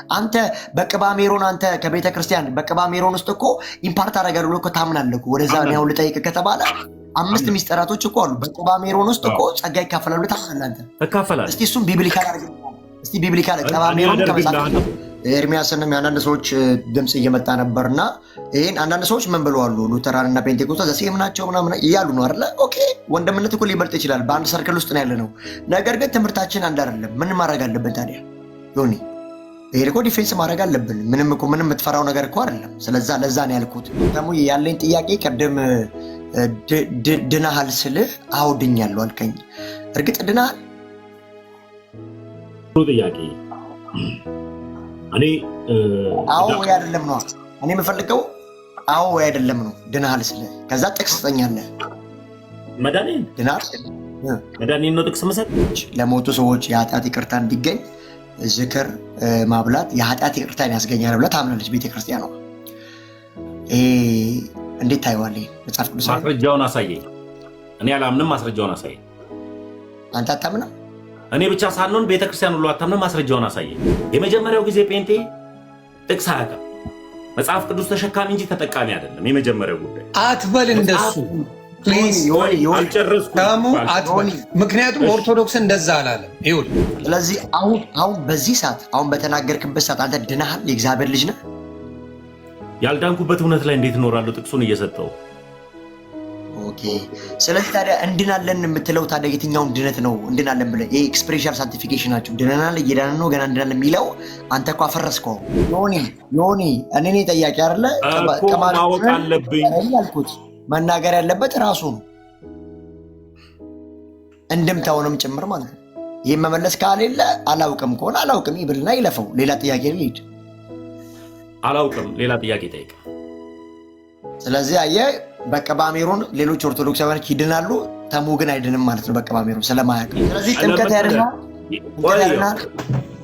አንተ በቅባ ሜሮን አንተ ከቤተ ክርስቲያን በቅባ ሜሮን ውስጥ እኮ ኢምፓርት አደርጋለሁ እኮ ታምናለህ እኮ። ወደዛ ነው ልጠይቅ ከተባለ 5 ሚስጥራቶች እኮ አሉ። በቅባ ሜሮን ውስጥ እኮ ጸጋ ይካፈላሉ ታምናለህ አንተ? እካፈላለሁ። እስቲ እሱም ቢብሊካል አድርገህ እስቲ ቢብሊካል ቅባ ሜሮን ከመጽሐፍ ኤርሚያስንም አንዳንድ ሰዎች ድምጽ እየመጣ ነበርና ይሄን አንዳንድ ሰዎች ምን ብለዋል? ሉተራን እና ፔንቴኮስታል ዘሴም ናቸው ምናምን እያሉ ነው አይደለ? ኦኬ ወንድምነት እኮ ሊበልጥ ይችላል። በአንድ ሰርክል ውስጥ ነው ያለ ነው። ነገር ግን ትምህርታችን አንድ አይደለም። ምን ማድረግ አለብን ታዲያ? ዮኒ ይሄ እኮ ዲፌንስ ማድረግ አለብን። ምንም የምትፈራው ነገር እኮ አይደለም። ለዛ ነው ያልኩት። ደግሞ ያለኝ ጥያቄ ቅድም ድናሃል ስልህ አዎ ድኛለሁ አልከኝ። እርግጥ ድናሃል? ጥያቄ እኔ አዎ ወይ አይደለም ነው እኔ የምፈልገው። አዎ ወይ አይደለም ነው ድናሃል ስልህ ከዛ ጥቅስ ትሰጠኛለህ። መድኃኒት ነው ጥቅስ መሰጥ። ለሞቱ ሰዎች የኃጢአት ይቅርታ እንዲገኝ ዝክር ማብላት የኃጢአት ይቅርታን ያስገኛል ብላ ታምናለች ቤተክርስቲያኗ። እንዴት ታየዋለህ? መጽሐፍ ቅዱስ ማስረጃውን አሳየኝ። እኔ አላምንም። ማስረጃውን አሳየኝ። አንተ አታምንም? እኔ ብቻ ሳልሆን ቤተክርስቲያን ሁሉ አታምንም። ማስረጃውን አሳየኝ። የመጀመሪያው ጊዜ ጴንጤ ጥቅስ አያውቅም። መጽሐፍ ቅዱስ ተሸካሚ እንጂ ተጠቃሚ አይደለም። የመጀመሪያው ጉዳይ አትበል እንደሱ ምክንያቱም ኦርቶዶክስ እንደዛ አላለም። ስለዚህ አሁን በዚህ ሰዓት አሁን በተናገርክበት ሰዓት አንተ ድናሃል? የእግዚአብሔር ልጅ ነህ? ያልዳንኩበት እውነት ላይ እንዴት እኖራለሁ? ጥቅሱን እየሰጠው። ኦኬ። ስለዚህ ታዲያ እንድናለን የምትለው ታዲያ የትኛውን ድነት ነው እንድናለን ብለህ? ይሄ ኤክስፕሬሽን ሳንቲፊኬሽን ናቸው። ድነናል፣ እየዳንን ነው፣ ገና እንድናለን የሚለው አንተ እኮ አፈረስከው። ዮኒ እኔ ነኝ ጠያቂ አይደለ? ማወቅ አለብኝ ያልኩት መናገር ያለበት ራሱ ነው፣ እንድምታውንም ጭምር ማለት ነው። ይህን መመለስ ካሌለ አላውቅም ከሆነ አላውቅም ይብልና ይለፈው። ሌላ ጥያቄ ልሂድ። አላውቅም ሌላ ጥያቄ ጠይቅ። ስለዚህ አየህ በቅባ ሜሮን ሌሎች ኦርቶዶክሳውያኖች ይድናሉ፣ ተሙ ግን አይድንም ማለት ነው በቅባ ሜሮን ስለማያውቅ። ስለዚህ ጥምቀት ያድናል።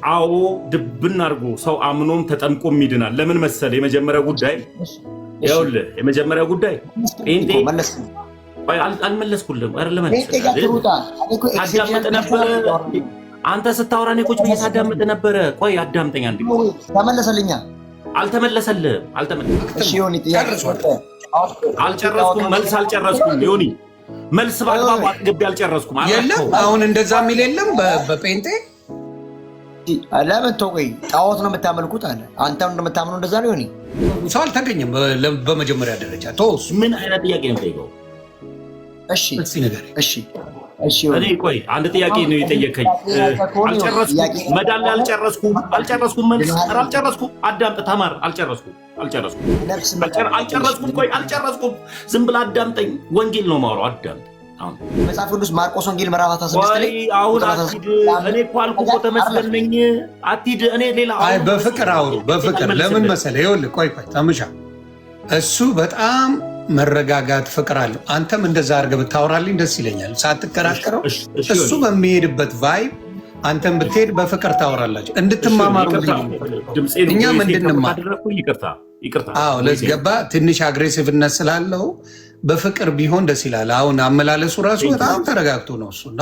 አዎ ድብን አድርጎ ሰው አምኖም ተጠምቆም ይድናል። ለምን መሰለ? የመጀመሪያው ጉዳይ ይኸውልህ፣ የመጀመሪያው ጉዳይ ጴንጤ አልመለስኩልህም። ታዳምጥ ነበረ አንተ ስታወራ እኔ ቁጭ ብዬ ሳዳምጥ ነበረ። ቆይ አዳምጠኝ አንድ ጊዜ። ተመለሰልኛ? አልተመለሰልህም። አልጨረስኩም። መልስ አልጨረስኩም። ዮኒ መልስ በአግባቡ አጥግቤ አልጨረስኩም። የለም አሁን እንደዛ የሚል የለም በጴንጤ። ለምን ተቆይ? ጣዖት ነው የምታመልኩት አለ። አንተ እንደምታምነው እንደዛ ነው። ዮኒ ሰው አልተገኘም በመጀመሪያ ደረጃ። ተወው። ምን አይነት ጥያቄ ነው የምጠይቀው? እሺ እኔ ቆይ አንድ ጥያቄ ነው የጠየቀኝ። አልጨረስኩም። መዳን ላይ አልጨረስኩም። መልስ አልጨረስኩም። አዳምጥ ተማር። አልጨረስኩም። ቆይ አልጨረስኩም። ዝም ብለህ አዳምጠኝ። ወንጌል ነው የማወራው። አዳምጥ። መጽሐፍ ቅዱስ ማርቆስ ወንጌል ምዕራፍ 16 ላይ አሁን አትሂድ። እኔ እኮ አልኩህ እኮ ተመስገን ነኝ። አትሂድ። እኔ ሌላ በፍቅር አውሩ። በፍቅር ለምን መሰለህ? ይኸውልህ ቆይ ተምሻ እሱ በጣም መረጋጋት ፍቅር አለው። አንተም እንደዛ አድርገህ ብታወራልኝ ደስ ይለኛል፣ ሳትከራከረው። እሱ በሚሄድበት ቫይብ አንተም ብትሄድ በፍቅር ታወራላችሁ፣ እንድትማማሩ። እኛም እንድንማር። አዎ ለዝገባ ትንሽ አግሬሲቭነት ስላለው በፍቅር ቢሆን ደስ ይላል። አሁን አመላለሱ ራሱ በጣም ተረጋግቶ ነው እሱና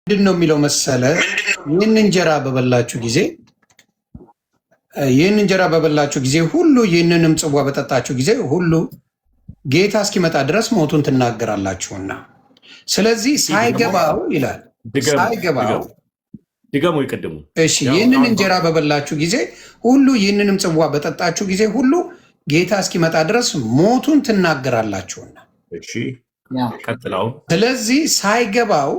ምንድን ነው የሚለው መሰለ? ይህን እንጀራ በበላችሁ ጊዜ ሁሉ ይህንንም ጽዋ በጠጣችሁ ጊዜ ሁሉ ጌታ እስኪመጣ ድረስ ሞቱን ትናገራላችሁና። ስለዚህ ሳይገባው ይላል ሳይገባው ድገሙ ይቀድሙ። እሺ ይህንን እንጀራ በበላችሁ ጊዜ ሁሉ ይህንንም ጽዋ በጠጣችሁ ጊዜ ሁሉ ጌታ እስኪመጣ ድረስ ሞቱን ትናገራላችሁና። እሺ ቀጥላው። ስለዚህ ሳይገባው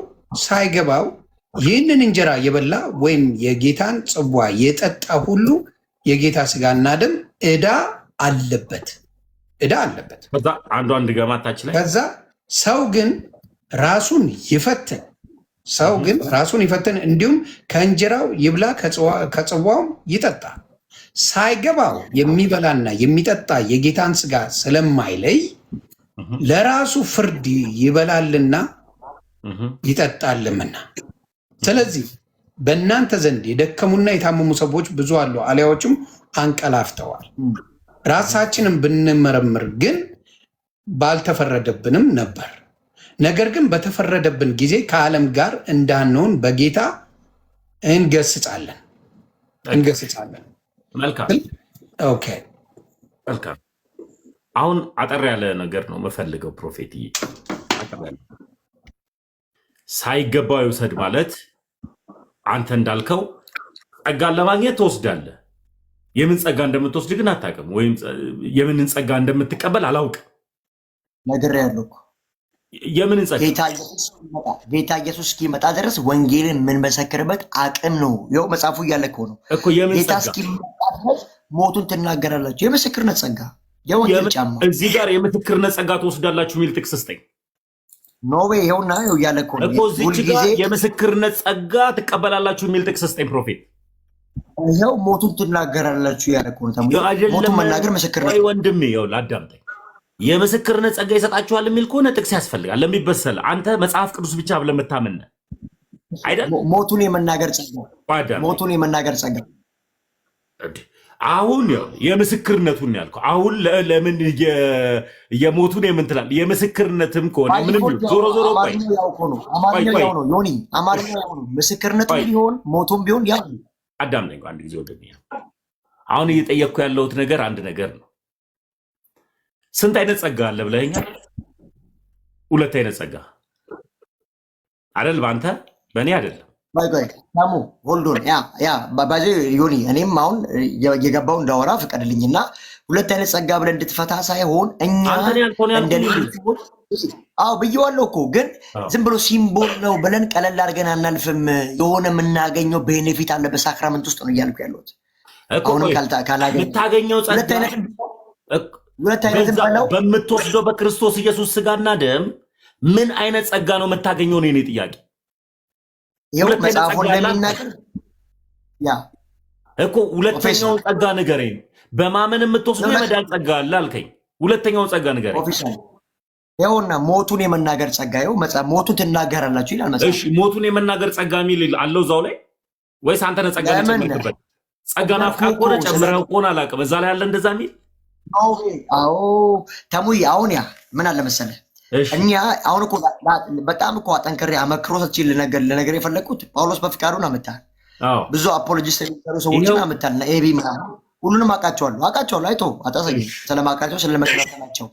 ይህንን እንጀራ የበላ ወይም የጌታን ጽዋ የጠጣ ሁሉ የጌታ ስጋና ደም ዕዳ አለበት። ከዛ አንዷን ድገማታች ላይ ከዛ ሰው ግን ራሱን ይፈትን እንዲሁም ከእንጀራው ይብላ ከጽዋውም ይጠጣ። ሳይገባው የሚበላና የሚጠጣ የጌታን ስጋ ስለማይለይ ለራሱ ፍርድ ይበላልና ይጠጣልምና። ስለዚህ በእናንተ ዘንድ የደከሙና የታመሙ ሰዎች ብዙ አሉ፣ አልያዎችም አንቀላፍተዋል። ራሳችንን ብንመረምር ግን ባልተፈረደብንም ነበር። ነገር ግን በተፈረደብን ጊዜ ከዓለም ጋር እንዳንሆን በጌታ እንገስጻለን። መልካም ኦኬ። መልካም አሁን አጠር ያለ ነገር ነው የምፈልገው ፕሮፌትዬ። ሳይገባው ይውሰድ ማለት አንተ እንዳልከው ጸጋን ለማግኘት ትወስዳለህ። የምን ጸጋ እንደምትወስድ ግን አታውቅም፣ ወይም የምንን ጸጋ እንደምትቀበል አላውቅም። ነግሬሃለሁ እኮ የምንን ጸጋ ጌታ ኢየሱስ እስኪመጣ ድረስ ወንጌልን የምንመሰክርበት አቅም ነው። ይኸው መጽሐፉ እያለ እኮ ነው ጌታ እስኪመጣ ድረስ ሞቱን ትናገራላችሁ። የምስክርነት ጸጋ የወንጌል ጫማ እዚህ ጋር የምስክርነት ጸጋ ትወስዳላችሁ የሚል ጥቅስ ስጠኝ። ኖዌ ይኸውና እያለ እኮ ነው እዚህ ጋር የምስክርነት ጸጋ ትቀበላላችሁ የሚል ጥቅስ ስጠኝ ፕሮፌት። ይኸው ሞቱን ትናገራላችሁ ያለ እኮ ነው። ሞቱን መናገር ምስክርነት። ወንድሜ ይኸውልህ አዳምጠኝ። የምስክርነት ጸጋ ይሰጣችኋል የሚል ከሆነ ጥቅስ ያስፈልጋል ለሚበሰል። አንተ መጽሐፍ ቅዱስ ብቻ ብለህ የምታምን አይደል? ሞቱን የመናገር ጸጋ አሁን የምስክርነቱን ያልከው አሁን ለምን የሞቱን የምንትላል የምስክርነትም ከሆነ ምንም ዞሮ አማርኛ ነው። ምስክርነቱ ቢሆን ሞቱም ቢሆን ያው አዳምጠኝ አንድ ጊዜ ወደኛ። አሁን እየጠየቅኩ ያለሁት ነገር አንድ ነገር ነው። ስንት አይነት ጸጋ አለ ብለኸኛል? 2 አይነት ጸጋ አይደል? በአንተ በእኔ አይደለም። ሳሙ ሆልዶን ባዜ ዮኒ እኔም አሁን የገባው እንዳወራ ፍቀድልኝና 2 አይነት ጸጋ ብለን እንድትፈታ ሳይሆን እኛ ብዬዋለሁ እኮ ግን ዝም ብሎ ሲምቦል ነው ብለን ቀለል አድርገን አናልፍም። የሆነ የምናገኘው ቤኔፊት አለ በሳክራመንት ውስጥ ነው እያልኩ ያለሁት። አሁንም የምታገኘው ጸጋ በምትወስደው በክርስቶስ ኢየሱስ ስጋና ደም ምን አይነት ጸጋ ነው የምታገኘው ነው የኔ ጥያቄ። መጽሐፉን ለሚናገር እኮ ሁለተኛውን ጸጋ ንገረኝ። በማመን የምትወስደው የመዳን ጸጋ አለ አልከኝ። ሁለተኛውን ጸጋ ንገረኝ። ይኸውና ሞቱን የመናገር ጸጋ መጽሐፍ ሞቱን ትናገራላችሁ ይላል መጽሐፍ። እሺ ሞቱን የመናገር ጸጋ የሚል አለው እዛው ላይ ወይስ አንተ ነህ ጸጋ ጨምርበት? ጸጋ ናፍቃ ከሆነ ጨምረው ከሆነ አላውቅም። እዛ ላይ አለ እንደዛ የሚል ተሙይ አሁን ምን አለ መሰለህ እኛ አሁን እኮ በጣም እኮ አጠንክሬ አመክሮ ሰጥቼ ልነገር የፈለግኩት ጳውሎስ በፍቃዱን አመጣል። ብዙ አፖሎጂስት የሚሰሩ ሰዎችን አመጣል እና ኤቢ ምናምን ሁሉንም አውቃቸዋለሁ። አይቶ አጣሰኝ ስለማውቃቸው ስለመከታተላቸው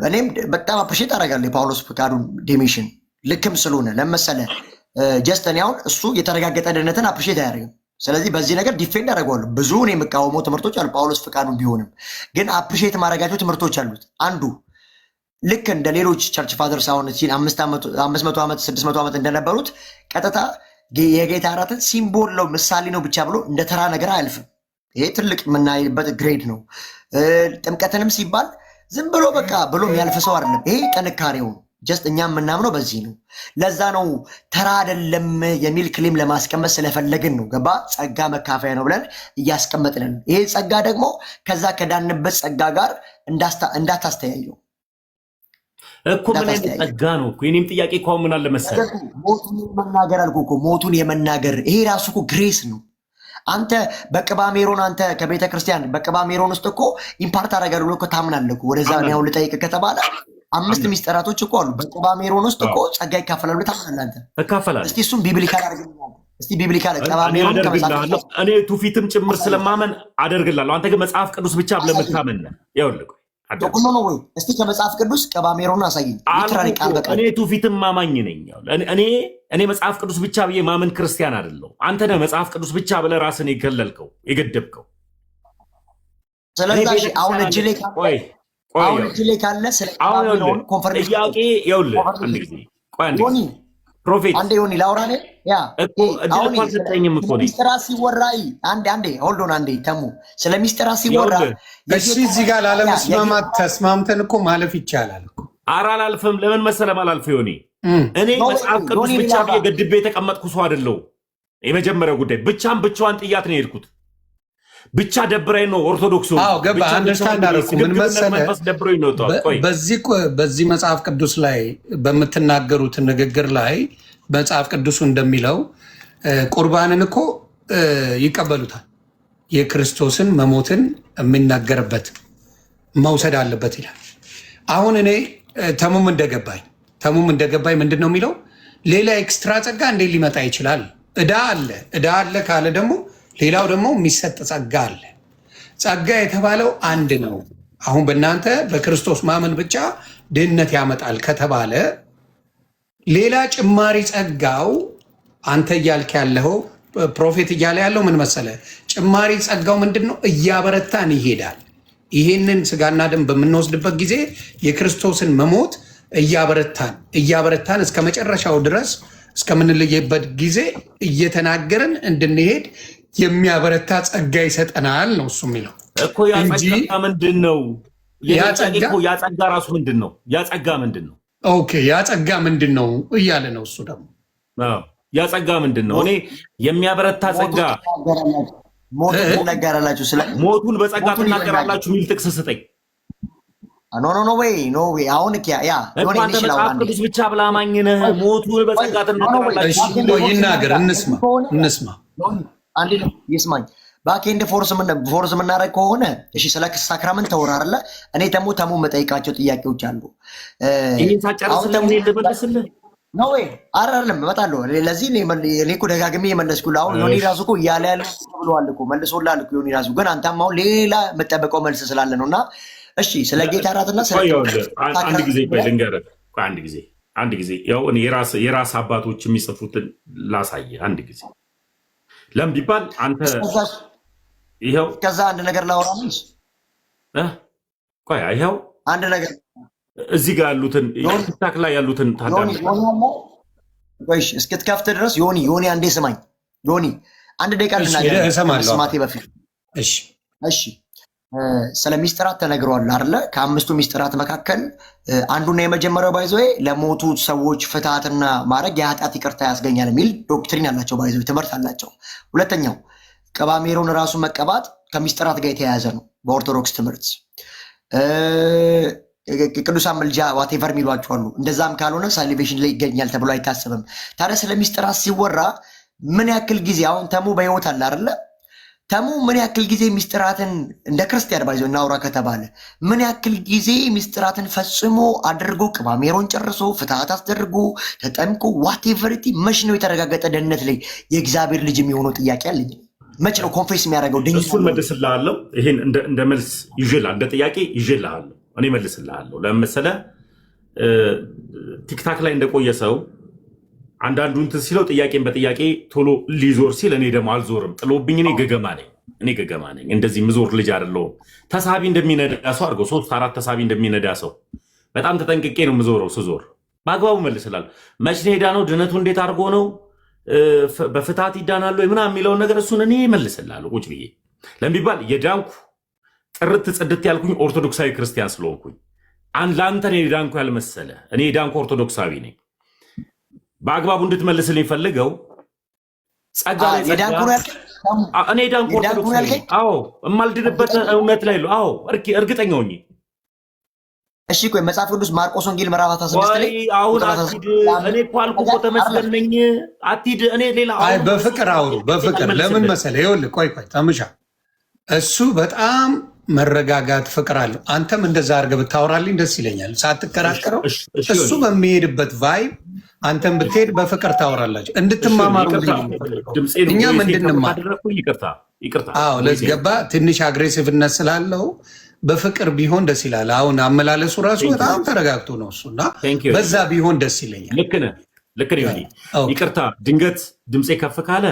እኔም በጣም አፕሪሼት አደርጋለሁ የጳውሎስ ፍቃዱን ዲሚሽን ልክም ስለሆነ ለመሰለ ጀስት እኔ አሁን እሱ የተረጋገጠ ደህንነትን አፕሪሼት አያደርግም። ስለዚህ በዚህ ነገር ዲፌንድ አደርገዋለሁ። ብዙ እኔ የምቃወመው ትምህርቶች አሉ ጳውሎስ ፍቃዱን ቢሆንም ግን አፕሪሼት ማድረጋቸው ትምህርቶች አሉት። አንዱ ልክ እንደ ሌሎች ቸርች ፋዘርስ አሁን 500 ዓመት 600 ዓመት እንደነበሩት ቀጥታ የጌታ እራትን ሲምቦል ነው ምሳሌ ነው ብቻ ብሎ እንደ ተራ ነገር አያልፍም። ይሄ ትልቅ የምናይበት ግሬድ ነው። ጥምቀትንም ሲባል ዝም ብሎ በቃ ብሎ የሚያልፍ ሰው አይደለም። ይሄ ጥንካሬው ጀስት እኛ የምናምነው በዚህ ነው። ለዛ ነው ተራ አይደለም የሚል ክሌም ለማስቀመጥ ስለፈለግን ነው። ገባ ጸጋ መካፈያ ነው ብለን እያስቀመጥን። ይሄ ጸጋ ደግሞ ከዛ ከዳንበት ጸጋ ጋር እንዳታስተያየው እኮ ምን አይነት ጸጋ ነው እኮ የኔም ጥያቄ እኮ ምን አለ መሰለህ ሞቱን የመናገር አልኩህ እኮ ሞቱን የመናገር ይሄ ራሱ እኮ ግሬስ ነው። አንተ በቅባ ሜሮን አንተ ከቤተ ክርስቲያን በቅባ ሜሮን ውስጥ እኮ ኢምፓርት አደርጋለሁ ብሎ እኮ ታምናለህ እኮ ወደዛ ነው ልጠይቅ ከተባለ 5 ሚስጥራቶች እኮ አሉ በቅባ ሜሮን ውስጥ እኮ ጸጋ ይካፈላል ብለህ ታምናለህ አንተ? እካፈላለሁ። እስቲ እሱን ቢብሊካል አድርግልኝ። እስቲ ቢብሊካል ቅባ ሜሮን ከመጽሐፍ እኔ ትውፊትም ጭምር ስለማመን አደርግልሃለሁ። አንተ ግን መጽሐፍ ቅዱስ ብቻ ብለህ የምታመን ነህ። ይኸውልህ ዶክሞ ነው ወይ? እስቲ ከመጽሐፍ ቅዱስ ቅባ ሜሮን አሳየኝ። ሊትራሊ ቃል በቃል እኔ ትውፊትም ማማኝ ነኝ። እኔ መጽሐፍ ቅዱስ ብቻ ብዬ ማመን ክርስቲያን አይደለሁም። አንተ ነህ መጽሐፍ ቅዱስ ብቻ ብለህ ራስን የገለልከው የገደብከው። ስለዚህ አሁን እጅ ላይ ካለ ስለ ቅባ ሜሮን ኮንፈረንስ ጥያቄ ይኸውልህ አንድ ጊዜ ቆይ አንድ ጊዜ ፕሮፌት አንዴ ዮኒ ላውራ ነኝ አሁን ሚስጥራ ሲወራ አንዴ ሆልድ ኦን አንዴ ተሙ ስለ ሚስጥራ ሲወራ እዚህ ጋር ላለመስማማት ተስማምተን እኮ ማለፍ ይቻላል። ኧረ አላልፍም። ለምን መሰለህ ማላልፈው ዮኒ እኔ መጽሐፍ ቅዱስ ብቻ ብዬ ገድቤ የተቀመጥኩ ሰው አይደለሁም። የመጀመሪያው ጉዳይ ብቻዋን ጥያት ነው የሄድኩት። ብቻ ደብረኝ ነው ኦርቶዶክሱ ገባ አንደርስታንድ አደረኩ። ምን መሰለህ በዚህ መጽሐፍ ቅዱስ ላይ በምትናገሩት ንግግር ላይ መጽሐፍ ቅዱሱ እንደሚለው ቁርባንን እኮ ይቀበሉታል። የክርስቶስን መሞትን የሚናገርበት መውሰድ አለበት ይላል። አሁን እኔ ተሙም እንደገባኝ ተሙም እንደገባኝ ምንድን ነው የሚለው ሌላ ኤክስትራ ጸጋ እንዴት ሊመጣ ይችላል? ዕዳ አለ ካለ ደግሞ ሌላው ደግሞ የሚሰጥ ጸጋ አለ። ጸጋ የተባለው አንድ ነው። አሁን በእናንተ በክርስቶስ ማመን ብቻ ድህነት ያመጣል ከተባለ ሌላ ጭማሪ ጸጋው አንተ እያልክ ያለው ፕሮፌት እያለ ያለው ምን መሰለ? ጭማሪ ጸጋው ምንድን ነው? እያበረታን ይሄዳል። ይሄንን ስጋና ደም በምንወስድበት ጊዜ የክርስቶስን መሞት እያበረታን እስከ መጨረሻው ድረስ እስከምንለየበት ጊዜ እየተናገርን እንድንሄድ የሚያበረታ ጸጋ ይሰጠናል ነው እሱ የሚለው እኮ። ያ ጸጋ ምንድን ነው? ያ ጸጋ ራሱ ምንድን ነው? ያ ጸጋ ምንድን ነው? ኦኬ፣ ያ ጸጋ ምንድን ነው እያለ ነው እሱ ደግሞ። ያ ጸጋ ምንድን ነው? እኔ የሚያበረታ ጸጋ ሞቱን በጸጋ ትናገራላችሁ የሚል ጥቅስ ስጠኝ። ኖ ወይ አሁን አንተ መጽሐፍ ቅዱስ ብቻ ብላ አማኝ ነህ። ሞቱን በጸጋ ትናገራላችሁ። ይናገር፣ እንስማ። ይስማኝ። ባኬንድ ፎርስ የምናደርግ ከሆነ እሺ፣ ስለ ሳክራመንት ተወራ አይደለ? እኔ ተሙ መጠይቃቸው ጥያቄዎች አሉ። ይህን ሳጨርስ ልመልስልህ ነው ወይ? አይደለም፣ እመጣለሁ። ለዚህ እኔ እኮ ደጋግሜ የመለስኩልህ። አሁን ዮኒ ራሱ እኮ እያለ ያለ ብለዋል እኮ መልሶልሃል እኮ ዮኒ ራሱ። ግን አንተም አሁን ሌላ የምጠብቀው መልስ ስላለ ነው። እና እሺ፣ ስለ ጌታ እራትና አንድ ጊዜ ቆይ ልንገርህ። አንድ ጊዜ ያው እኔ የራስ አባቶች የሚጽፉትን ላሳየህ አንድ ጊዜ ለምን ቢባል አንተ ይኸው ከዛ አንድ ነገር ላወራልሽ። ቆይ ይኸው አንድ ነገር እዚህ ጋር ያሉትን ቲክታክ ላይ ያሉትን ታዳምጥ እስክትከፍት ድረስ ዮኒ አንዴ ስማኝ። ዮኒ አንድ ደቂቃ ልናገር በፊት እሺ። ስለ ሚስጥራት ተነግሯል አይደለ? ከአምስቱ ሚስጥራት መካከል አንዱና የመጀመሪያው ባይዘዌ ለሞቱ ሰዎች ፍትሃትና ማድረግ የኃጢአት ይቅርታ ያስገኛል የሚል ዶክትሪን አላቸው፣ ባይዘዌ ትምህርት አላቸው። ሁለተኛው ቅባ ሜሮን ራሱ መቀባት ከሚስጥራት ጋር የተያያዘ ነው በኦርቶዶክስ ትምህርት። ቅዱሳን መልጃ ዋቴቨር የሚሏቸው አሉ። እንደዛም ካልሆነ ሳሊቬሽን ላይ ይገኛል ተብሎ አይታሰብም። ታዲያ ስለ ሚስጥራት ሲወራ ምን ያክል ጊዜ አሁን ተሙ በህይወት አለ አይደለ? ተሙ ምን ያክል ጊዜ ሚስጥራትን እንደ ክርስቲያን ባይዞ እናውራ ከተባለ ምን ያክል ጊዜ ሚስጥራትን ፈጽሞ አድርጎ ቅባ ሜሮን ጨርሶ ፍትሃት አስደርጎ ተጠምቆ ዋቴቨርቲ መች ነው የተረጋገጠ ደህንነት ላይ የእግዚአብሔር ልጅ የሚሆነው ጥያቄ አለኝ። መች ነው ኮንፌስ የሚያደርገው? እሱን መልስልሃለሁ። ይሄን እንደ መልስ ይዤልሃለሁ፣ እንደ ጥያቄ ይዤልሃለሁ። እኔ መልስልሃለሁ። ለምን መሰለህ? ቲክታክ ላይ እንደቆየ ሰው አንዳንዱ እንትን ሲለው ጥያቄን በጥያቄ ቶሎ ሊዞር ሲል እኔ ደግሞ አልዞርም። ጥሎብኝ እኔ ገገማ ነኝ። እንደዚህ ምዞር ልጅ አይደለሁም። ተሳቢ እንደሚነዳ ሰው አድርገው 3-4 ተሳቢ እንደሚነዳ ሰው በጣም ተጠንቅቄ ነው ምዞረው። ስዞር በአግባቡ መልስላለሁ። መች ሄዳ ነው ድነቱ እንዴት አድርጎ ነው በፍትሃት ይዳናሉ ምናምን የሚለውን ነገር እሱን እኔ መልስላለሁ ቁጭ ብዬ። ለሚባል የዳንኩ ጥርት ጽድት ያልኩኝ ኦርቶዶክሳዊ ክርስቲያን ስለሆንኩኝ ለአንተ እኔ የዳንኩ ያልመሰለ እኔ የዳንኩ ኦርቶዶክሳዊ ነኝ። በአግባቡ እንድትመልስልኝ ፈልገው ጸጋ ላይ እኔ ዳንኩ ኦርቶዶክሳዊ ነኝ። አዎ የማልድንበት እውነት ላይ አዎ እርግጠኛ ሆኜ። እሺ ቆይ መጽሐፍ ቅዱስ ማርቆስ ወንጌል ምዕራፍ 16 ላይ አሁን አትሂድ። እኔ እኮ አልኩህ እኮ ተመስገን ነኝ። አትሂድ። እኔ ሌላ በፍቅር አውሩ። በፍቅር ለምን መሰለህ? ይኸውልህ ቆይ ተምሻ እሱ በጣም መረጋጋት ፍቅር አለው። አንተም እንደዛ አድርገህ ብታወራልኝ ደስ ይለኛል፣ ሳትከራከረው። እሱ በሚሄድበት ቫይብ አንተም ብትሄድ በፍቅር ታወራላችሁ፣ እንድትማማሩ። እኛም እንድንማር ለዝገባ ትንሽ አግሬሲቭነት ስላለው በፍቅር ቢሆን ደስ ይላል። አሁን አመላለሱ ራሱ በጣም ተረጋግቶ ነው እሱና በዛ ቢሆን ደስ ይለኛል። ልክ ነህ። ይቅርታ ድንገት ድምፄ ከፍ ካለ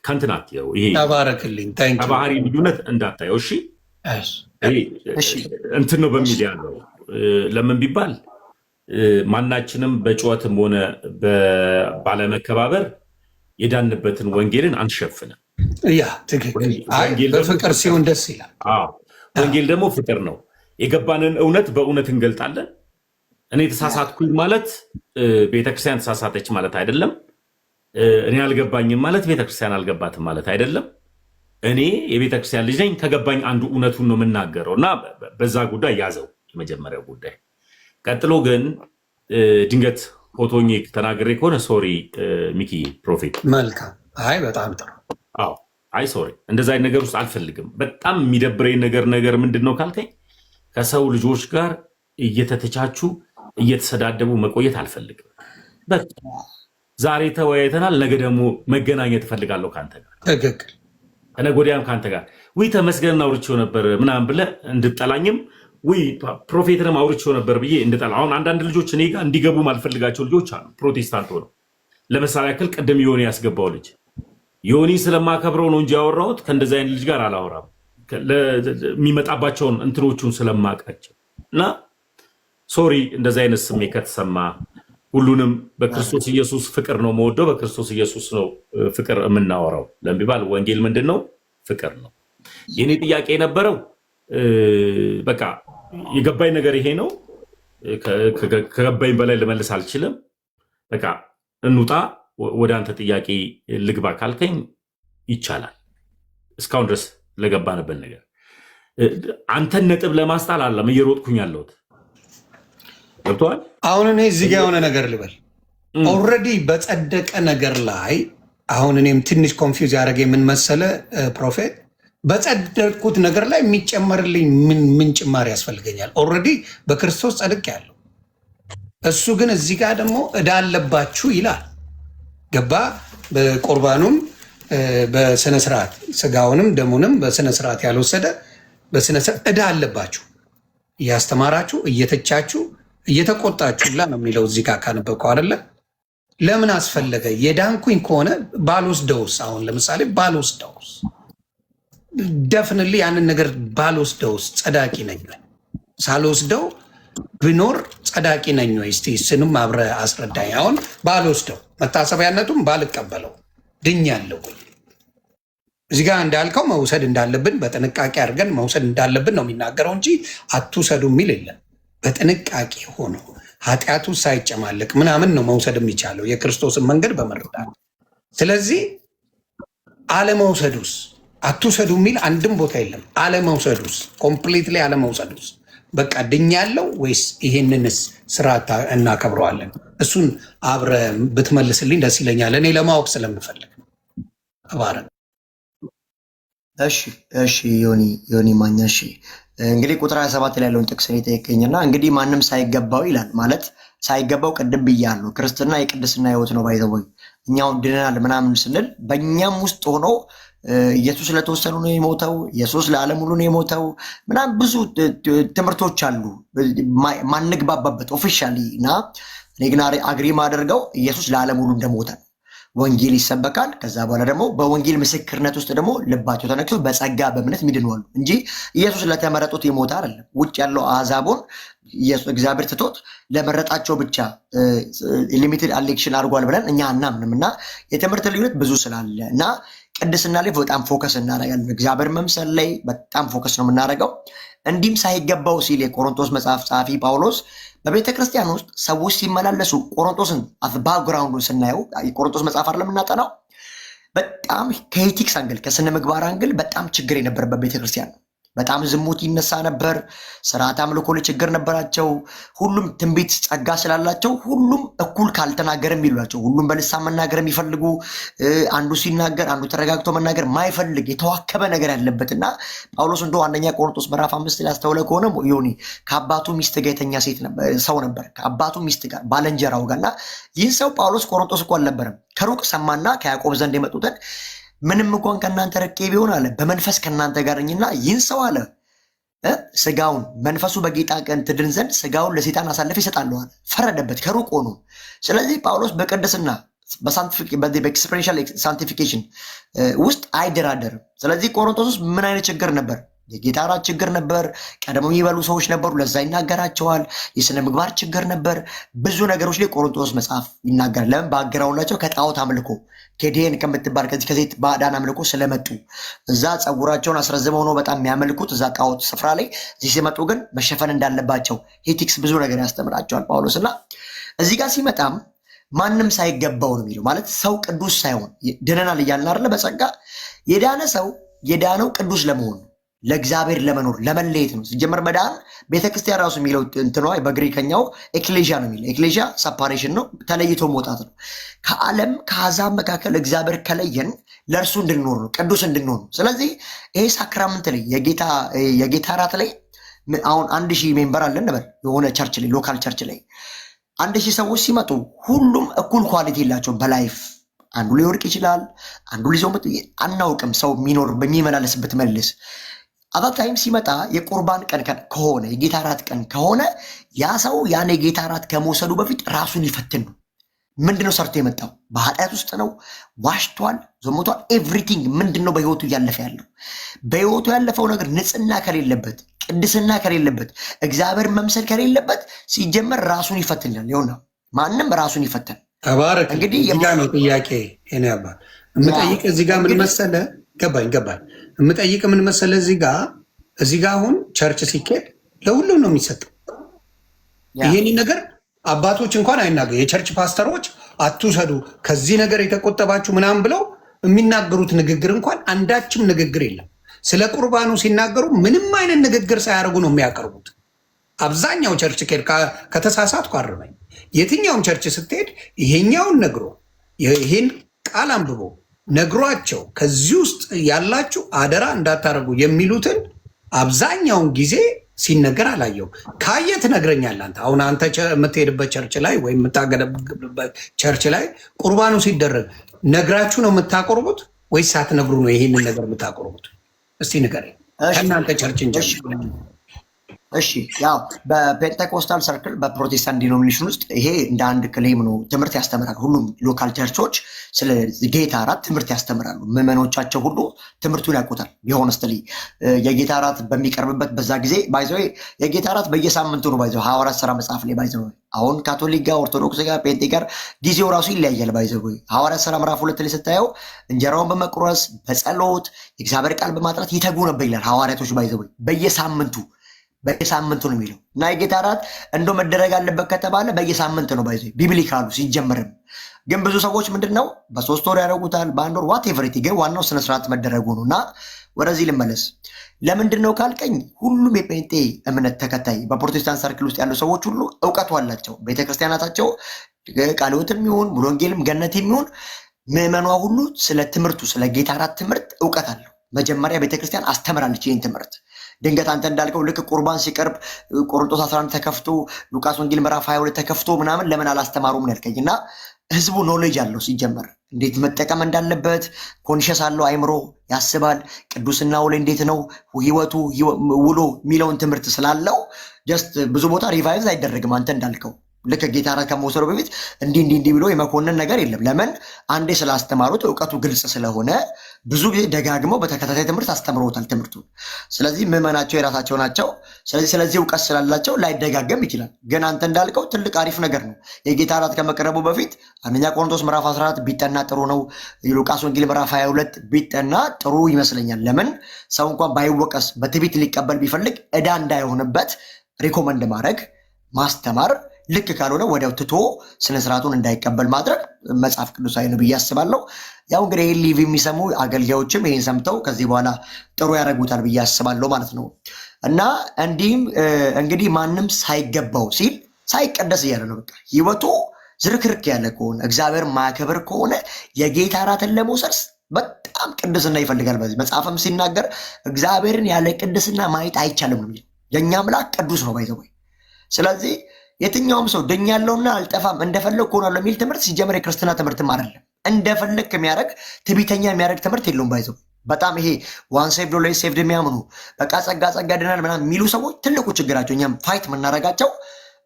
ከንትናት ይሄ ተባረክልኝ። ከባህሪ ልዩነት እንዳታየው እሺ። እንትን ነው በሚል ያለው ለምን ቢባል ማናችንም በጩኸትም ሆነ ባለመከባበር የዳንበትን ወንጌልን አንሸፍንም። ያ ትክክል። በፍቅር ሲሆን ደስ ይላል። ወንጌል ደግሞ ፍቅር ነው። የገባንን እውነት በእውነት እንገልጣለን። እኔ ተሳሳትኩኝ ማለት ቤተክርስቲያን ተሳሳተች ማለት አይደለም። እኔ አልገባኝም ማለት ቤተክርስቲያን አልገባትም ማለት አይደለም። እኔ የቤተክርስቲያን ልጅ ነኝ። ከገባኝ አንዱ እውነቱን ነው የምናገረው እና በዛ ጉዳይ ያዘው የመጀመሪያው ጉዳይ። ቀጥሎ ግን ድንገት ፎቶኝ ተናግሬ ከሆነ ሶሪ ሚኪ ፕሮፌት። መልካም። አይ በጣም ጥሩ። አይ ሶሪ፣ እንደዛ አይነት ነገር ውስጥ አልፈልግም። በጣም የሚደብረኝ ነገር ምንድን ነው ካልከኝ ከሰው ልጆች ጋር እየተተቻቹ እየተሰዳደቡ መቆየት አልፈልግም። በቃ ዛሬ ተወያይተናል፣ ነገ ደግሞ መገናኘት እፈልጋለሁ ከአንተ ጋር ትክክል። ከነገ ወዲያም ከአንተ ጋር ውይ ተመስገን አውርቼው ነበር ምናምን ብለህ እንድጠላኝም ውይ ፕሮፌትንም አውርቼው ነበር ብዬ እንድጠላ። አሁን አንዳንድ ልጆች እኔ ጋር እንዲገቡ ማልፈልጋቸው ልጆች አሉ፣ ፕሮቴስታንት ሆነው። ለምሳሌ ያክል ቅድም ዮኒ ያስገባው ልጅ ዮኒ ስለማከብረው ነው እንጂ ያወራሁት ከእንደዚህ አይነት ልጅ ጋር አላወራም። የሚመጣባቸውን እንትኖቹን ስለማቃቸው እና ሶሪ እንደዚህ አይነት ስሜት ከተሰማ ሁሉንም በክርስቶስ ኢየሱስ ፍቅር ነው መወደው፣ በክርስቶስ ኢየሱስ ነው ፍቅር የምናወራው ለሚባል ወንጌል ምንድን ነው? ፍቅር ነው። የኔ ጥያቄ የነበረው በቃ የገባኝ ነገር ይሄ ነው። ከገባኝ በላይ ልመልስ አልችልም። በቃ እንውጣ፣ ወደ አንተ ጥያቄ ልግባ ካልከኝ ይቻላል። እስካሁን ድረስ ለገባንበት ነገር አንተን ነጥብ ለማስጣል አለም እየሮጥኩኝ ያለሁት ገብቶሃል? አሁን እኔ እዚህ ጋር የሆነ ነገር ልበል። ኦልሬዲ በጸደቀ ነገር ላይ አሁን እኔም ትንሽ ኮንፊውዝ ያደረገ የምን መሰለ ፕሮፌት፣ በጸደቅኩት ነገር ላይ የሚጨመርልኝ ምን ጭማሪ ያስፈልገኛል? ኦልሬዲ በክርስቶስ ጸድቅ ያለው እሱ ግን እዚህ ጋር ደግሞ ዕዳ አለባችሁ ይላል። ገባ? በቁርባኑም በስነስርዓት ስጋውንም ደሙንም በስነስርዓት ያልወሰደ በስነስርዓት ዕዳ አለባችሁ፣ እያስተማራችሁ እየተቻችሁ እየተቆጣችሁ ላ ነው የሚለው እዚህ ጋር ካነበብከው አይደለ? ለምን አስፈለገ? የዳንኩኝ ከሆነ ባልወስደውስ? አሁን ለምሳሌ ባልወስደውስ? ደፍንልኝ ያንን ነገር ባልወስደውስ ጸዳቂ ነኝ ወይ? ሳልወስደው ብኖር ጸዳቂ ነኝ ወይ? እስቲ ስንም አብረ አስረዳኝ። አሁን ባልወስደው መታሰቢያነቱም ባልቀበለው ድኛለሁ ወይ? እዚህ ጋር እንዳልከው መውሰድ እንዳለብን በጥንቃቄ አድርገን መውሰድ እንዳለብን ነው የሚናገረው እንጂ አትውሰዱ የሚል የለም። በጥንቃቄ ሆኖ ኃጢአቱ ሳይጨማለቅ ምናምን ነው መውሰድ የሚቻለው የክርስቶስን መንገድ በመረዳት። ስለዚህ አለመውሰዱስ? አትውሰዱ የሚል አንድም ቦታ የለም። አለመውሰዱስ? ኮምፕሊትሊ አለመውሰዱስ? በቃ ድኛለሁ ወይስ ይሄንንስ ስርዓት እናከብረዋለን? እሱን አብረ ብትመልስልኝ ደስ ይለኛል፣ እኔ ለማወቅ ስለምፈልግ። አባረ እሺ ዮኒ ማኛ እሺ። እንግዲህ ቁጥር 27 ላይ ያለውን ጥቅስ ጠይቀኝና እንግዲህ ማንም ሳይገባው ይላል። ማለት ሳይገባው ቅድም ብያለሁ፣ ክርስትና የቅድስና ህይወት ነው። ባይዘወይ እኛውን ድነናል ምናምን ስንል በእኛም ውስጥ ሆኖ ኢየሱስ ለተወሰኑ ነው የሞተው፣ ኢየሱስ ለዓለም ሁሉ ነው የሞተው ምናምን ብዙ ትምህርቶች አሉ ማንግባባበት ኦፊሻሊ። እና እኔ ግን አግሪ ማደርገው ኢየሱስ ለዓለም ሁሉ እንደሞተ ነው። ወንጌል ይሰበካል። ከዛ በኋላ ደግሞ በወንጌል ምስክርነት ውስጥ ደግሞ ልባቸው ተነክቶ በጸጋ በእምነት ሚድንዋሉ እንጂ ኢየሱስ ለተመረጡት የሞተ አይደለም። ውጭ ያለው አሕዛቡን እግዚአብሔር ትቶት ለመረጣቸው ብቻ ሊሚትድ አሌክሽን አድርጓል ብለን እኛ አናምንም። እና የትምህርት ልዩነት ብዙ ስላለ እና ቅድስና ላይ በጣም ፎከስ እናደርጋለን። እግዚአብሔር መምሰል ላይ በጣም ፎከስ ነው የምናደርገው። እንዲህም ሳይገባው ሲል የቆሮንቶስ መጽሐፍ ጸሐፊ ጳውሎስ በቤተ ክርስቲያን ውስጥ ሰዎች ሲመላለሱ ቆሮንቶስን ባክግራውንዱ ስናየው የቆሮንቶስ መጽሐፍ አይደለም የምናጠናው፣ በጣም ከኤቲክስ አንግል ከስነ ምግባር አንግል በጣም ችግር የነበረበት ቤተክርስቲያን ነው። በጣም ዝሙት ይነሳ ነበር። ስርዓት አምልኮ ላይ ችግር ነበራቸው። ሁሉም ትንቢት ጸጋ ስላላቸው ሁሉም እኩል ካልተናገር የሚሏቸው፣ ሁሉም በልሳን መናገር የሚፈልጉ፣ አንዱ ሲናገር አንዱ ተረጋግቶ መናገር ማይፈልግ የተዋከበ ነገር ያለበትና ጳውሎስ እንደ አንደኛ ቆሮንቶስ ምዕራፍ 5 ላይ አስተውለ ከሆነ ዮኒ ከአባቱ ሚስት ጋር የተኛ ሰው ነበር፣ ከአባቱ ሚስት ጋር ባለንጀራው ጋር። እና ይህን ሰው ጳውሎስ ቆሮንቶስ እኮ አልነበረም፣ ከሩቅ ሰማና ከያዕቆብ ዘንድ የመጡትን ምንም እንኳን ከእናንተ ርቄ ቢሆን አለ በመንፈስ ከእናንተ ጋር ነኝና ይህን ሰው አለ ስጋውን መንፈሱ በጌታ ቀን ትድን ዘንድ ስጋውን ለሰይጣን አሳልፌ እሰጣለሁ አለ። ፈረደበት ከሩቅ ሆኖ። ስለዚህ ጳውሎስ በቅድስና በኤክስፔሪንሻል ሳንቲፊኬሽን ውስጥ አይደራደርም። ስለዚህ ቆሮንቶስ ውስጥ ምን አይነት ችግር ነበር? የጌታ እራት ችግር ነበር። ቀደሞ የሚበሉ ሰዎች ነበሩ፣ ለዛ ይናገራቸዋል። የስነ ምግባር ችግር ነበር። ብዙ ነገሮች ላይ ቆሮንቶስ መጽሐፍ ይናገራል። ለምን? ባግራውንዳቸው ከጣዖት አምልኮ ኬዴን ከምትባል ከዘይት ባዕዳን አምልኮ ስለመጡ እዛ ፀጉራቸውን አስረዝመው ነው በጣም የሚያመልኩት እዛ ጣዖት ስፍራ ላይ። እዚህ ሲመጡ ግን መሸፈን እንዳለባቸው ሄቲክስ ብዙ ነገር ያስተምራቸዋል ጳውሎስ። እና እዚህ ጋር ሲመጣም ማንም ሳይገባው ነው የሚለው። ማለት ሰው ቅዱስ ሳይሆን ድነናል እያልን አይደለ? በጸጋ የዳነ ሰው የዳነው ቅዱስ ለመሆን ነው፣ ለእግዚአብሔር ለመኖር ለመለየት ነው። ሲጀመር መዳን ቤተክርስቲያን ራሱ የሚለው እንትኗ በግሪከኛው ኤክሌዥያ ነው የሚለው። ኤክሌዥያ ሰፓሬሽን ነው፣ ተለይቶ መውጣት ነው። ከዓለም ከአሕዛብ መካከል እግዚአብሔር ከለየን ለእርሱ እንድንኖር ነው፣ ቅዱስ እንድንሆን ነው። ስለዚህ ይሄ ሳክራመንት ላይ የጌታ እራት ላይ አሁን 1000 ሜምበር አለ እንበል የሆነ ቸርች ላይ ሎካል ቸርች ላይ 1000 ሰዎች ሲመጡ ሁሉም እኩል ኳሊቲ የላቸውም በላይፍ አንዱ ሊወርቅ ይችላል አንዱ ሊዞ አናውቅም ሰው የሚኖር በሚመላለስበት መልስ አባታይም ሲመጣ የቁርባን ቀን ከሆነ የጌታ እራት ቀን ከሆነ ያ ሰው ያን የጌታ እራት ከመውሰዱ በፊት ራሱን ይፈትን ነው ምንድነው ሰርቶ የመጣው በኃጢአት ውስጥ ነው ዋሽቷል ዘሞቷል ኤቭሪቲንግ ምንድነው በህይወቱ ያለፈ ያለው በህይወቱ ያለፈው ነገር ንጽህና ከሌለበት ቅድስና ከሌለበት እግዚአብሔር መምሰል ከሌለበት ሲጀመር ራሱን ይፈትናል ይሆና ማንም ራሱን ይፈትን ተባረክ እንግዲህ ነው ጥያቄ እኔ አባ የምጠይቅ እዚህ ጋር ምን መሰለ ገባኝ የምጠይቅ ምን መሰለ እዚህ ጋር አሁን ቸርች ሲኬድ ለሁሉም ነው የሚሰጠው ይሄን ነገር አባቶች እንኳን አይናገሩ የቸርች ፓስተሮች አትውሰዱ ከዚህ ነገር የተቆጠባችሁ ምናምን ብለው የሚናገሩት ንግግር እንኳን አንዳችም ንግግር የለም ስለ ቁርባኑ ሲናገሩ ምንም አይነት ንግግር ሳያደርጉ ነው የሚያቀርቡት አብዛኛው ቸርች ኬድ ከተሳሳትኩ አርመኝ የትኛውም ቸርች ስትሄድ ይሄኛውን ነግሮ ይሄን ቃል አንብቦ ነግሯቸው ከዚህ ውስጥ ያላችሁ አደራ እንዳታረጉ የሚሉትን አብዛኛውን ጊዜ ሲነገር አላየው ካየ ትነግረኛለህ አንተ አሁን አንተ የምትሄድበት ቸርች ላይ ወይም የምታገለግልበት ቸርች ላይ ቁርባኑ ሲደረግ ነግራችሁ ነው የምታቆርቡት ወይስ ሳትነግሩ ነው ይሄንን ነገር የምታቆርቡት እስቲ ንገረኝ ከእናንተ ቸርች እንጂ እሺ ያው በፔንቴኮስታል ሰርክል በፕሮቴስታንት ዲኖሚኔሽን ውስጥ ይሄ እንደ አንድ ክሌም ነው ትምህርት ያስተምራሉ ሁሉም ሎካል ቸርቾች ስለ ጌታ እራት ትምህርት ያስተምራሉ ምዕመኖቻቸው ሁሉ ትምህርቱን ያውቁታል ቢሆንስትሊ የጌታ እራት በሚቀርብበት በዛ ጊዜ ባይዘው የጌታ እራት በየሳምንቱ ነው ባይዘው ሐዋርያት ሥራ መጽሐፍ ላይ ባይዘው አሁን ካቶሊክ ጋር ኦርቶዶክስ ጋር ጴንጤ ጋር ጊዜው ራሱ ይለያያል ባይዘው ሐዋርያት ሥራ ምዕራፍ 2 ላይ ስታየው እንጀራውን በመቁረስ በጸሎት የእግዚአብሔር ቃል በማጥራት ይተጉ ነበር ይላል ሐዋርያቶች ባይዘው በየሳምንቱ ነው የሚለው እና የጌታ እራት እንዶ መደረግ አለበት ከተባለ በየሳምንት ነው ባይዘው ቢብሊካሉ ሲጀመርም ግን ብዙ ሰዎች ምንድነው በ3 ወር ያደርጉታል በአንድ ወር ዋትኤቨር ግን ዋናው ስነ ስርዓት መደረጉ ነውና ወደዚህ ልመለስ ለምንድነው ካልከኝ ሁሉም የጴንጤ እምነት ተከታይ በፕሮቴስታንት ሰርክል ውስጥ ያሉ ሰዎች ሁሉ ዕውቀቱ አላቸው ቤተክርስቲያናታቸው ቃልዎትም ይሁን ሙሉ ወንጌልም ገነትም ይሁን ምዕመኗ ሁሉ ስለ ትምህርቱ ስለ ጌታ እራት ትምህርት ዕውቀት አለው መጀመሪያ ቤተክርስቲያን አስተምራለች ይህን ትምህርት ድንገት አንተ እንዳልከው ልክ ቁርባን ሲቀርብ ቆሮንቶስ 11 ተከፍቶ ሉቃስ ወንጌል ምዕራፍ 22 ተከፍቶ ምናምን ለምን አላስተማሩም ነልከኝና ህዝቡ ኖሌጅ አለው ሲጀመር እንዴት መጠቀም እንዳለበት ኮንሽስ አለው አይምሮ ያስባል ቅዱስናው ላይ እንዴት ነው ህይወቱ ውሎ ሚለውን ትምህርት ስላለው ጀስት ብዙ ቦታ ሪቫይቭ አይደረግም አንተ እንዳልከው ልክ ጌታ እራት ከመውሰዱ በፊት እንዲህ ብሎ የመኮንን ነገር የለም ለምን አንዴ ስላስተማሩት ዕውቀቱ ግልጽ ስለሆነ ብዙ ጊዜ ደጋግመው በተከታታይ ትምህርት አስተምረውታል ትምህርቱ ስለዚህ ምዕመናቸው የራሳቸው ናቸው ስለዚህ ዕውቀት ስላላቸው ላይደጋገም ይችላል ግን አንተ እንዳልከው ትልቅ አሪፍ ነገር ነው የጌታ እራት ከመቅረቡ በፊት አንደኛ ቆሮንቶስ ምዕራፍ 14 ቢጠና ጥሩ ነው ሉቃስ ወንጌል ምዕራፍ 22 ቢጠና ጥሩ ይመስለኛል ለምን ሰው እንኳን ባይወቀስ በትዕቢት ሊቀበል ቢፈልግ ዕዳ እንዳይሆንበት ሪኮመንድ ማድረግ ማስተማር ልክ ካልሆነ ወዲያው ትቶ ስነ ስርዓቱን እንዳይቀበል ማድረግ መጽሐፍ ቅዱሳዊ ነው ብዬ አስባለሁ ያው እንግዲህ ይሄን ሊቭ የሚሰሙ አገልጋዮችም ይሄን ሰምተው ከዚህ በኋላ ጥሩ ያደርጉታል ብዬ አስባለሁ ማለት ነው እና እንዲህም እንግዲህ ማንም ሳይገባው ሲል ሳይቀደስ እያለ ነው በቃ ህይወቱ ዝርክርክ ያለ ከሆነ እግዚአብሔር ማያከብር ከሆነ የጌታ እራትን ለመውሰድ በጣም ቅድስና ይፈልጋል በዚህ መጽሐፍም ሲናገር እግዚአብሔርን ያለ ቅድስና ማየት አይቻልም ነው የኛ አምላክ ቅዱስ ነው ባይዘው ስለዚህ የትኛውም ሰው ድኛለሁና አልጠፋም እንደፈለግ ሆናለሁ የሚል ትምህርት ሲጀመር የክርስትና ትምህርትም አይደለም እንደፈለግ የሚያደርግ ትዕቢተኛ የሚያደርግ ትምህርት የለውም ባይዘው በጣም ይሄ ዋን ሴቭድ ኦልዌይስ ሴቭድ የሚያምኑ በቃ ጸጋ ድናል ምናምን የሚሉ ሰዎች ትልቁ ችግራቸው እኛም ፋይት የምናደርጋቸው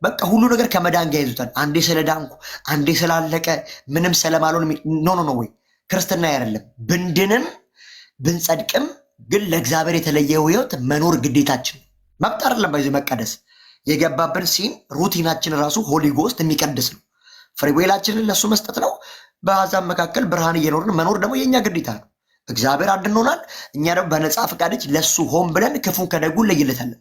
በቃ ሁሉ ነገር ከመዳን ጋር ይዙታል አንዴ ስለዳንኩ አንዴ ስላለቀ ምንም ስለማልሆን ኖ ወይ ክርስትና አይደለም ብንድንም ብንጸድቅም ግን ለእግዚአብሔር የተለየ ህይወት መኖር ግዴታችን መብት አይደለም ባይዘው መቀደስ የገባብን ሲን ሩቲናችን ራሱ ሆሊ ጎስት የሚቀድስ ነው ፍሪዌላችንን ለሱ መስጠት ነው በአሕዛብ መካከል ብርሃን እየኖርን መኖር ደግሞ የኛ ግዴታ ነው እግዚአብሔር አንድ እንሆናል እኛ ደግሞ በነፃ ፈቃደች ለሱ ሆን ብለን ክፉ ከደጉ ለይለታለን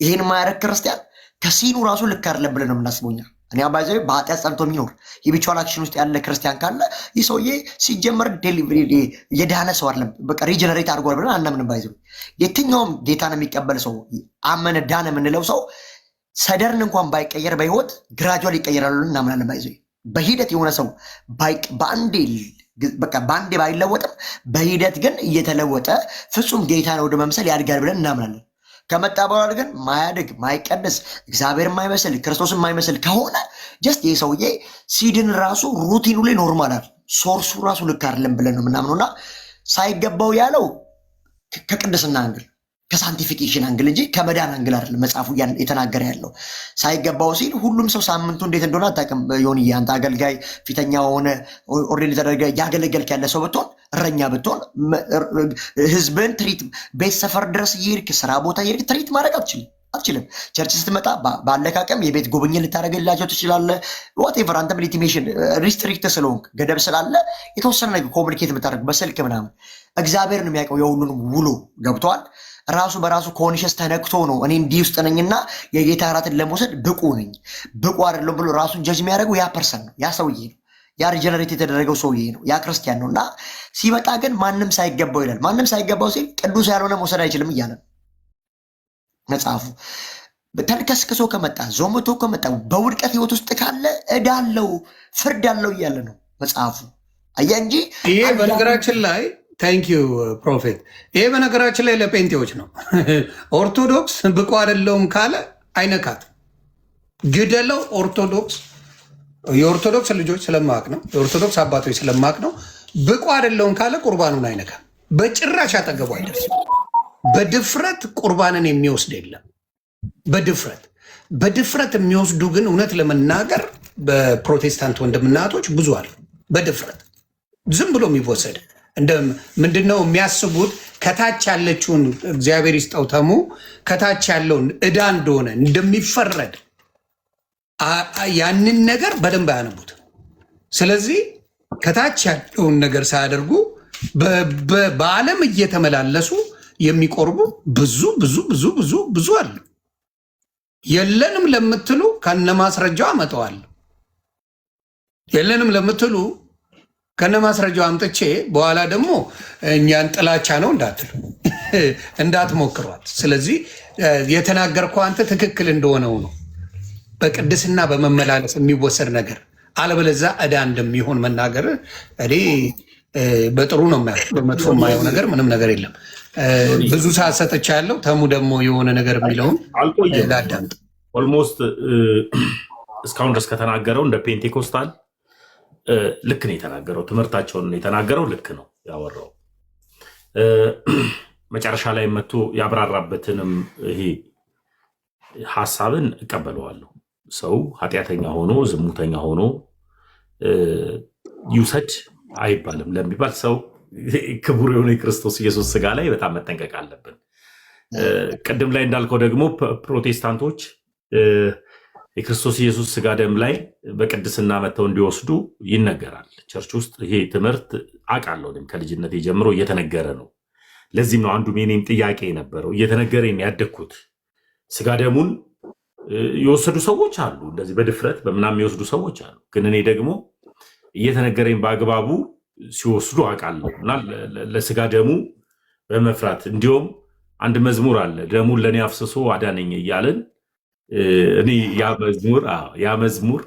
ይሄን ማያረግ ክርስቲያን ከሲኑ ራሱ ልክ አይደለም ብለን ነው የምናስበውኛ እኔ ባይዘው በኃጢአት ጸንቶ የሚኖር የቢቹዋል አክሽን ውስጥ ያለ ክርስቲያን ካለ ይህ ሰውዬ ሲጀመር ዴሊቨሪ የዳነ ሰው አይደለም በቃ ሪጀነሬት አድርጓል ብለን አናምንም ባይዘው የትኛውም ጌታን የሚቀበል ሰው አመነ ዳነ የምንለው ሰው ሰደርን እንኳን ባይቀየር በህይወት ግራጁዋል ይቀየራሉ እናምናለን ባይዘው በሂደት የሆነ ሰው በአንዴ ባይለወጥም በሂደት ግን እየተለወጠ ፍጹም ጌታን ወደ መምሰል ያድጋል ብለን እናምናለን ከመጣ በኋላ ግን ማያድግ ማይቀደስ እግዚአብሔር የማይመስል ክርስቶስ የማይመስል ከሆነ ጀስት ይህ ሰውዬ ሲድን ራሱ ሩቲኑ ላይ ኖርማል አይደል፣ ሶርሱ ራሱ ልክ አይደለም ብለን ነው የምናምነው። እና ሳይገባው ያለው ከቅድስና አንግል ከሳንቲፊኬሽን አንግል እንጂ ከመዳን አንግል አይደለም መጽሐፉ የተናገረ ያለው። ሳይገባው ሲል ሁሉም ሰው ሳምንቱ እንዴት እንደሆነ አታውቅም። ዮኒዬ አንተ አገልጋይ ፊተኛ ሆነ ኦርዲኔት ተደረገ ያገለገልክ ያለ ሰው ብትሆን እረኛ ብትሆን ህዝብን ትሪት ቤት ሰፈር ድረስ እየሄድክ ስራ ቦታ እየሄድክ ትሪት ማድረግ አትችልም። ቸርች ስትመጣ ባለካቀም የቤት ጉብኝት ልታደርግላቸው ትችላለህ። ዋቴቨር አንተም ሊቲሜሽን ሪስትሪክት ስለሆንክ ገደብ ስላለ የተወሰነ ነገር ኮሚኒኬት የምታደርግ በስልክ ምናምን እግዚአብሔር ነው የሚያውቀው የሁሉንም ውሎ ገብተዋል። ራሱ በራሱ ኮንሽስ ተነክቶ ነው እኔ እንዲህ ውስጥ ነኝና የጌታ እራትን ለመውሰድ ብቁ ነኝ ብቁ አይደለም ብሎ ራሱን ጀጅ የሚያደርገው ያ ፐርሰን ነው፣ ያ ሰውዬ ነው፣ ያ ሪጀነሬት የተደረገው ሰውዬ ነው፣ ያ ክርስቲያን ነው። እና ሲመጣ ግን ማንም ሳይገባው ይላል። ማንም ሳይገባው ሲል ቅዱስ ያልሆነ መውሰድ አይችልም እያለ ነው መጽሐፉ። ተልከስክሶ ከመጣ ዞምቶ ከመጣ በውድቀት ህይወት ውስጥ ካለ ዕዳ አለው ፍርድ አለው እያለ ነው መጽሐፉ። አየህ እንጂ ይሄ በነገራችን ላይ ታንክ ዩ ፕሮፌት። ይሄ በነገራችን ላይ ለጴንጤዎች ነው። ኦርቶዶክስ ብቁ አይደለውም ካለ አይነካት ግደለው። ኦርቶዶክስ የኦርቶዶክስ ልጆች ስለማቅ ነው፣ የኦርቶዶክስ አባቶች ስለማቅ ነው። ብቁ አይደለውም ካለ ቁርባኑን አይነካም፣ በጭራሽ አጠገቡ አይደርስም። በድፍረት ቁርባንን የሚወስድ የለም። በድፍረት የሚወስዱ ግን እውነት ለመናገር በፕሮቴስታንት ወንድምናቶች ብዙ አሉ። በድፍረት ዝም ብሎ የሚወሰድ እንደ ምንድነው የሚያስቡት? ከታች ያለችውን እግዚአብሔር ይስጠው ተሙ ከታች ያለውን ዕዳ እንደሆነ እንደሚፈረድ ያንን ነገር በደንብ አያነቡት። ስለዚህ ከታች ያለውን ነገር ሳያደርጉ በዓለም እየተመላለሱ የሚቆርቡ ብዙ ብዙ ብዙ ብዙ ብዙ አሉ። የለንም ለምትሉ ከነማስረጃው አመጣዋለሁ። የለንም ለምትሉ ከነማስረጃው አምጥቼ በኋላ ደግሞ እኛን ጥላቻ ነው እንዳትሉ እንዳትሞክሯት። ስለዚህ የተናገርከው አንተ ትክክል እንደሆነው ነው፣ በቅድስና በመመላለስ የሚወሰድ ነገር አለበለዛ ዕዳ እንደሚሆን መናገር እኔ በጥሩ ነው የሚያል። በመጥፎ የማየው ነገር ምንም ነገር የለም። ብዙ ሰዓት ሰጥቻ ያለው ተሙ ደግሞ የሆነ ነገር የሚለውን ላዳምጥ። ኦልሞስት እስካሁን ድረስ ከተናገረው እንደ ፔንቴኮስታል ልክ ነው የተናገረው። ትምህርታቸውን የተናገረው ልክ ነው ያወራው። መጨረሻ ላይ መጥቶ ያብራራበትንም ይሄ ሀሳብን እቀበለዋለሁ። ሰው ኃጢአተኛ ሆኖ ዝሙተኛ ሆኖ ይውሰድ አይባልም ለሚባል ሰው ክቡር የሆነ የክርስቶስ ኢየሱስ ስጋ ላይ በጣም መጠንቀቅ አለብን። ቅድም ላይ እንዳልከው ደግሞ ፕሮቴስታንቶች የክርስቶስ ኢየሱስ ስጋ ደም ላይ በቅድስና መጥተው እንዲወስዱ ይነገራል። ቸርች ውስጥ ይሄ ትምህርት አውቃለሁ፣ ከልጅነት ጀምሮ እየተነገረ ነው። ለዚህም ነው አንዱ የኔም ጥያቄ የነበረው። እየተነገረ ያደግኩት ስጋ ደሙን የወሰዱ ሰዎች አሉ፣ እንደዚህ በድፍረት በምናምን የወስዱ ሰዎች አሉ። ግን እኔ ደግሞ እየተነገረኝ በአግባቡ ሲወስዱ አውቃለሁ እና ለስጋ ደሙ በመፍራት እንዲሁም አንድ መዝሙር አለ፣ ደሙን ለእኔ አፍስሶ አዳነኝ እያልን እኔ ያ መዝሙር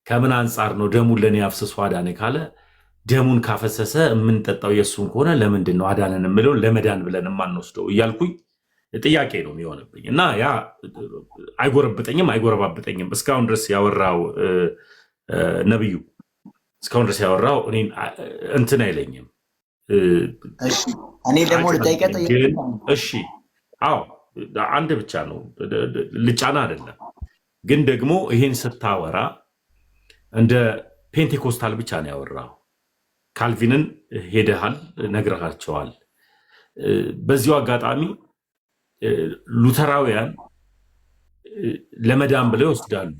ከምን አንጻር ነው ደሙን ለእኔ አፍስሶ አዳነ ካለ ደሙን ካፈሰሰ የምንጠጣው የእሱን ከሆነ ለምንድን ነው አዳነን የምለውን ለመዳን ብለን የማንወስደው እያልኩኝ ጥያቄ ነው የሚሆንብኝ። እና ያ አይጎረብጠኝም አይጎረባብጠኝም። እስካሁን ድረስ ያወራው ነብዩ እስካሁን ድረስ ያወራው እኔን እንትን አይለኝም። እኔ ደግሞ ልጠይቀጥ። እሺ አዎ አንድ ብቻ ነው ልጫና አይደለም። ግን ደግሞ ይሄን ስታወራ እንደ ፔንቴኮስታል ብቻ ነው ያወራው። ካልቪንን ሄደሃል ነግረሃቸዋል። በዚሁ አጋጣሚ ሉተራውያን ለመዳን ብለው ይወስዳሉ።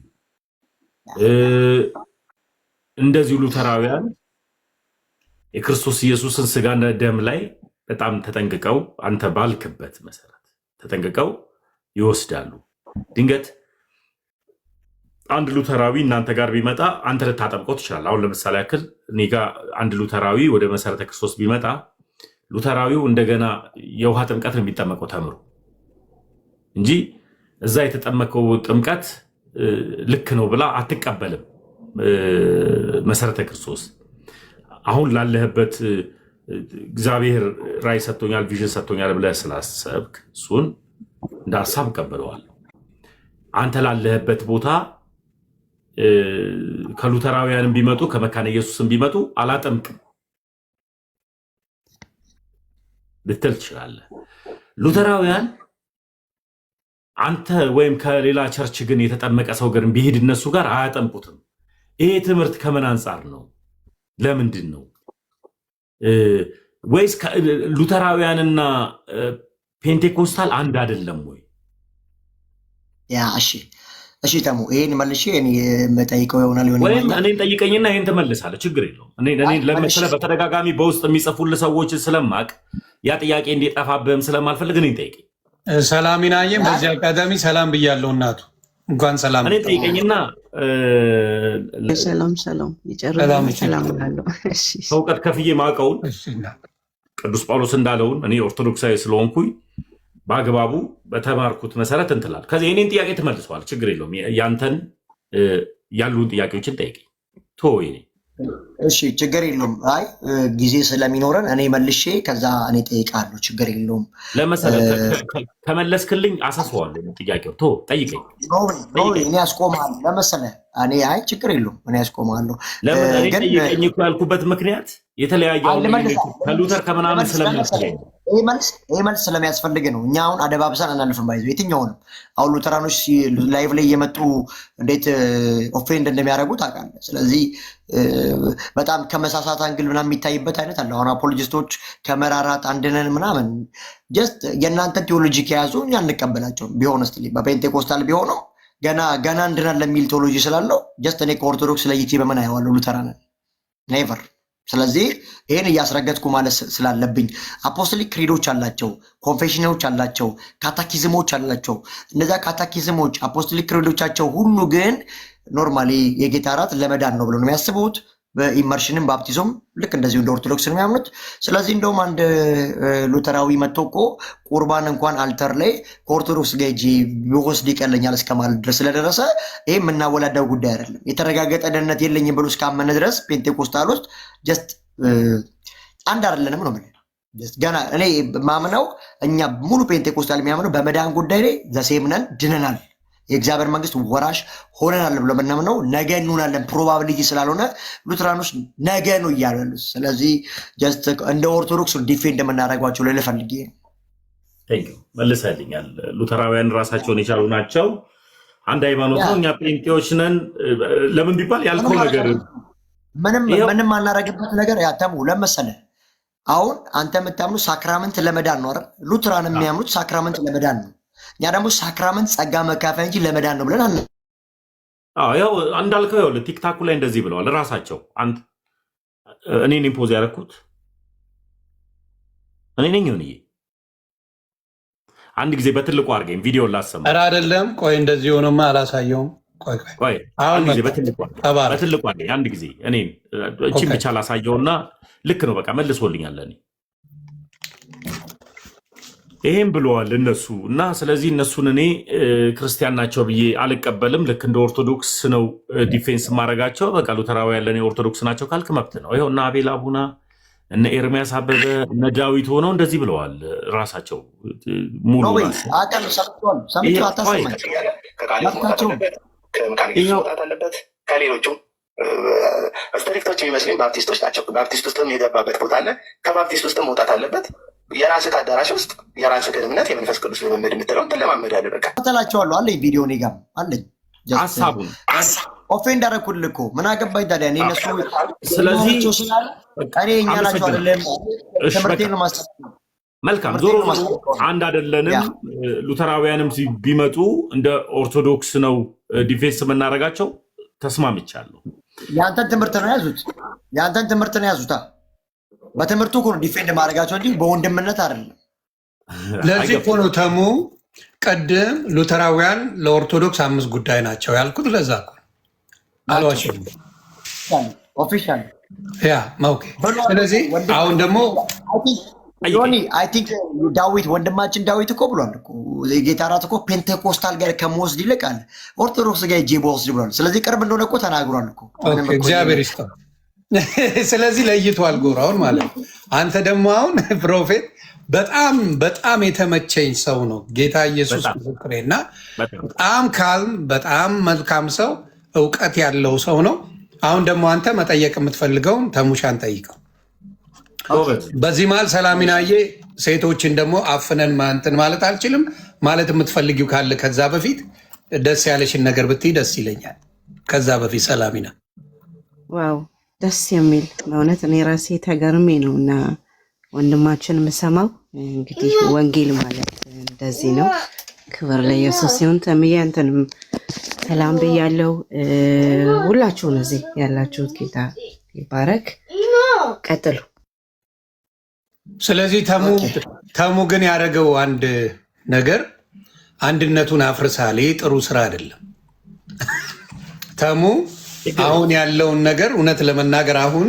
እንደዚሁ ሉተራውያን የክርስቶስ ኢየሱስን ስጋና ደም ላይ በጣም ተጠንቅቀው አንተ ባልክበት መሰረት ተጠንቅቀው ይወስዳሉ። ድንገት አንድ ሉተራዊ እናንተ ጋር ቢመጣ አንተ ልታጠምቀው ትችላለህ። አሁን ለምሳሌ ያክል እኔ ጋር አንድ ሉተራዊ ወደ መሰረተ ክርስቶስ ቢመጣ ሉተራዊው እንደገና የውሃ ጥምቀት ነው የሚጠመቀው ተምሮ እንጂ እዛ የተጠመቀው ጥምቀት ልክ ነው ብላ አትቀበልም። መሰረተ ክርስቶስ አሁን ላለህበት እግዚአብሔር ራዕይ ሰጥቶኛል ቪዥን ሰጥቶኛል ብለህ ስላሰብክ እሱን እንደ ሀሳብ እቀበለዋለሁ። አንተ ላለህበት ቦታ ከሉተራውያንም ቢመጡ ከመካነ ኢየሱስም ቢመጡ አላጠምቅም ልትል ትችላለህ። ሉተራውያን አንተ ወይም ከሌላ ቸርች ግን የተጠመቀ ሰው ግን ቢሄድ እነሱ ጋር አያጠምቁትም። ይሄ ትምህርት ከምን አንጻር ነው? ለምንድን ነው? ወይስ ሉተራውያንና ፔንቴኮስታል አንድ አይደለም ወይ? ያ እሺ ተሙ ይሄን መልሼ እኔ የምጠይቀው ይሆናል ወይም እኔን ጠይቀኝና ይሄን ትመልሳለህ። ችግር የለውም። እኔ ለምሳሌ በተደጋጋሚ በውስጥ የሚጽፉልህ ሰዎች ስለማቅ ያ ጥያቄ እንዲጠፋብህም ስለማልፈልግ እኔን ጠይቀኝ። ሰላም ይናየም በዚህ አጋጣሚ ሰላም ብያለሁ። እናቱ እንኳን ሰላም እኔን ጠይቀኝና ሰላም ይጨርሳል። ሰላም አለው። እሺ እውቀት ከፍዬ ማውቀውን ቅዱስ ጳውሎስ እንዳለውን እኔ ኦርቶዶክሳዊ ስለሆንኩኝ በአግባቡ በተማርኩት መሰረት እንትላል። ከዚህ የኔን ጥያቄ ትመልሰዋል። ችግር የለውም። ያንተን ያሉን ጥያቄዎችን ጠይቀኝ። እሺ ችግር የለውም። አይ ጊዜ ስለሚኖረን እኔ መልሼ ከዛ እኔ ጠይቃለሁ። ችግር የለውም። ከመለስክልኝ አሳስዋለሁ። ጥያቄው ጠይቀኝ። እኔ ያስቆማለሁ ለመሰለህ እኔ አይ ችግር የለውም። እኔ ያስቆማለሁ። ለምን እኔ ጠይቀኝ እኮ ያልኩበት ምክንያት የተለያየ ከሉተር ከምናምን ስለሚያስፈልግ ይህ መልስ ስለሚያስፈልግ ነው። እኛ አሁን አደባብሰን አናልፍም። ባይዘው የትኛውንም አሁን ሉተራኖች ላይቭ ላይ እየመጡ እንዴት ኦፌንድ እንደሚያደርጉ ታውቃለህ። ስለዚህ በጣም ከመሳሳት አንግል ምናምን የሚታይበት አይነት አለ። አሁን አፖሎጂስቶች ከመራራት አንድነን ምናምን ጀስት የእናንተን ቴዎሎጂ ከያዙ እኛ እንቀበላቸውም። ቢሆን ስ በፔንቴኮስታል ቢሆነው ገና እንድናል ለሚል ቴዎሎጂ ስላለው ጀስት እኔ ከኦርቶዶክስ ለይቼ በምን አየዋለሁ? ሉተራንን ኔቨር። ስለዚህ ይህን እያስረገጥኩ ማለት ስላለብኝ አፖስቶሊክ ክሪዶች አላቸው፣ ኮንፌሽኖች አላቸው፣ ካታኪዝሞች አላቸው። እነዚያ ካታኪዝሞች አፖስቶሊክ ክሪዶቻቸው ሁሉ ግን ኖርማሊ የጌታ እራት ለመዳን ነው ብሎ ነው የሚያስቡት። በኢመርሽንም ባፕቲዞም ልክ እንደዚሁ እንደ ኦርቶዶክስ ነው የሚያምኑት። ስለዚህ እንደውም አንድ ሉተራዊ መጥቶ እኮ ቁርባን እንኳን አልተር ላይ ከኦርቶዶክስ ጋር ሂጅ ቢወስድ ይቀለኛል እስከማለት ድረስ ስለደረሰ ይህ የምናወላዳው ጉዳይ አይደለም። የተረጋገጠ ደህንነት የለኝም ብሎ እስካመነ ድረስ ፔንቴኮስታል ውስጥ ጀስት አንድ አይደለንም ነው ገና እኔ ማምነው። እኛ ሙሉ ፔንቴኮስታል የሚያምነው በመዳን ጉዳይ ላይ ዘሴም ነን፣ ድነናል፣ የእግዚአብሔር መንግስት ወራሽ ሆነናል ብሎ ምናምነው ነገ እንሆናለን። ፕሮባቢሊቲ ስላልሆነ ሉትራኖች ነገ ነው እያሉ ያሉት። ስለዚህ ጀስት እንደ ኦርቶዶክስ ዲፌንድ እንደምናደርጓቸው ላይ ልፈልግ መልሰልኛል። ሉተራውያን ራሳቸውን የቻሉ ናቸው፣ አንድ ሃይማኖት ነው። እኛ ጴንጤዎች ነን ለምን ቢባል ያልከው ነገር ምንም አናረግበት ነገር ያተሙ ለመሰለ አሁን አንተ የምታምኑ ሳክራመንት ለመዳን ነው አይደል? ሉትራን የሚያምኑት ሳክራመንት ለመዳን ነው። እኛ ደግሞ ሳክራመንት ጸጋ መካፈል እንጂ ለመዳን ነው ብለን ያው እንዳልከው ያው ቲክታኩ ላይ እንደዚህ ብለዋል ራሳቸው። አንተ እኔን ኢምፖዝ ያደረኩት እኔ ነኝ። ሆነዬ አንድ ጊዜ በትልቁ አድርገኝ ቪዲዮ ላሰማ። ኧረ አይደለም ቆይ እንደዚህ ሆነማ አላሳየውም። ቆይ አንድ ጊዜ በትልቁ አድርገኝ አንድ ጊዜ እኔን እቺን ብቻ ላሳየውና ልክ ነው በቃ መልሶልኛል። እኔ ይሄን ብለዋል እነሱ እና ስለዚህ እነሱን እኔ ክርስቲያን ናቸው ብዬ አልቀበልም። ልክ እንደ ኦርቶዶክስ ነው ዲፌንስ ማድረጋቸው። በቃ ሉተራውያን ለእኔ ኦርቶዶክስ ናቸው ካልክ መብት ነው። ይኸው እና አቤል አቡና እነ ኤርሚያስ አበበ እነ ዳዊት ሆነው እንደዚህ ብለዋል ራሳቸው። ሙሉ ከሌሎቹ ስትሪክቶች የሚመስለኝ ባፕቲስቶች ናቸው። ባፕቲስት ውስጥም የገባበት ቦታ አለ። ከባፕቲስት ውስጥም መውጣት አለበት። የራስህ አዳራሽ ውስጥ የራስህ እምነት የመንፈስ ቅዱስ ልምምድ የምትለው ትለማመዳለህ። በቃ ተላቸዋለሁ አለኝ ቪዲዮ እኔ ጋርም አለኝ። ሀሳቡን ኦፌንድ አደረኩልህ እኮ ምን አገባኝ ታዲያ እኔ እነሱ። ስለዚህ እኔ እኛ ናቸው አይደለም ትምህርቴን ማስተካከል። መልካም ዞሮ አንድ አይደለንም። ሉተራውያንም ቢመጡ እንደ ኦርቶዶክስ ነው ዲፌንስ የምናደርጋቸው። ተስማምቻለሁ። የአንተን ትምህርት ነው ያዙት። የአንተን ትምህርት ነው ያዙታ። በትምህርቱ እኮ ነው ዲፌንድ ማድረጋቸው እንጂ በወንድምነት አይደለም። ለዚህ እኮ ነው ተሙ ቀደም ሉተራውያን ለኦርቶዶክስ 5 ጉዳይ ናቸው ያልኩት። ለዛ እኮ አልዋሽም። ኦፊሻል ያ ኦኬ። ስለዚህ አሁን ደግሞ ዮኒ አይ ቲንክ ዳዊት ወንድማችን ዳዊት እኮ ብሏል እኮ የጌታ እራት እኮ ፔንቴኮስታል ጋር ከመወስድ ይልቅ አለ ኦርቶዶክስ ጋር ጄቦ ወስድ ብሏል። ስለዚህ ቅርብ እንደሆነ እኮ ተናግሯል እኮ። እግዚአብሔር ይስጠው። ስለዚህ ለይቷል ጎራውን ማለት ነው። አንተ ደግሞ አሁን ፕሮፌት በጣም በጣም የተመቸኝ ሰው ነው ጌታ ኢየሱስ ምስክሬና በጣም ካልም በጣም መልካም ሰው እውቀት ያለው ሰው ነው። አሁን ደግሞ አንተ መጠየቅ የምትፈልገውን ተሙሻን ጠይቀው። በዚህ መሀል ሰላሚናዬ ሴቶችን ደግሞ አፍነን እንትን ማለት አልችልም። ማለት የምትፈልጊው ካለ ከዛ በፊት ደስ ያለሽን ነገር ብትይ ደስ ይለኛል። ከዛ በፊት ሰላሚና። ዋው ደስ የሚል በእውነት እኔ ራሴ ተገርሜ ነው እና ወንድማችን የምሰማው እንግዲህ ወንጌል ማለት እንደዚህ ነው። ክብር ለኢየሱስ ሲሆን ተምዬ አንተንም ሰላም ብያለሁ። ሁላችሁን እዚህ ያላችሁት ጌታ ይባረክ። ቀጥሉ። ስለዚህ ተሙ ግን ያደረገው አንድ ነገር አንድነቱን አፍርሳል። ይህ ጥሩ ስራ አይደለም። ተሙ አሁን ያለውን ነገር እውነት ለመናገር አሁን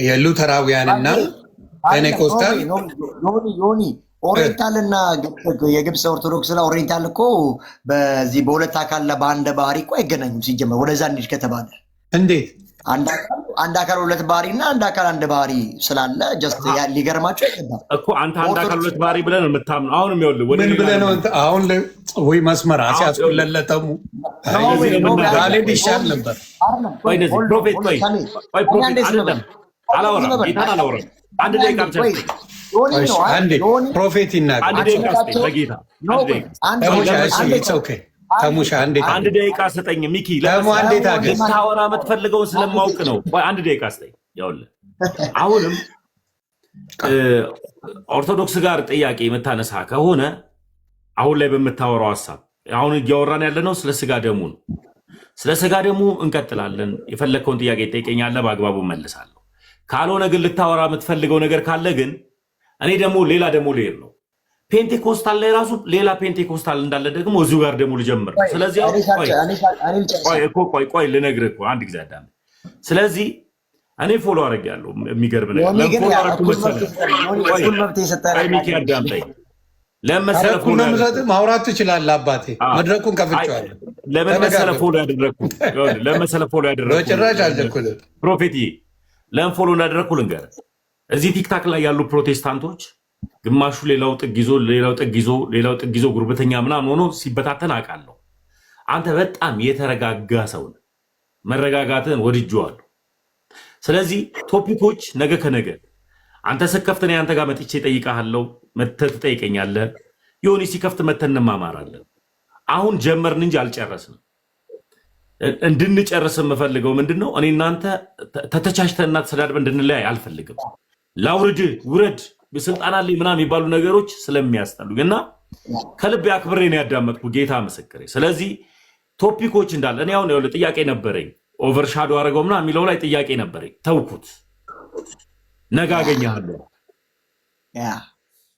የሉተራውያንና ፔኔኮስታል ኦሪየንታልና የግብፅ ኦርቶዶክስ ና ኦሪየንታል እኮ በዚህ በሁለት አካል በአንድ ባህሪ እኮ አይገናኙም። ሲጀመር ወደዛ እንሂድ ከተባለ እንዴት አንድ አካል ሁለት ባህሪ እና አንድ አካል አንድ ባህሪ ስላለ ጀስት ሊገርማቸው አይገባም እኮ አንተ አንድ አካል ሁለት ባህሪ ብለህ ነው የምታምነው። አሁንም ይኸውልህ ምን ብለህ ነው አሁን ወይ መስመር ሲያስቆለለተሙ ጋሌድ ይሻል ነበር። ፕሮፌት አላወራም፣ ጌታን አላወራም። አንድ ደቂቃ ብቻ ፕሮፌት ይናገር። አንድ ደቂቃ ስጠኝ ሚኪ፣ ልታወራ የምትፈልገውን ስለማውቅ ነው። አንድ ደቂቃ ስጠኝ። ይኸውልህ አሁንም ኦርቶዶክስ ጋር ጥያቄ የምታነሳ ከሆነ አሁን ላይ በምታወራው ሀሳብ አሁን እያወራን ያለ ነው ስለ ስጋ ደሙ ነው። ስለ ስጋ ደሙ እንቀጥላለን። የፈለግከውን ጥያቄ ትጠይቀኛለህ፣ በአግባቡ መልሳለሁ። ካልሆነ ግን ልታወራ የምትፈልገው ነገር ካለ ግን እኔ ደግሞ ሌላ ደግሞ ልሄድ ነው። ፔንቴኮስታል ላይ ራሱ ሌላ ፔንቴኮስታል እንዳለ ደግሞ እዚሁ ጋር ደግሞ ልጀምር። ስለዚህ ቆይ ልነግርህ እኮ አንድ ጊዜ አዳም። ስለዚህ እኔ ፎሎ አደርጋለሁ። የሚገርም ነገር ሚኪ አዳምጠኝ። ማውራት ትችላለህ አባቴ፣ መድረኩን ከፍቼዋለሁ። ለምን መሰለህ ፎሎ ያደረግኩት ጭራሽ አልጀኩልም። ፕሮፌትዬ ለምን ፎሎ እንዳደረግኩ ልንገርህ። እዚህ ቲክታክ ላይ ያሉ ፕሮቴስታንቶች ግማሹ ሌላው ጥግ ይዞ ጉርብተኛ ምናምን ሆኖ ሲበታተን አውቃለሁ። አንተ በጣም የተረጋጋ ሰው ነህ። መረጋጋትን ወድጄዋለሁ። ስለዚህ ቶፒኮች ነገ ከነገ አንተ ስከፍት እኔ አንተ ጋር መጥቼ እጠይቅሃለሁ፣ መተህ ትጠይቀኛለህ። ዮኒ ሲከፍት መተህ እንማማራለን። አሁን ጀመርን እንጂ አልጨረስንም። እንድንጨርስ የምፈልገው ምንድን ነው? እኔ እናንተ ተተቻችተንና ተሰዳድበን እንድንለያይ አልፈልግም። ላውርድ ውረድ ስልጣና ላይ ምናምን የሚባሉ ነገሮች ስለሚያስጠሉኝ እና ከልብ አክብሬ ነው ያዳመጥኩ። ጌታ ምስክሬ። ስለዚህ ቶፒኮች እንዳለ እኔ አሁን ያው ጥያቄ ነበረኝ፣ ኦቨርሻዶ አደረገው ምናምን የሚለው ላይ ጥያቄ ነበረኝ፣ ተውኩት። ነገ አገኘሃለሁ።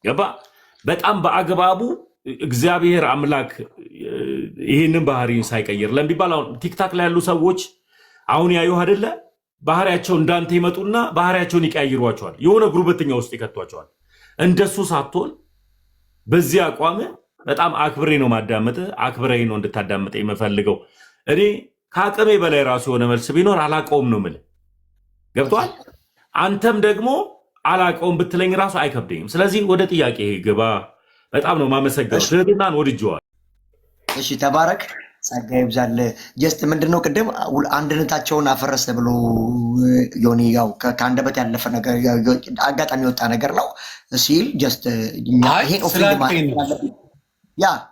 ገባ? በጣም በአግባቡ እግዚአብሔር አምላክ ይህንን ባህሪን ሳይቀይር ለሚባል አሁን ቲክታክ ላይ ያሉ ሰዎች አሁን ያዩህ አይደለ? ባህሪያቸው እንዳንተ ይመጡና ባህሪያቸውን ይቀያይሯቸዋል። የሆነ ጉርበተኛ ውስጥ ይከቷቸዋል። እንደሱ ሳትሆን በዚህ አቋም በጣም አክብሬ ነው ማዳመጥ። አክብሬ ነው እንድታዳምጠ የምፈልገው። እኔ ከአቅሜ በላይ ራሱ የሆነ መልስ ቢኖር አላቀውም ነው የምልህ። ገብቷል? አንተም ደግሞ አላቀውም ብትለኝ ራሱ አይከብደኝም። ስለዚህ ወደ ጥያቄ ግባ። በጣም ነው ማመሰግነው። ትህትናን ወድጄዋለሁ። እሺ ተባረክ፣ ጸጋ ይብዛል። ጀስት ምንድነው ቅድም አንድነታቸውን አፈረሰ ብሎ ዮኒ ያው ከአንደበት ያለፈ ነገር አጋጣሚ የወጣ ነገር ነው ሲል ጀስት ይሄን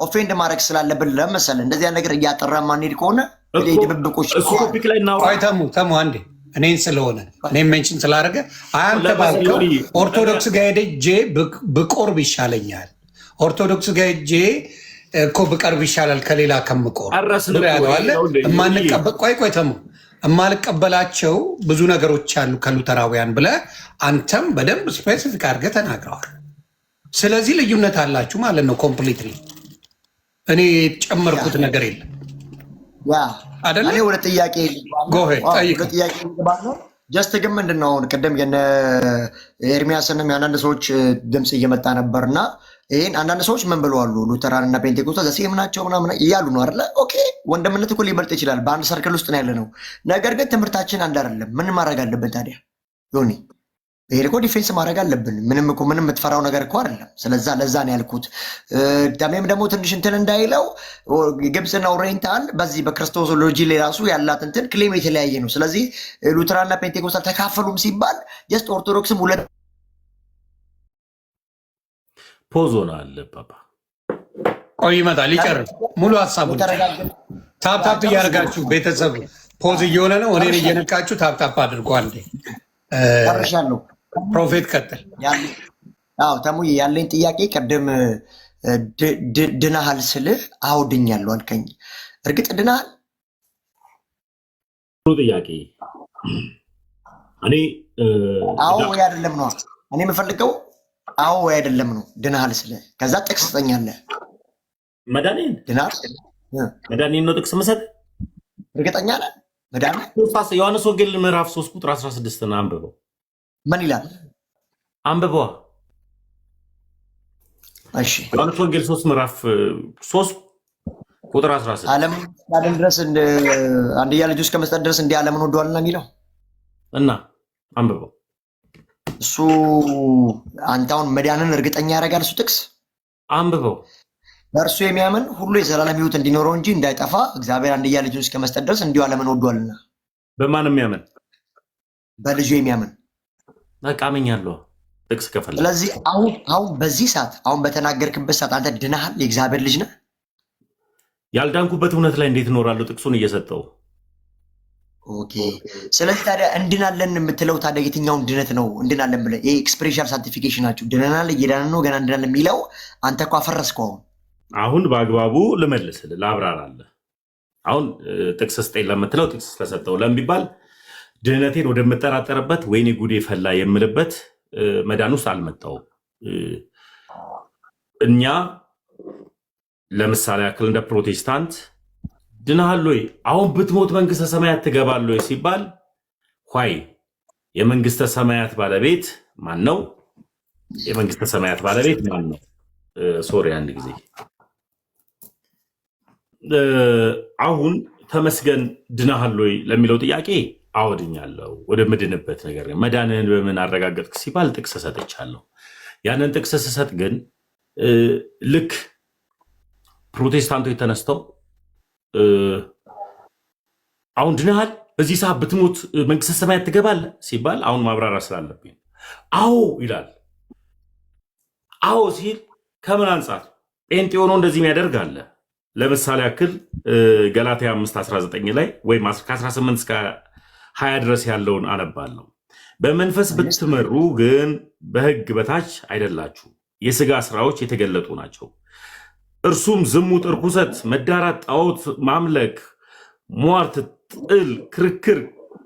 ኦፌንድ ማድረግ ስላለብን ለመሰለህ እንደዚህ ነገር እያጠራ ማንሄድ ከሆነ ድብብቆች ተሙ አንዴ እኔን ስለሆነ እኔም ሜንሽን ስላደረገ አንተ ባልከው ኦርቶዶክስ ጋር ሄጄ ብቆርብ ይሻለኛል። ኦርቶዶክስ ጋር ሄጄ እኮ ብቀርብ ይሻላል ከሌላ ከምቆር ቆይ ተሙ የማልቀበላቸው ብዙ ነገሮች አሉ ከሉተራውያን ብለህ አንተም በደንብ ስፔሲፊክ አድርገህ ተናግረዋል። ስለዚህ ልዩነት አላችሁ ማለት ነው። ኮምፕሊትሊ እኔ የጨመርኩት ነገር የለም። እኔ ወደ ጥያቄ ጀስት ግን ምንድን ነው አሁን ቅድም የነ ኤርሚያስንም የአንዳንድ ሰዎች ድምፅ እየመጣ ነበር እና ይህን አንዳንድ ሰዎች ምን ብለዋሉ? ሉተራን እና ፔንቴኮስታል ዘሴም ናቸው ምናምን እያሉ ነው አይደለ? ኦኬ ወንድምነት እኮ ሊበልጥ ይችላል። በአንድ ሰርክል ውስጥ ነው ያለ ነው። ነገር ግን ትምህርታችን አንድ አይደለም። ምን ማድረግ አለብን ታዲያ ዮኒ? ይሄ እኮ ዲፌንስ ማድረግ አለብን። ምንም የምትፈራው ነገር እኮ አይደለም። ስለዛ ለዛ ነው ያልኩት። ዳሜም ደግሞ ትንሽ እንትን እንዳይለው ግብፅና ኦሪየንታል በዚህ በክርስቶሎጂ ላይ ራሱ ያላት እንትን ክሌም የተለያየ ነው። ስለዚህ ሉተራንና ፔንቴኮስታል ተካፈሉም ሲባል ጀስት ኦርቶዶክስም ሁለት ፖዞና አለ ፓፓ ቆይ ይመጣል ይጨርስ ሙሉ ሀሳቡን ታፕታፕ እያደረጋችሁ ቤተሰብ ፖዝ እየሆነ ነው። እኔን እየነካችሁ ታፕታፕ አድርጓል። ጨርሻለሁ። ፕሮፌት ቀጥል። ተሙዬ ያለኝ ጥያቄ ቅድም ድናሃል ስልህ አውድኛለሁ አልከኝ። እርግጥ ድናሃል? ጥያቄ እኔ አዎ ወይ አይደለም ነው እኔ የምፈልገው። አዎ ወይ አይደለም ነው ድናሃል ስልህ። ከዛ ጥቅስ ትሰጠኛለህ። መዳኔን ድናሃል? መዳኔን ነው ጥቅስ መሰጥ። እርግጠኛ ነህ? መዳን ዮሐንስ ወንጌል ምዕራፍ 3 ቁጥር 16 ነው። አንብበው። ምን ይላል? አንብበዋ። እሺ ዮሐንስ ወንጌል 3 ምዕራፍ 3 ቁጥር 16 ዓለም እስካለን ድረስ አንድያ ልጁ እስከ መስጠት ድረስ እንዲህ ዓለምን ወደዋልና የሚለው እና አንብበው። እሱ አንተ አሁን መዳንን እርግጠኛ ያደርጋል። እሱ ጥቅስ አንብበው። በእርሱ የሚያምን ሁሉ የዘላለም ሕይወት እንዲኖረው እንጂ እንዳይጠፋ እግዚአብሔር አንድያ ልጁን እስከ መስጠት ድረስ እንዲሁ ዓለምን ወዷልና። በማን የሚያምን? በልጁ የሚያምን። በቃ አመኛለሁ ጥቅስ ከፈለ። ስለዚህ አሁን በዚህ ሰዓት አሁን በተናገርክበት ሰዓት አንተ ድናሃል? የእግዚአብሔር ልጅ ነህ? ያልዳንኩበት እውነት ላይ እንዴት እኖራለሁ? ጥቅሱን እየሰጠው። ኦኬ። ስለዚህ ታዲያ እንድናለን የምትለው ታዲያ የትኛውን ድነት ነው እንድናለን ብለህ? ይሄ ኤክስፕሬሽን ሳንቲፊኬሽን ናቸው። ድነናል፣ እየዳንን ነው፣ ገና እንድናለን የሚለው አንተ እኮ አፈረስከው። አሁን በአግባቡ ልመልስልህ፣ ላብራራለህ። አሁን ጥቅስ ስጠኝ ለምትለው ጥቅስ ተሰጠው ለሚባል ድህነቴን ወደምጠራጠርበት ወይኔ ጉዴ ፈላ የምልበት መዳን ውስጥ አልመጣውም። እኛ ለምሳሌ ያክል እንደ ፕሮቴስታንት ድነሃል ወይ? አሁን ብትሞት መንግስተ ሰማያት ትገባለህ ወይ ሲባል ኋይ የመንግስተ ሰማያት ባለቤት ማን ነው? የመንግስተ ሰማያት ባለቤት ማን ነው? ሶሪ አንድ ጊዜ አሁን ተመስገን ድነሃል ወይ ለሚለው ጥያቄ አወድኛለሁ ወደ ምድንበት ነገር። መዳንህን በምን አረጋገጥክ ሲባል ጥቅስ ሰጥቻለሁ። ያንን ጥቅስ ስሰጥ ግን ልክ ፕሮቴስታንቶች ተነስተው አሁን ድነሃል በዚህ ሰዓት ብትሞት መንግስተ ሰማያት ትገባለህ ሲባል አሁን ማብራሪያ ስላለብኝ አዎ ይላል። አዎ ሲል ከምን አንጻር ጴንጤ ሆኖ እንደዚህ የሚያደርግ አለ? ለምሳሌ ያክል ገላትያ 5:19 ላይ ወይም ከ18 እስከ 20 ድረስ ያለውን አነባለሁ። በመንፈስ ብትመሩ ግን በሕግ በታች አይደላችሁ። የሥጋ ስራዎች የተገለጡ ናቸው። እርሱም ዝሙት፣ እርኩሰት፣ መዳራት፣ ጣዖት ማምለክ፣ ሟርት፣ ጥል፣ ክርክር፣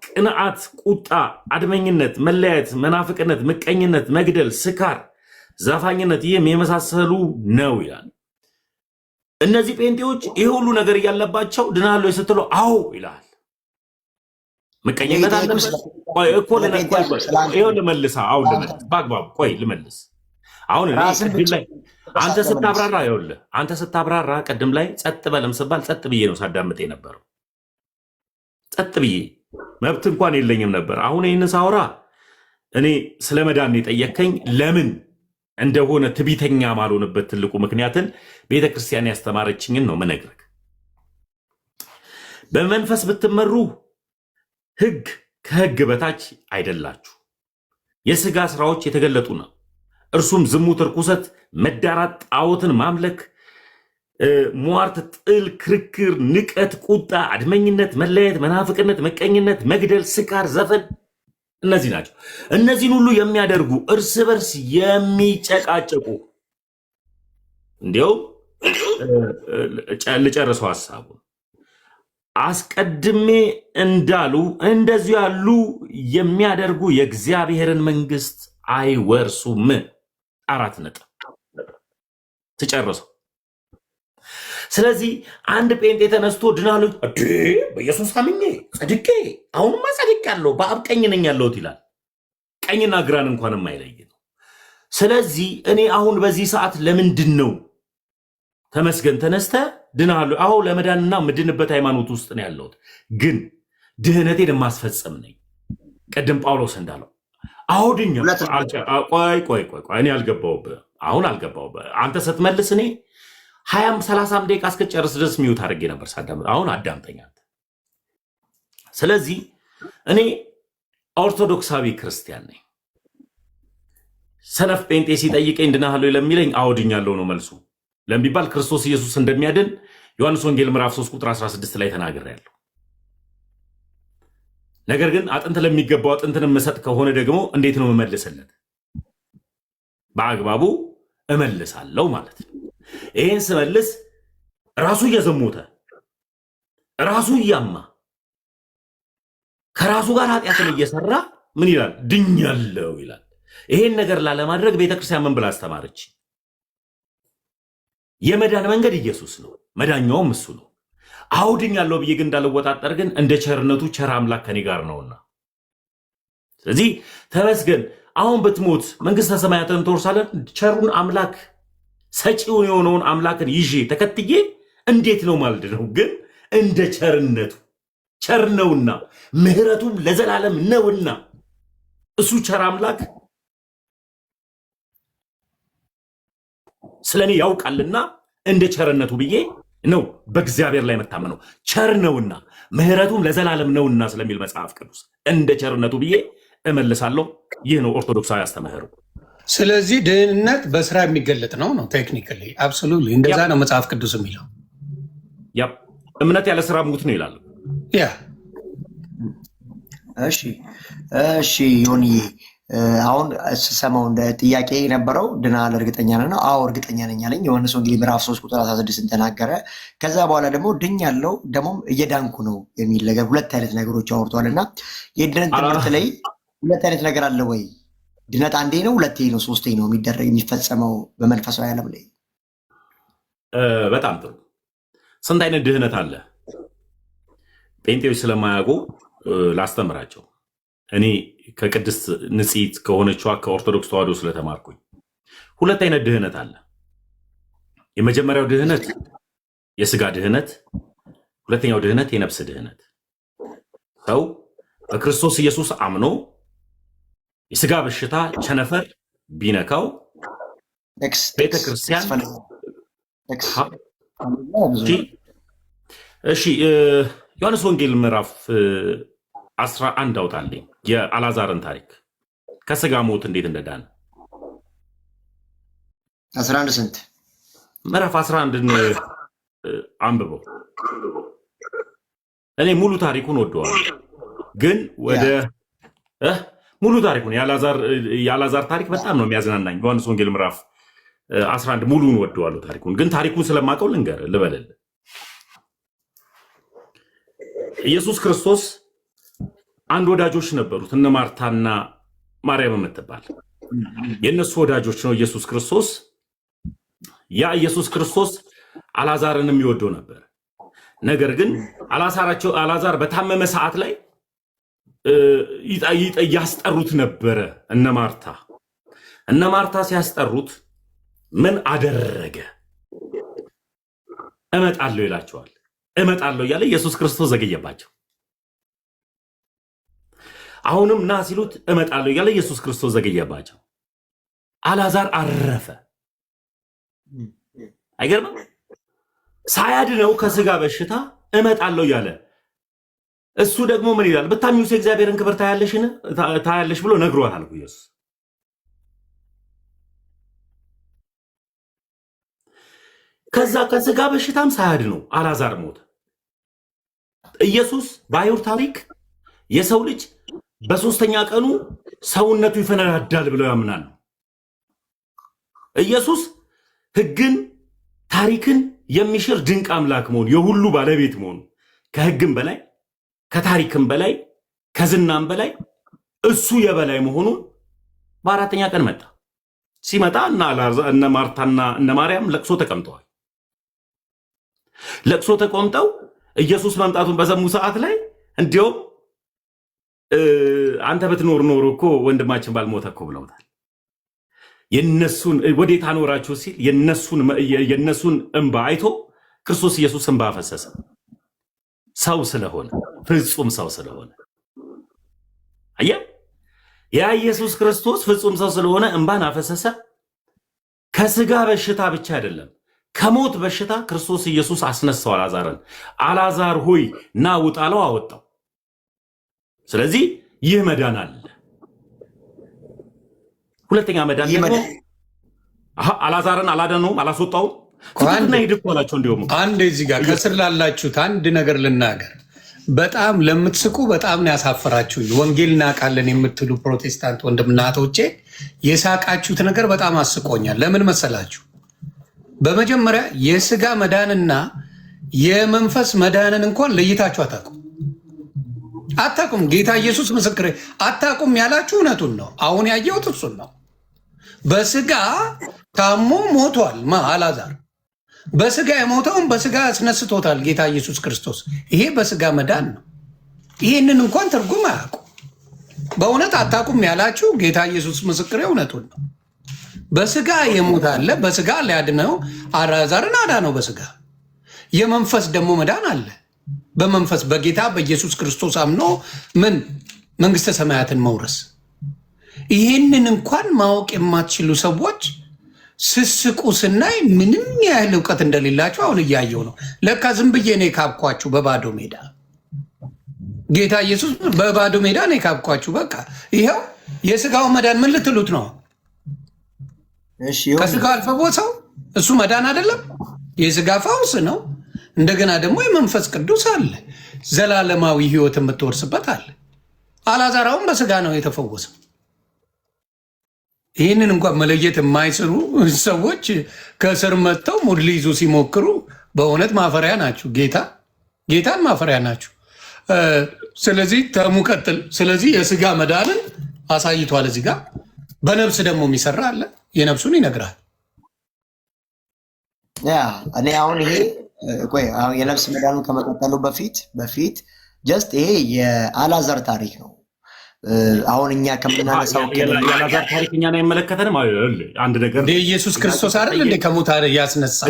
ቅንዓት፣ ቁጣ፣ አድመኝነት፣ መለያየት፣ መናፍቅነት፣ ምቀኝነት፣ መግደል፣ ስካር፣ ዘፋኝነት ይህም የመሳሰሉ ነው ይላል። እነዚህ ጴንጤዎች ይህ ሁሉ ነገር እያለባቸው ድናሃል ወይ ስትለው አዎ ይላል። ምቀኝነት አለበት እኮ ልመልስ። አሁን ልመልስ በአግባቡ ቆይ ልመልስ። አሁን ቅድም ላይ አንተ ስታብራራ ቅድም ላይ ጸጥ በለም ስባል ጸጥ ብዬ ነው ሳዳምጥ የነበረው። ጸጥ ብዬ መብት እንኳን የለኝም ነበር። አሁን ይህን ሳወራ እኔ ስለ መዳን የጠየከኝ ለምን እንደሆነ ትቢተኛ ማልሆንበት ትልቁ ምክንያትን ቤተክርስቲያን ያስተማረችኝን ነው ምነግርህ። በመንፈስ ብትመሩ ሕግ ከሕግ በታች አይደላችሁ። የሥጋ ስራዎች የተገለጡ ነው። እርሱም ዝሙት፣ ርኩሰት፣ መዳራት፣ ጣዖትን ማምለክ፣ ሟርት፣ ጥል፣ ክርክር፣ ንቀት፣ ቁጣ፣ አድመኝነት፣ መለያየት፣ መናፍቅነት፣ መቀኝነት፣ መግደል፣ ስካር፣ ዘፈን እነዚህ ናቸው። እነዚህን ሁሉ የሚያደርጉ እርስ በርስ የሚጨቃጨቁ እንዲያው ልጨርሰው ሀሳቡን አስቀድሜ እንዳሉ እንደዚሁ ያሉ የሚያደርጉ የእግዚአብሔርን መንግስት አይወርሱም። 4 ነጥብ ትጨርሰው። ስለዚህ አንድ ጴንጤ ተነስቶ ድናሉ በኢየሱስ አምኜ ጸድቄ አሁንማ ጸድቅ ያለው በአብ ቀኝ ነኝ ያለሁት ይላል። ቀኝና ግራን እንኳን የማይለይ ነው። ስለዚህ እኔ አሁን በዚህ ሰዓት ለምንድን ነው ተመስገን ተነስተ ድናሉ? አሁ ለመዳንና ምድንበት ሃይማኖት ውስጥ ነው ያለሁት፣ ግን ድህነቴን የማስፈጸም ነኝ። ቅድም ጳውሎስ እንዳለው አውድኛ ቆይ እኔ አልገባሁብህ። አሁን አልገባሁብህ። አንተ ስትመልስ እኔ 20-30 ደቂቃ እስከጨርስ ድረስ ሚውት አድርጌ ነበር ሳዳምጥ። አሁን አዳምጠኝ አንተ። ስለዚህ እኔ ኦርቶዶክሳዊ ክርስቲያን ነኝ። ሰነፍ ጴንጤ ሲጠይቀኝ ድናሃለሁ ለሚለኝ አውድኛለሁ ነው መልሱ። ለሚባል ክርስቶስ ኢየሱስ እንደሚያድን ዮሐንስ ወንጌል ምዕራፍ 3 ቁጥር 16 ላይ ተናግሬያለሁ። ነገር ግን አጥንት ለሚገባው አጥንትን መሰጥ ከሆነ ደግሞ እንዴት ነው መመልስለት? በአግባቡ እመልሳለሁ ማለት ነው። ይሄን ስመልስ ራሱ እየዘሞተ ራሱ እያማ ከራሱ ጋር ኃጢአትን እየሰራ ምን ይላል? ድኛለሁ ይላል። ይሄን ነገር ላለማድረግ ቤተክርስቲያን ምን ብላ አስተማረች? የመዳን መንገድ ኢየሱስ ነው፣ መዳኛውም እሱ ነው። አውድኛለሁ ብዬ ግን እንዳልወጣጠር ግን እንደ ቸርነቱ ቸር አምላክ ከኔ ጋር ነውና፣ ስለዚህ ተመስገን። አሁን ብትሞት መንግስተ ሰማያትን ትወርሳለህ። ቸሩን አምላክ ሰጪውን የሆነውን አምላክን ይዤ ተከትዬ እንዴት ነው ማለት ነው? ግን እንደ ቸርነቱ ቸር ነውና ምሕረቱም ለዘላለም ነውና እሱ ቸር አምላክ ስለኔ ያውቃልና እንደ ቸርነቱ ብዬ ነው በእግዚአብሔር ላይ መታመነው። ቸር ነውና ምሕረቱም ለዘላለም ነውና ስለሚል መጽሐፍ ቅዱስ እንደ ቸርነቱ ብዬ እመልሳለሁ። ይህ ነው ኦርቶዶክሳዊ አስተምህሮ። ስለዚህ ድህንነት በስራ የሚገለጥ ነው ቴክኒካሊ አብሶሉትሊ እንደዛ ነው መጽሐፍ ቅዱስ የሚለው። እምነት ያለ ስራ ሙት ነው ይላል። ያ እሺ ዮኒ፣ አሁን ስሰማው እንደ ጥያቄ የነበረው ድናል እርግጠኛ ነው? አዎ እርግጠኛ ነኝ አለኝ። ዮሐንስ ወንጌል ምዕራፍ 3 ቁጥር 16 ተናገረ። ከዛ በኋላ ደግሞ ድኛለሁ ደግሞም እየዳንኩ ነው የሚል ነገር ሁለት አይነት ነገሮች አውርቷል። እና የድነት ትምህርት ላይ ሁለት አይነት ነገር አለ ወይ? ድነት አንዴ ነው፣ ሁለቴ ነው፣ ሶስቴ ነው የሚፈጸመው በመንፈሳዊ ዓለም ላይ? በጣም ጥሩ። ስንት አይነት ድህነት አለ? ጴንጤዎች ስለማያውቁ ላስተምራቸው። እኔ ከቅድስት ንጽሕት ከሆነችዋ ከኦርቶዶክስ ተዋሕዶ ስለተማርኩኝ ሁለት አይነት ድህነት አለ። የመጀመሪያው ድህነት የስጋ ድህነት፣ ሁለተኛው ድህነት የነፍስ ድህነት። ሰው በክርስቶስ ኢየሱስ አምኖ የስጋ በሽታ ቸነፈር ቢነካው ቤተክርስቲያን ዮሐንስ ወንጌል ምዕራፍ 11 አውጣልኝ የአልዓዛርን ታሪክ ከስጋ ሞት እንዴት እንደዳነ። 11 ስንት? ምዕራፍ 11ን አንብበው። እኔ ሙሉ ታሪኩን ወደዋለሁ፣ ግን ወደ ሙሉ ታሪኩን የአልዓዛር ታሪክ በጣም ነው የሚያዝናናኝ። ዮሐንስ ወንጌል ምዕራፍ 11 ሙሉን ወደዋለሁ ታሪኩን፣ ግን ታሪኩን ስለማውቀው ልበልል። ኢየሱስ ክርስቶስ አንድ ወዳጆች ነበሩት፣ እነ ማርታና ማርያም የምትባል የእነሱ ወዳጆች ነው ኢየሱስ ክርስቶስ። ያ ኢየሱስ ክርስቶስ አልዓዛርን የሚወደው ነበር። ነገር ግን አልዓዛር በታመመ ሰዓት ላይ ያስጠሩት ነበረ። እነ ማርታ ሲያስጠሩት ምን አደረገ? እመጣለሁ ይላቸዋል። እመጣለሁ እያለ ኢየሱስ ክርስቶስ ዘገየባቸው። አሁንም ና ሲሉት እመጣለሁ እያለ ኢየሱስ ክርስቶስ ዘገየባቸው። አልዓዛር አረፈ። አይገርምም? ሳያድነው ከስጋ በሽታ እመጣለሁ እያለ እሱ ደግሞ ምን ይላል? ብታምኚውስ የእግዚአብሔርን ክብር ታያለሽ ብሎ ነግሯታል ኢየሱስ። ከዛ ከስጋ በሽታም ሳያድነው አልዓዛር ሞተ። ኢየሱስ በአይሁድ ታሪክ የሰው ልጅ በሶስተኛ ቀኑ ሰውነቱ ይፈነዳዳል ብለው ያምናሉ። ኢየሱስ ሕግን ታሪክን የሚሽር ድንቅ አምላክ መሆኑ፣ የሁሉ ባለቤት መሆኑ፣ ከሕግም በላይ ከታሪክም በላይ ከዝናም በላይ እሱ የበላይ መሆኑን በአራተኛ ቀን መጣ። ሲመጣ እነ ማርታና እነ ማርያም ለቅሶ ተቀምጠዋል። ለቅሶ ተቆምጠው ኢየሱስ መምጣቱን በሰሙ ሰዓት ላይ እንዲያውም አንተ ብትኖር ኖሮ እኮ ወንድማችን ባልሞተ እኮ ብለውታል። የነሱን ወዴት አኖራችሁ ሲል የነሱን እንባ አይቶ ክርስቶስ ኢየሱስ እንባ ፈሰሰ። ሰው ስለሆነ፣ ፍጹም ሰው ስለሆነ። አየህ፣ ያ ኢየሱስ ክርስቶስ ፍጹም ሰው ስለሆነ እንባን አፈሰሰ። ከስጋ በሽታ ብቻ አይደለም ከሞት በሽታ ክርስቶስ ኢየሱስ አስነሳው አልዓዛርን። አልዓዛር ሆይ ና ውጣ አለው፣ አወጣው። ስለዚህ ይህ መዳን አለ። ሁለተኛ መዳን ደግሞ አልዓዛርን አላዳነውም፣ አላስወጣውም። ፍቱትና ሂድ እኮ አላቸው። እንዲሁም አንድ እዚህ ጋር ከስር ላላችሁት አንድ ነገር ልናገር። በጣም ለምትስቁ በጣም ነው ያሳፈራችሁኝ። ወንጌል እናውቃለን የምትሉ ፕሮቴስታንት ወንድምና እህቶቼ የሳቃችሁት ነገር በጣም አስቆኛል። ለምን መሰላችሁ? በመጀመሪያ የስጋ መዳንና የመንፈስ መዳንን እንኳን ለይታችሁ አታውቁም። ጌታ ኢየሱስ ምስክሬ፣ አታውቁም ያላችሁ እውነቱን ነው። አሁን ያየሁት እሱን ነው። በስጋ ታሞ ሞቷል አልዓዛር። በስጋ የሞተውን በስጋ አስነስቶታል ጌታ ኢየሱስ ክርስቶስ። ይሄ በስጋ መዳን ነው። ይህንን እንኳን ትርጉም አያውቁ። በእውነት አታውቁም ያላችሁ ጌታ ኢየሱስ ምስክሬ እውነቱን ነው። በስጋ የሞት አለ፣ በስጋ ሊያድነው አልዓዛርን አዳነው በስጋ። የመንፈስ ደግሞ መዳን አለ። በመንፈስ በጌታ በኢየሱስ ክርስቶስ አምኖ ምን መንግስተ ሰማያትን መውረስ። ይህንን እንኳን ማወቅ የማትችሉ ሰዎች ስስቁ ስናይ ምንም ያህል እውቀት እንደሌላችሁ አሁን እያየው ነው። ለካ ዝም ብዬ ነው የካብኳችሁ በባዶ ሜዳ። ጌታ ኢየሱስ በባዶ ሜዳ ነው የካብኳችሁ። በቃ ይኸው የስጋው መዳን ምን ልትሉት ነው? ከስጋው አልፈወሰው እሱ መዳን አይደለም፣ የስጋ ፈውስ ነው። እንደገና ደግሞ የመንፈስ ቅዱስ አለ፣ ዘላለማዊ ህይወት የምትወርስበት አለ። አልዓዛርም በስጋ ነው የተፈወሰው። ይህንን እንኳን መለየት የማይችሉ ሰዎች ከስር መጥተው ሙድ ሊይዙ ሲሞክሩ በእውነት ማፈሪያ ናችሁ። ጌታን ማፈሪያ ናችሁ። ስለዚህ ተሙቀጥል። ስለዚህ የስጋ መዳንን አሳይቷል። እዚህ ጋር በነፍስ ደግሞ የሚሰራ አለ። የነፍሱን ይነግራል። እኔ አሁን ይሄ አሁን የነፍስ መዳኑ ከመቀጠሉ በፊት ጀስት ይሄ የአልዓዛር ታሪክ ነው። አሁን እኛ ከምናነሳው የአልዓዛር ታሪክ እኛን አይመለከተንም። አንድ ነገር ኢየሱስ ክርስቶስ አይደል እንደ ከሙት ያስነሳ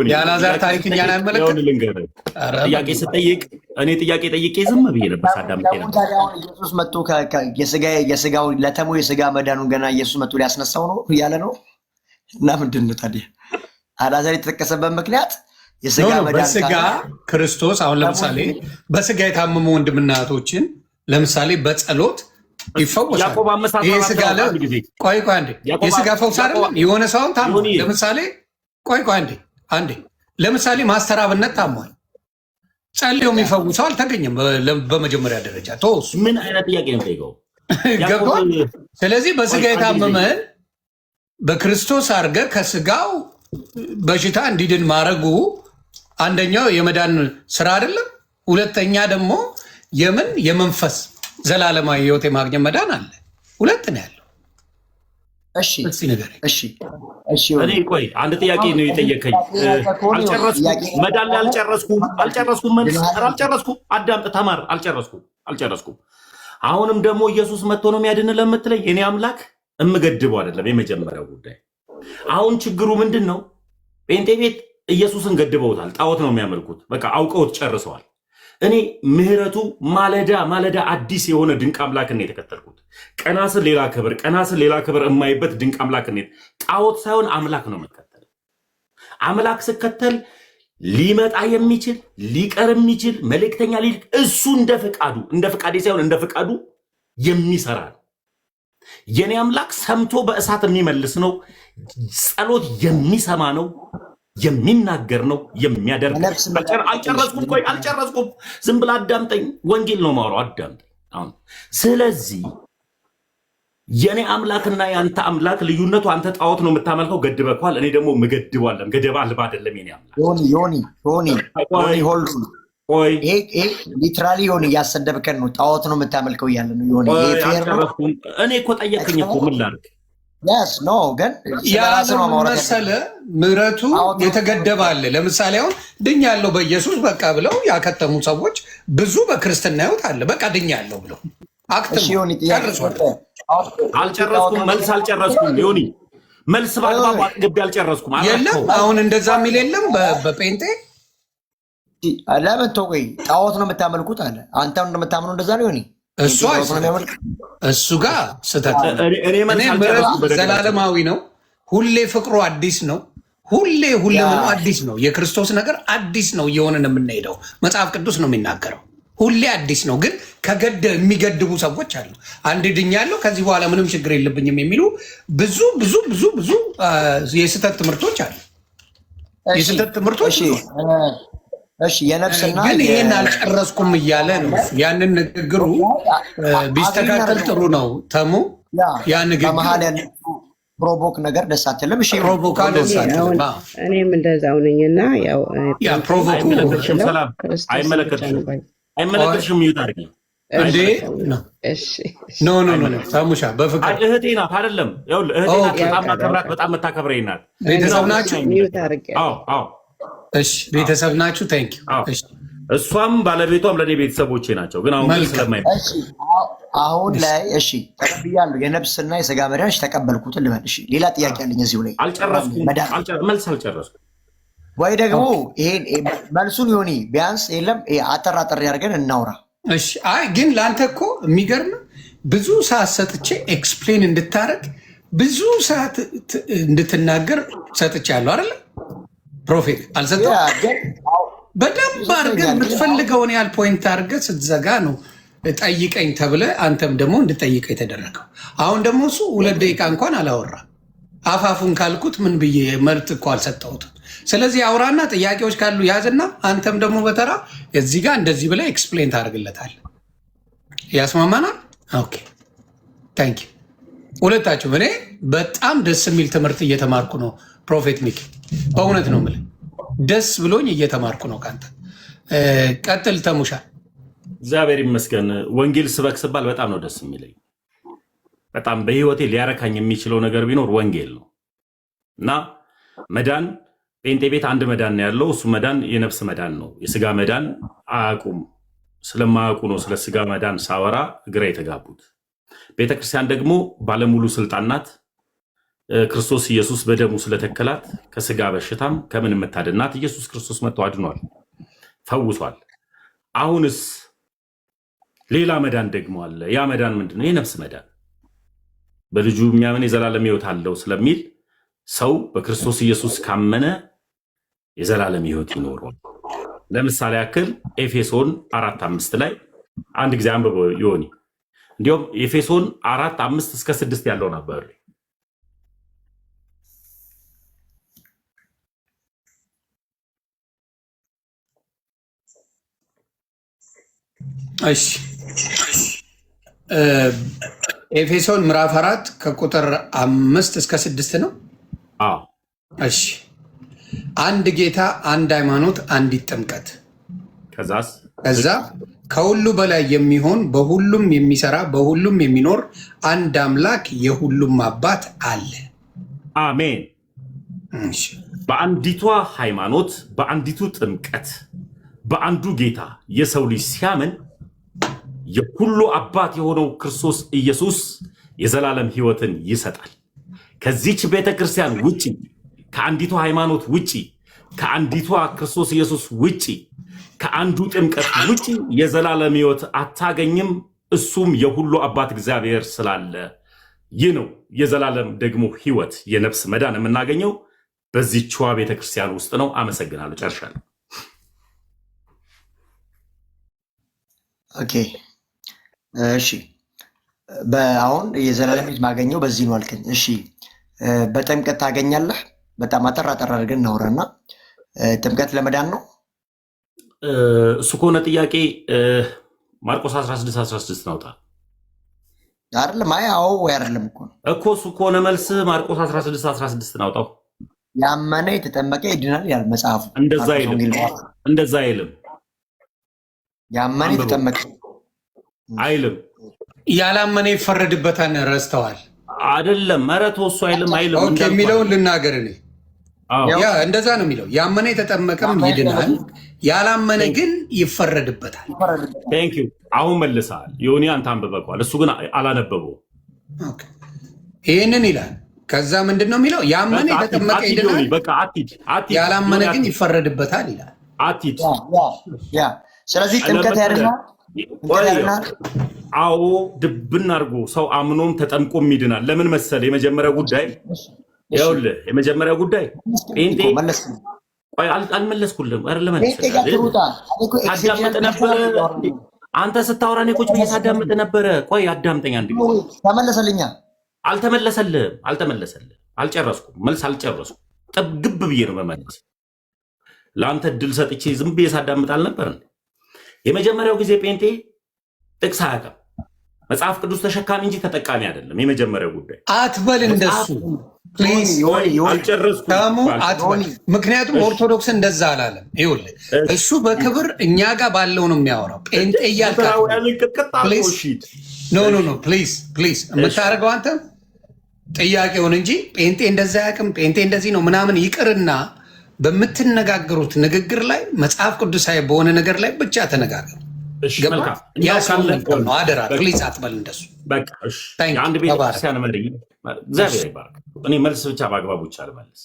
የአልዓዛር ታሪክ እኛን አይመለከተንም። ጥያቄ ስጠይቅ እኔ ጥያቄ ጠይቄ ዝም ብዬ ነበር ሳዳምጥ ነበር። ኢየሱስ መጥቶ የስጋው ለተሙ የስጋ መዳኑን ገና ኢየሱስ መጥቶ ሊያስነሳው ነው እያለ ነው። እና ምንድን ነው ታዲያ አልዓዛር የተጠቀሰበት ምክንያት የስጋ መዳን በስጋ ክርስቶስ አሁን ለምሳሌ በስጋ የታመሙ ወንድምና እህቶችን ለምሳሌ በጸሎት ይፈወሳል። ይሄ ስጋ ቆይ አንዴ የስጋ ፈውስ አይደለም። የሆነ ሰውን ታሞ ለምሳሌ ቆይ አንዴ ለምሳሌ ማስተር አብነት ታሟል። ጸልዮ የሚፈውሰው አልተገኘም። በመጀመሪያ ደረጃ ተወሱ። ምን አይነት ጥያቄ ነው ጠይቀው ገባል። ስለዚህ በስጋ የታመመን በክርስቶስ አድርገ ከስጋው በሽታ እንዲድን ማድረጉ አንደኛው የመዳን ስራ አይደለም። ሁለተኛ ደግሞ የመንፈስ ዘላለማዊ ህይወት የማግኘት መዳን አለ። ሁለት ነው ያለው። እኔ ቆይ አንድ ጥያቄ ነው የጠየቀኝ። መዳን ላይ አልጨረስኩም። አዳምጥ ተማር። አልጨረስኩም። አሁንም ደግሞ ኢየሱስ መጥቶ ነው የሚያድን ለምትለኝ እኔ አምላክ እምገድበው አይደለም የመጀመሪያው ጉዳይ። አሁን ችግሩ ምንድን ነው? ጴንጤ ቤት ኢየሱስን ገድበውታል። ጣዖት ነው የሚያመልኩት። በቃ አውቀውት ጨርሰዋል። እኔ ምህረቱ ማለዳ አዲስ የሆነ ድንቅ አምላክን ነው የተከተልኩት። ቀናስን ሌላ ክብር የማይበት ድንቅ አምላክን ጣዖት ሳይሆን አምላክ ነው መከተል። አምላክ ስከተል ሊመጣ የሚችል ሊቀር የሚችል መልእክተኛ ሊልክ እሱ እንደ ፈቃዴ ሳይሆን እንደ ፈቃዱ የሚሰራ ነው። የኔ አምላክ ሰምቶ በእሳት የሚመልስ ነው። ጸሎት የሚሰማ ነው፣ የሚናገር ነው፣ የሚያደርግ። አልጨረስኩም። ዝም ብላ አዳምጠኝ። ወንጌል ነው ማውራው፣ አዳምጠኝ። አሁን ስለዚህ የኔ አምላክና የአንተ አምላክ ልዩነቱ አንተ ጣዖት ነው የምታመልከው፣ ገድበኳል። እኔ ደግሞ ምገድባለን። ገደባ አልባ አይደለም የኔ አምላክ። ዮኒ ሆልዱ ሊትራሊ ሆን እያሰደብከን ነው። ጣዖት ነው የምታመልከው እያለ ነው። ሆን እኔ እኮ ጠየቅኝ እኮ ምን ላድርግ? ግን መሰለ ምሕረቱ የተገደበ አለ። ለምሳሌ አሁን ድኛለሁ በኢየሱስ በቃ ብለው ያከተሙ ሰዎች ብዙ በክርስትና ሕይወት አለ። በቃ ድኛለሁ ብለው አልጨረስኩም። መልስ አልጨረስኩም። ዮኒ መልስ በአግባቡ አጥግቤ አልጨረስኩም። የለም አሁን እንደዛ የሚል የለም በጴንጤ ለምን ተቆይ ጣዖት ነው የምታመልኩት አለ። አንተ እንደምታምነው እንደዛ ነው ዮኒ። እሱ ጋር ስህተት ዘላለማዊ ነው። ሁሌ ፍቅሩ አዲስ ነው። ሁሌ ሁለመናው አዲስ ነው። የክርስቶስ ነገር አዲስ ነው እየሆነን የምንሄደው መጽሐፍ ቅዱስ ነው የሚናገረው። ሁሌ አዲስ ነው። ግን የሚገድቡ ሰዎች አሉ። አንድ ድኛለሁ ከዚህ በኋላ ምንም ችግር የለብኝም የሚሉ ብዙ ብዙ ብዙ ብዙ የስህተት ትምህርቶች አሉ። የስህተት ትምህርቶች ግን ይህን አልጨረስኩም እያለ ነው። ያንን ንግግሩ ቢስተካከል ጥሩ ነው። ተሙ ያ ንግግር ፕሮቮክ ነገር ደስ አትልም። እሺ ፕሮቮካ ደስ አትልም። እኔም እንደዛው ነኝና ያው ፕሮቮኩ አይመለከትሽም። ይዩት አድርጊ እንዴ ኖ ሳሙሻ በፍቅር እህቴ ናት አይደለም? እህቴ ናት። በጣም ማከብራት፣ በጣም መታከብረኝ ናት። ቤተሰብ ናችሁ? እሺ ቤተሰብ ናችሁ። ታንክ ዩ። እሷም ባለቤቷም ለእኔ ቤተሰቦቼ ናቸው። ግን አሁን ስለማይ አሁን ላይ እሺ ተቀብያለሁ። የነፍስና የስጋ መዳን ተቀበልኩት ልበል። እሺ ሌላ ጥያቄ አለኝ እዚሁ ላይ አልጨረስኩም። መልስ አልጨረስኩም ወይ ደግሞ ይሄን መልሱን ይሆኒ ቢያንስ የለም አጠራጠር ያድርገን እናውራ። እሺ አይ ግን ለአንተ እኮ የሚገርም ብዙ ሰዓት ሰጥቼ ኤክስፕሌን እንድታረግ ብዙ ሰዓት እንድትናገር ሰጥቻለሁ አይደለ? ፕሮፌት አልሰጠው በደንብ አድርገህ የምትፈልገውን ያህል ፖይንት አድርገህ ስትዘጋ ነው ጠይቀኝ ተብለ አንተም ደግሞ እንድጠይቀ የተደረገው። አሁን ደግሞ እሱ 2 ደቂቃ እንኳን አላወራ። አፋፉን ካልኩት ምን ብዬ መልት እኮ አልሰጠሁትም። ስለዚህ አውራና ጥያቄዎች ካሉ ያዝና አንተም ደግሞ በተራ እዚህ ጋር እንደዚህ ብለህ ኤክስፕሌን ታደርግለታል። ያስማማናል? ኦኬ ታንክ ዩ ሁለታችሁም። እኔ በጣም ደስ የሚል ትምህርት እየተማርኩ ነው ፕሮፌት ሚኪ፣ በእውነት ነው የምልህ ደስ ብሎኝ እየተማርኩ ነው ካንተ። ቀጥል ተሙሻ። እግዚአብሔር ይመስገን። ወንጌል ስበክ ስባል በጣም ነው ደስ የሚለኝ። በጣም በህይወቴ ሊያረካኝ የሚችለው ነገር ቢኖር ወንጌል ነው እና መዳን ጴንጤ ቤት አንድ መዳን ነው ያለው። እሱ መዳን የነፍስ መዳን ነው። የስጋ መዳን አያውቁም። ስለማያውቁ ነው ስለ ስጋ መዳን ሳወራ ግራ የተጋቡት። ቤተክርስቲያን ደግሞ ባለሙሉ ስልጣን ናት። ክርስቶስ ኢየሱስ በደሙ ስለተከላት ከስጋ በሽታም ከምን የምታድናት ኢየሱስ ክርስቶስ መጥቶ አድኗል፣ ፈውሷል። አሁንስ ሌላ መዳን ደግሞ አለ። ያ መዳን ምንድነው? የነፍስ መዳን። በልጁ የሚያምን የዘላለም ሕይወት አለው ስለሚል ሰው በክርስቶስ ኢየሱስ ካመነ የዘላለም ሕይወት ይኖረዋል። ለምሳሌ ያክል ኤፌሶን 4:5 ላይ አንድ ጊዜ አንብበው ይሆኒ። እንዲሁም ኤፌሶን 4:5 እስከ 6 ያለው ነበር። እሺ ኤፌሶን ምዕራፍ 4 ከቁጥር 5 እስከ 6 ነው። እሺ አንድ ጌታ፣ አንድ ሃይማኖት፣ አንዲት ጥምቀት፣ ከዛ ከሁሉ በላይ የሚሆን በሁሉም የሚሰራ በሁሉም የሚኖር አንድ አምላክ የሁሉም አባት አለ። አሜን። በአንዲቷ ሃይማኖት፣ በአንዲቱ ጥምቀት፣ በአንዱ ጌታ የሰው ልጅ ሲያምን የሁሉ አባት የሆነው ክርስቶስ ኢየሱስ የዘላለም ሕይወትን ይሰጣል። ከዚች ቤተክርስቲያን ውጪ፣ ከአንዲቷ ሃይማኖት ውጪ፣ ከአንዲቷ ክርስቶስ ኢየሱስ ውጪ፣ ከአንዱ ጥምቀት ውጪ የዘላለም ሕይወት አታገኝም። እሱም የሁሉ አባት እግዚአብሔር ስላለ ይህ ነው የዘላለም ደግሞ ሕይወት የነፍስ መዳን የምናገኘው በዚችዋ ቤተክርስቲያን ውስጥ ነው። አመሰግናለሁ። ጨርሻለሁ። ኦኬ እሺ። አሁን የዘላለም ሕይወት ማገኘው በዚህ ነው አልከኝ። እሺ በጥምቀት ታገኛለህ? በጣም አጠር አድርገን እናውራና ጥምቀት ለመዳን ነው እሱ ከሆነ ጥያቄ ማርቆስ 16:16 ናውጣ አይደለም? አይ አዎ ወይ አይደለም እኮ እሱ ከሆነ መልስ ማርቆስ 16:16 ናውጣው። ያመነ የተጠመቀ ይድናል ያል መጽሐፉ። እንደዛ አይልም። ያመነ የተጠመቀ አይልም። ያላመነ ይፈረድበታል። ረስተዋል አይደለም? ኧረ ተው እሱ አይልም የሚለውን ልናገር እኔ። ያ እንደዛ ነው የሚለው። ያመነ የተጠመቀም ይድናል፣ ያላመነ ግን ይፈረድበታል። ቴንክ ዩ። አሁን መልሰሃል። ዮኒ አንተ አንብበዋል፣ እሱ ግን አላነበበው። ይህንን ይላል። ከዛ ምንድን ነው የሚለው? ያመነ የተጠመቀ ይድናል፣ ያላመነ ግን ይፈረድበታል ይላል። አትሂድ። ስለዚህ ጥምቀት ያድናል። አዎ ድብን አድርጎ ሰው አምኖም ተጠምቆም ይድናል። ለምን መሰል የመጀመሪያው ጉዳይ ይኸውልህ፣ የመጀመሪያው ጉዳይ ጴንጤ አልመለስኩልም። ታዳምጥ ነበረ አንተ ስታወራ እኔ ቁጭ ብዬ ሳዳምጥ ነበረ። ቆይ አዳምጠኝ አንድ ጊዜ። ተመለሰልኛ? አልተመለሰልህም። አልጨረስኩም፣ መልስ አልጨረስኩም። ግብ ብዬ ነው መመለስ። ለአንተ ድል ሰጥቼ ዝም ብዬ ሳዳምጥ አልነበር? የመጀመሪያው ጊዜ ጴንጤ ጥቅስ አያውቅም። መጽሐፍ ቅዱስ ተሸካሚ እንጂ ተጠቃሚ አይደለም። የመጀመሪያው ጉዳይ አትበል እንደሱ አትበል። ምክንያቱም ኦርቶዶክስ እንደዛ አላለም። ይኸውልህ እሱ በክብር እኛ ጋር ባለው ነው የሚያወራው። ጴንጤ እያልክ ኖ ፕሊዝ የምታደርገው አንተ ጥያቄውን እንጂ ጴንጤ እንደዛ አያውቅም፣ ጴንጤ እንደዚህ ነው ምናምን ይቅርና በምትነጋገሩት ንግግር ላይ መጽሐፍ ቅዱሳዊ በሆነ ነገር ላይ ብቻ ተነጋገሩ። አደራ ፕሊዝ አትበል እንደሱ። አንድ ቤተክርስቲያን መሪ እግዚአብሔር ይባርክ። እኔ መልስ ብቻ በአግባቡ ብቻ ልመልስ።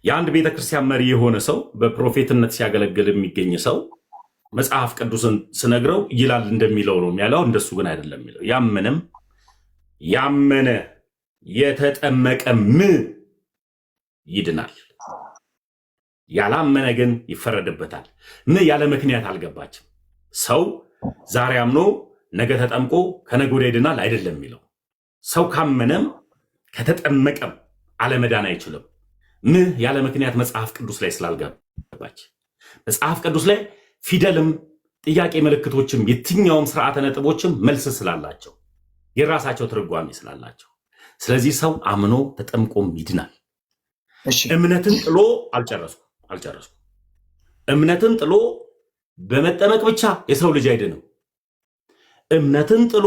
የአንድ ቤተክርስቲያን መሪ የሆነ ሰው በፕሮፌትነት ሲያገለግል የሚገኝ ሰው መጽሐፍ ቅዱስን ስነግረው ይላል እንደሚለው ነው የሚያለው። እንደሱ ግን አይደለም የሚለው። ያመነ የተጠመቀም ይድናል፣ ያላመነ ግን ይፈረድበታል። ያለ ምክንያት አልገባችም። ሰው ዛሬ አምኖ ነገ ተጠምቆ ከነገ ወዲያ ይድናል አይደለም የሚለው። ሰው ካመነም ከተጠመቀም አለመዳን አይችልም። ያለ ምክንያት መጽሐፍ ቅዱስ ላይ ስላልገባች። መጽሐፍ ቅዱስ ላይ ፊደልም ጥያቄ ምልክቶችም የትኛውም ስርዓተ ነጥቦችም መልስ ስላላቸው የራሳቸው ትርጓሜ ስላላቸው፣ ስለዚህ ሰው አምኖ ተጠምቆም ይድናል። እምነትን ጥሎ አልጨረስኩም። እምነትን ጥሎ በመጠመቅ ብቻ የሰው ልጅ አይድንም። እምነትን ጥሎ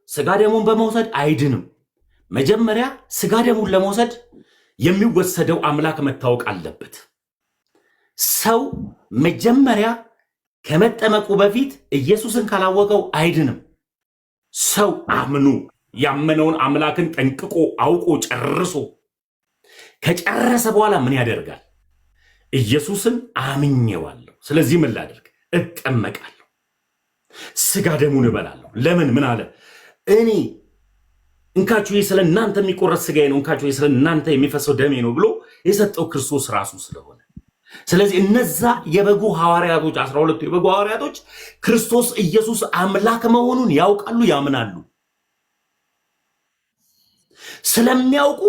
ስጋ ደሙን በመውሰድ አይድንም። መጀመሪያ ስጋ ደሙን ለመውሰድ የሚወሰደው አምላክ መታወቅ አለበት። ሰው መጀመሪያ ከመጠመቁ በፊት ኢየሱስን ካላወቀው አይድንም። ሰው አምኑ ያመነውን አምላክን ጠንቅቆ አውቆ ጨርሶ ከጨረሰ በኋላ ምን ያደርጋል? ኢየሱስን አምኜዋለሁ፣ ስለዚህ ምን ላደርግ? እጠመቃለሁ፣ ስጋ ደሙን እበላለሁ። ለምን? ምን አለ? እኔ እንካችሁ ስለ እናንተ የሚቆረስ ስጋዬ ነው፣ እንካችሁ ስለ እናንተ የሚፈሰው ደሜ ነው ብሎ የሰጠው ክርስቶስ ራሱ ስለሆነ፣ ስለዚህ እነዛ የበጉ ሐዋርያቶች 12ቱ የበጉ ሐዋርያቶች ክርስቶስ ኢየሱስ አምላክ መሆኑን ያውቃሉ፣ ያምናሉ። ስለሚያውቁ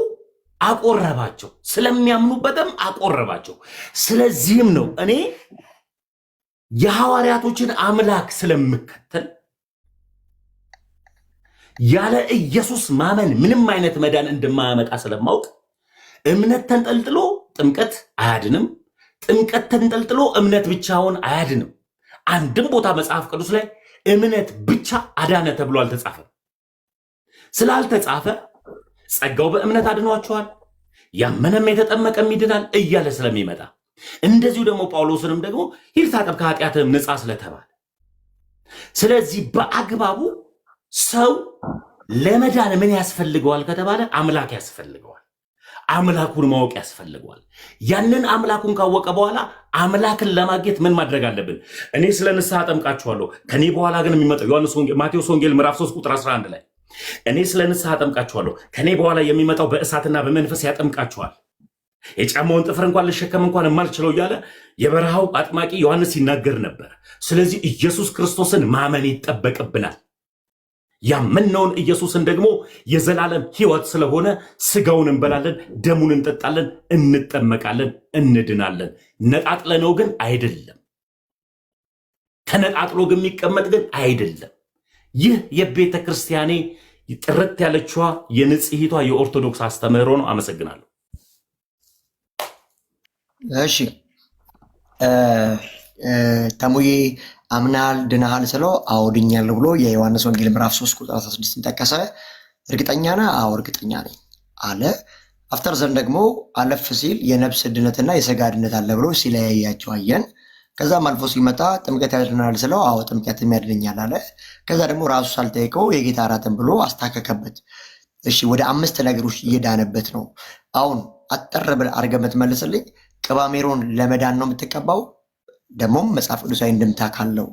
አቆረባቸው፣ ስለሚያምኑበትም አቆረባቸው። ስለዚህም ነው እኔ የሐዋርያቶችን አምላክ ስለምከተል ያለ ኢየሱስ ማመን ምንም አይነት መዳን እንደማያመጣ ስለማውቅ እምነት ተንጠልጥሎ ጥምቀት አያድንም፣ ጥምቀት ተንጠልጥሎ እምነት ብቻውን አያድንም። አንድም ቦታ መጽሐፍ ቅዱስ ላይ እምነት ብቻ አዳነ ተብሎ አልተጻፈም። ስላልተጻፈ ጸጋው በእምነት አድኗቸዋል፣ ያመነም የተጠመቀም ይድናል እያለ ስለሚመጣ፣ እንደዚሁ ደግሞ ጳውሎስንም ደግሞ ሂድ ታጠብ ከኃጢአትህም ንጻ ስለተባለ፣ ስለዚህ በአግባቡ ሰው ለመዳን ምን ያስፈልገዋል ከተባለ አምላክ ያስፈልገዋል። አምላኩን ማወቅ ያስፈልገዋል። ያንን አምላኩን ካወቀ በኋላ አምላክን ለማግኘት ምን ማድረግ አለብን? እኔ ስለ ንስሐ አጠምቃችኋለሁ፣ ከኔ በኋላ ግን የሚመጣው ማቴዎስ ወንጌል ምዕራፍ 3 ቁጥር 11 ላይ እኔ ስለ ንስሐ አጠምቃችኋለሁ፣ ከኔ በኋላ የሚመጣው በእሳትና በመንፈስ ያጠምቃችኋል፣ የጫማውን ጥፍር እንኳን ልሸከም እንኳን የማልችለው እያለ የበረሃው አጥማቂ ዮሐንስ ይናገር ነበር። ስለዚህ ኢየሱስ ክርስቶስን ማመን ይጠበቅብናል። ያመነውን ኢየሱስን ደግሞ የዘላለም ሕይወት ስለሆነ ስጋውን እንበላለን፣ ደሙን እንጠጣለን፣ እንጠመቃለን፣ እንድናለን። ነጣጥለነው ግን አይደለም። ተነጣጥሎ ግን የሚቀመጥ ግን አይደለም። ይህ የቤተ ክርስቲያኔ ጥርት ያለችዋ የንጽሕቷ የኦርቶዶክስ አስተምህሮ ነው። አመሰግናለሁ። እሺ ተሙዬ አምናል ድናሃል ስለው አዎ ድኛለሁ ብሎ የዮሐንስ ወንጌል ምዕራፍ 3 ቁጥር 16 ጠቀሰ። እርግጠኛ ነህ? አዎ እርግጠኛ ነኝ አለ። አፍተር ዘን ደግሞ አለፍ ሲል የነፍስ ድነትና የሥጋ ድነት አለ ብሎ ሲለያያቸው አየን። ከዛም አልፎ ሲመጣ ጥምቀት ያድናል ስለው አዎ ጥምቀትም ያድነኛል አለ። ከዛ ደግሞ ራሱ ሳልጠይቀው የጌታ እራትን ብሎ አስታከከበት። እሺ ወደ 5 ነገሮች እየዳነበት ነው። አሁን አጠር ብለህ አድርገህ የምትመልስልኝ ቅባሜሮን ለመዳን ነው የምትቀባው? ደግሞም መጽሐፍ ቅዱሳዊ እንድምታ ካለው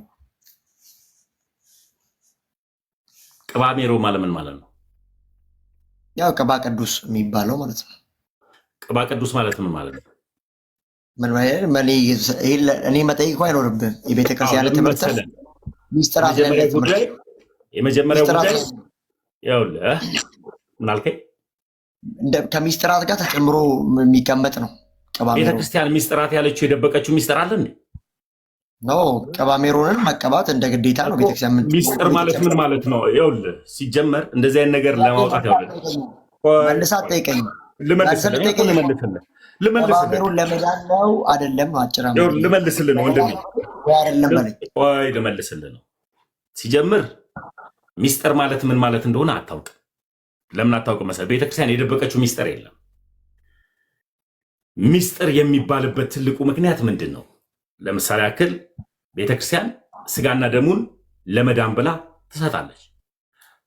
ቅባ ሜሮ ማለት ምን ማለት ነው? ያው ቅባ ቅዱስ የሚባለው ማለት ነው። ቅባ ቅዱስ ማለት ምን ማለት ነው? እኔ መጠየቅ እኮ አይኖርብህም። የቤተክርስቲያን ትምህርት ሚስጥራት የመጀመሪያው ጉዳይ ይኸውልህ ምን አልከኝ? ከሚስጥራት ጋር ተጨምሮ የሚቀመጥ ነው። ቤተክርስቲያን ሚስጥራት ያለችው የደበቀችው ሚስጥር አለ እንዴ? ኖ ቅባሜሮንን መቀባት እንደ ግዴታ ነው። ቤተክርስቲያን ሚስጥር ማለት ምን ማለት ነው? ይኸውልህ ሲጀመር እንደዚህ አይነት ነገር ለማውጣት መልሳት ጠይቀኝ። ልመልስልህ ቅባሜሮን ለመዳን ነው አይደለም? አጭራ ልመልስልህ ነው ወንድሜ፣ ልመልስልህ ነው። ሲጀምር ሚስጥር ማለት ምን ማለት እንደሆነ አታውቅም። ለምን አታውቅም መሰለህ? ቤተክርስቲያን የደበቀችው ሚስጥር የለም። ሚስጥር የሚባልበት ትልቁ ምክንያት ምንድን ነው? ለምሳሌ ያክል ቤተክርስቲያን ስጋና ደሙን ለመዳን ብላ ትሰጣለች።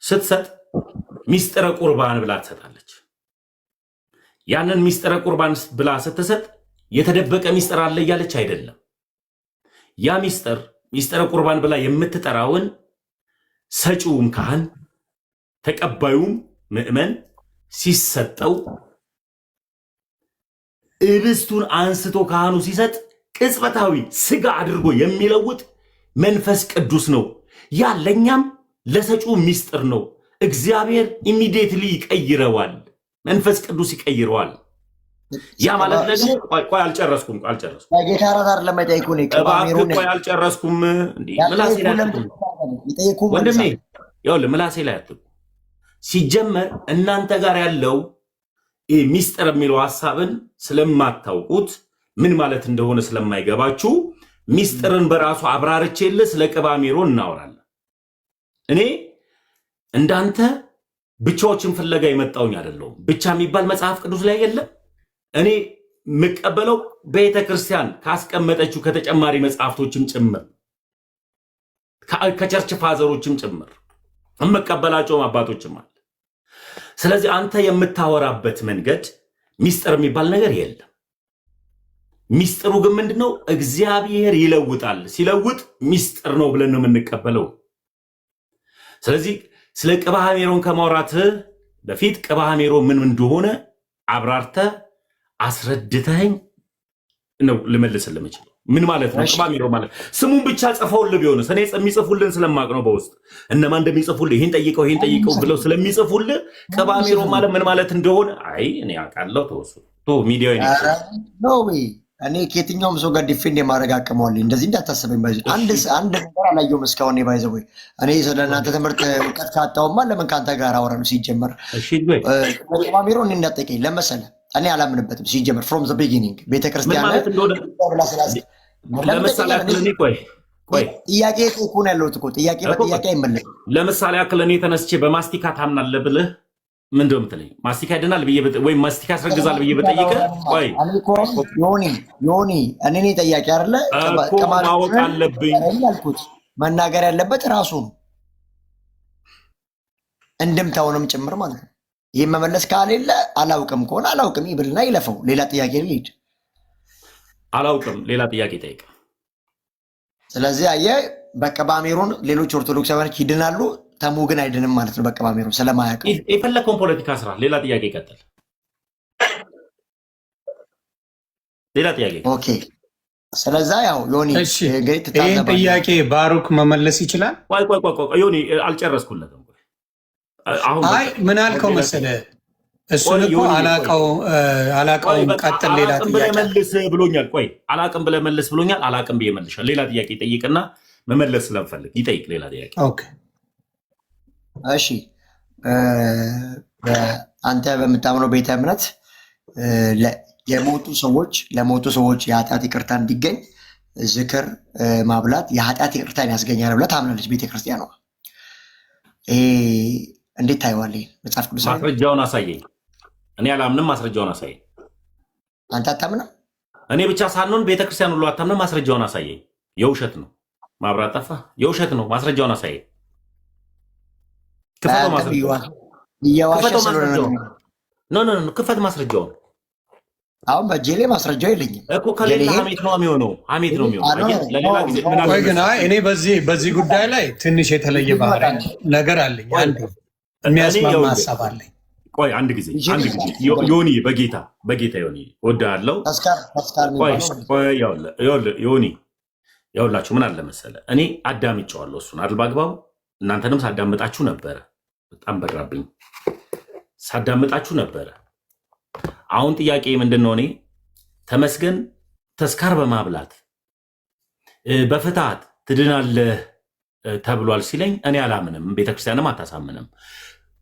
ስትሰጥ ሚስጥረ ቁርባን ብላ ትሰጣለች። ያንን ሚስጥረ ቁርባን ብላ ስትሰጥ የተደበቀ ሚስጥር አለ እያለች አይደለም። ያ ሚስጥረ ቁርባን ብላ የምትጠራውን ሰጪውም ካህን ተቀባዩም ምእመን ሲሰጠው ኅብስቱን አንስቶ ካህኑ ሲሰጥ ቅጽበታዊ ስጋ አድርጎ የሚለውጥ መንፈስ ቅዱስ ነው። ያ ለእኛም ለሰጪው ሚስጥር ነው። እግዚአብሔር ኢሚዲየትሊ ይቀይረዋል። መንፈስ ቅዱስ ይቀይረዋል። ያ ማለት ደግሞ ቆይ አልጨረስኩም። ጌታ ራት አይደለም አይጠይቁኝ። ቆይ አልጨረስኩም። ምላሴ ላይ ወንድሜ ይኸውልህ ምላሴ ላይ አትቁ። ሲጀመር እናንተ ጋር ያለው ሚስጥር የሚለው ሐሳብን ስለማታውቁት ምን ማለት እንደሆነ ስለማይገባችሁ ሚስጥርን በራሱ አብራርቼልህ ስለ ቅባ ሜሮን እናወራለን። እኔ እንዳንተ ብቻዎችን ፍለጋ የመጣውኝ አይደለሁም። ብቻ የሚባል መጽሐፍ ቅዱስ ላይ የለም። እኔ የምቀበለው ቤተ ክርስቲያን ካስቀመጠችው ከተጨማሪ መጽሐፍቶችም ጭምር ከቸርች ፋዘሮችም ጭምር የምቀበላቸውም አባቶችም አለ። ስለዚህ አንተ የምታወራበት መንገድ ሚስጥር የሚባል ነገር የለም። ሚስጥሩ ግን ምንድነው? እግዚአብሔር ይለውጣል። ሲለውጥ ሚስጥር ነው ብለን ነው የምንቀበለው። ስለዚህ ስለ ቅባ ሜሮን ከማውራትህ በፊት ቅባ ሜሮን ምን እንደሆነ አብራርተህ አስረድተኸኝ ነው ልመልስልህ የምችለው። ምን ማለት ነው ቅባ ሜሮን ማለት? ስሙን ብቻ ጽፈውልህ ቢሆንስ? እኔ የሚጽፉልን ስለማቅ ነው። በውስጥ እነማን እንደሚጽፉልህ ይህን ጠይቀው ብለው ስለሚጽፉልህ ቅባ ሜሮን ማለት ምን ማለት እንደሆነ አይ እኔ አውቃለሁ። ተወሱ ሚዲያው እኔ ከየትኛውም ሰው ጋር ዲፌንድ የማድረግ አቅመዋል። እንደዚህ እንዳታስበኝ። አንድ ነገር አላየሁም እስካሁን። ባይዘ እኔ ስለእናንተ ትምህርት እውቀት ካጣውማ ለምን ከአንተ ጋር አወራ ነው? ሲጀመር ቅባ ሜሮን እንዳጠቀኝ ለመሰለህ እኔ አላምንበትም። ሲጀመር ፍሮም ዘ ቢጊኒንግ ቤተክርስቲያን ለምሳሌ ያክል እኔ ጥያቄ እኮ ነው ያለሁት እኮ ጥያቄ በጥያቄ አይመለስም። ለምሳሌ ያክል እኔ ተነስቼ በማስቲካ ታምናለህ ብልህ ምንድነው የምትለኝ? ማስቲካ ይድናል ብዬ ወይም ማስቲካ ያስረግዛል ብዬ ብጠይቅህ ዮኒ እኔ ጠያቄ አይደለ ማወቅ አለብኝ ያልኩት። መናገር ያለበት ራሱ ነው እንድምታውንም ጭምር ማለት ነው። ይህ መመለስ ካሌለ አላውቅም ከሆነ አላውቅም ይብልና ይለፈው። ሌላ ጥያቄ ልሂድ። አላውቅም ሌላ ጥያቄ ጠይቅ። ስለዚህ አየህ በቅባ ሜሮን ሌሎች ኦርቶዶክሳውያኖች ይድናሉ፣ ተሙ ግን አይድንም ማለት ነው። በቅባ ሜሮን ስለማያውቅ የፈለከውን ፖለቲካ ስራ። ሌላ ጥያቄ ይቀጥል። ሌላ ጥያቄ ኦኬ። ስለዛ ያው ዮኒ ይህን ጥያቄ ባሩክ መመለስ ይችላል። ቆይ ዮኒ አልጨረስኩለትም። አይ ምን አልከው መሰለህ? እሱን እኮ አላውቀውም። ቀጥል። ሌላ ጥያቄ መልስ ብሎኛል። ቆይ አላውቅም ብለህ መልስ ብሎኛል። አላውቅም ብዬ መልሻለሁ። ሌላ ጥያቄ ጠይቅና መመለስ ስለምፈልግ ይጠይቅ። ሌላ ጥያቄ። ኦኬ እሺ። አንተ በምታምነው ቤተ እምነት ለሞቱ ሰዎች የኃጢአት ይቅርታ እንዲገኝ ዝክር ማብላት የኃጢአት ይቅርታን ያስገኛል ብለህ ታምናለች ቤተክርስቲያኗ። እንዴት ታየዋለህ? መጽሐፍ ቅዱስ ማስረጃውን አሳየኝ። እኔ አላምንም። ማስረጃውን አሳየኝ። አንተ አታምንም? እኔ ብቻ ሳንሆን ቤተክርስቲያን ሁሉ አታምንም። ማስረጃውን አሳየኝ። የውሸት ነው። ማብራት ጠፋ። የውሸት ነው። ማስረጃውን አሳየኝ። ክፈተው ማስረጃውን። ኖ ክፈት ማስረጃውን። አሁን በእጄ ላይ ማስረጃው የለኝም እኮ ከሌላ ሐሜት ነው የሚሆነው። ሐሜት ነው የሚሆነው። ለሌላ ጊዜ ምን አለ ግን እኔ በዚህ ጉዳይ ላይ ትንሽ የተለየ ባህሪ ነገር አለኝ። አንድ የሚያስማማ ሀሳብ አለኝ። ቆይ አንድ ጊዜ ዮኒ በጌታ ዮኒ ወዳለው ዮኒ ያውላችሁ ምን አለ መሰለ፣ እኔ አዳምጫዋለሁ እሱን አይደል በአግባቡ። እናንተንም ሳዳምጣችሁ ነበረ። በጣም በራብኝ። ሳዳምጣችሁ ነበረ። አሁን ጥያቄ ምንድነው? እኔ ተመስገን ተስካር በማብላት በፍትሃት ትድናለህ ተብሏል ሲለኝ እኔ አላምንም፣ ቤተክርስቲያንም አታሳምንም።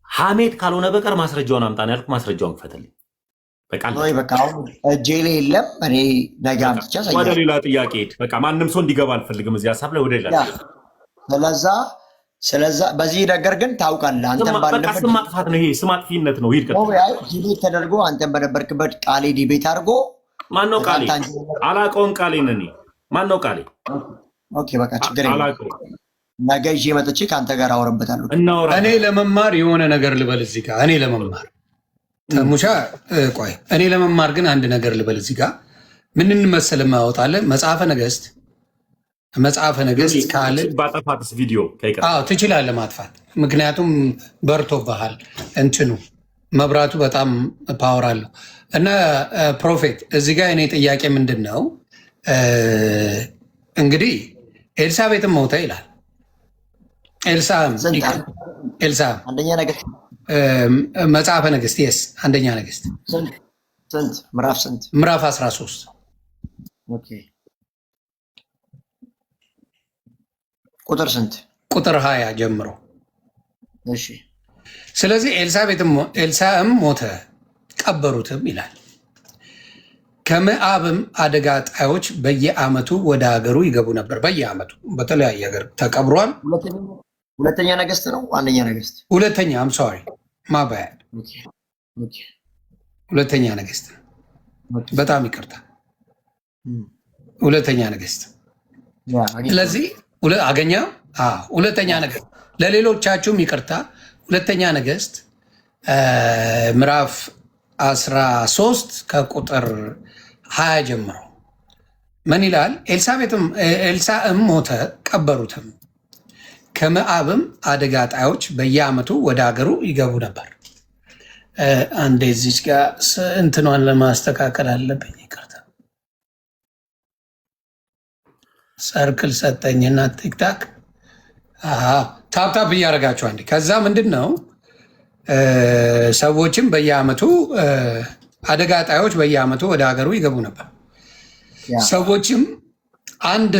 ሐሜት ካልሆነ በቀር ማስረጃውን አምጣን ያልኩ ማስረጃውን ክፈትልኝ። በቃ አሁን እጄ ላይ የለም። እኔ ነገ አምጥቼ ወደ ሌላ ጥያቄ ሄድ። በቃ ማንም ሰው እንዲገባ አልፈልግም እዚህ ሀሳብ ላይ ወደ ሌላ። ስለዛ በዚህ ነገር ግን ታውቃለህ፣ አንተም ባለበት ስም ማጥፋት ነው። ይሄ ስም አጥፊነት ነው። ሂድ ዲቤት ተደርጎ አንተም በነበርክበት ቃሌ ዲቤት አድርጎ ማነው ቃሌ? አላውቀውም ቃሌን እኔ ማነው ቃሌ? ኦኬ በቃ ችግር የለም። ነገ ይዤ መጥቼ ከአንተ ጋር አወራበታለሁ። እኔ ለመማር የሆነ ነገር ልበል እዚህ ጋር እኔ ለመማር ተሙሻ ቆይ እኔ ለመማር ግን አንድ ነገር ልበል እዚህ ጋር ምን እንመሰል ማወጣለን መጽሐፈ ነገሥት ካለ ባጠፋትስ ቪዲዮ ትችላለህ ማጥፋት። ምክንያቱም በርቶብሃል እንትኑ መብራቱ በጣም ፓወር አለው። እና ፕሮፌት እዚህ ጋር እኔ ጥያቄ ምንድን ነው እንግዲህ ኤልሳቤጥም ሞተ ይላል። ኤልሳም አንደኛ ነገሥት መጽሐፈ ነገሥት የስ አንደኛ ነገሥት ምዕራፍ 13 ቁጥር ስንት? ቁጥር 20 ጀምሮ። እሺ ስለዚህ ኤልሳዕም ሞተ ቀበሩትም ይላል። ከሞዓብም አደጋ ጣዮች በየዓመቱ ወደ ሀገሩ ይገቡ ነበር። በየዓመቱ በተለያየ ሀገር ተቀብሯል። ሁለተኛ ነገሥት ነው አንደኛ ነገሥት? ሁለተኛ አምሳሪ ማባያ ሁለተኛ ነገሥት። በጣም ይቅርታ ሁለተኛ ነገሥት። ስለዚህ አገኛ ሁለተኛ ነገሥት። ለሌሎቻችሁም ይቅርታ ሁለተኛ ነገሥት ምዕራፍ 13 ከቁጥር 20 ጀምሮ ምን ይላል? ኤልሳዕም ሞተ ቀበሩትም፣ ከሞዓብም አደጋ ጣዮች በየዓመቱ ወደ ሀገሩ ይገቡ ነበር። አንዴ እዚች ጋር እንትኗን ለማስተካከል አለብኝ። ይቅርታ ሰርክል ሰጠኝና ቲክታክ ታፕታፕ እያደረጋችሁ አንዴ። ከዛ ምንድን ነው ሰዎችም በየዓመቱ አደጋ ጣዮች በየዓመቱ ወደ ሀገሩ ይገቡ ነበር። ሰዎችም አንድ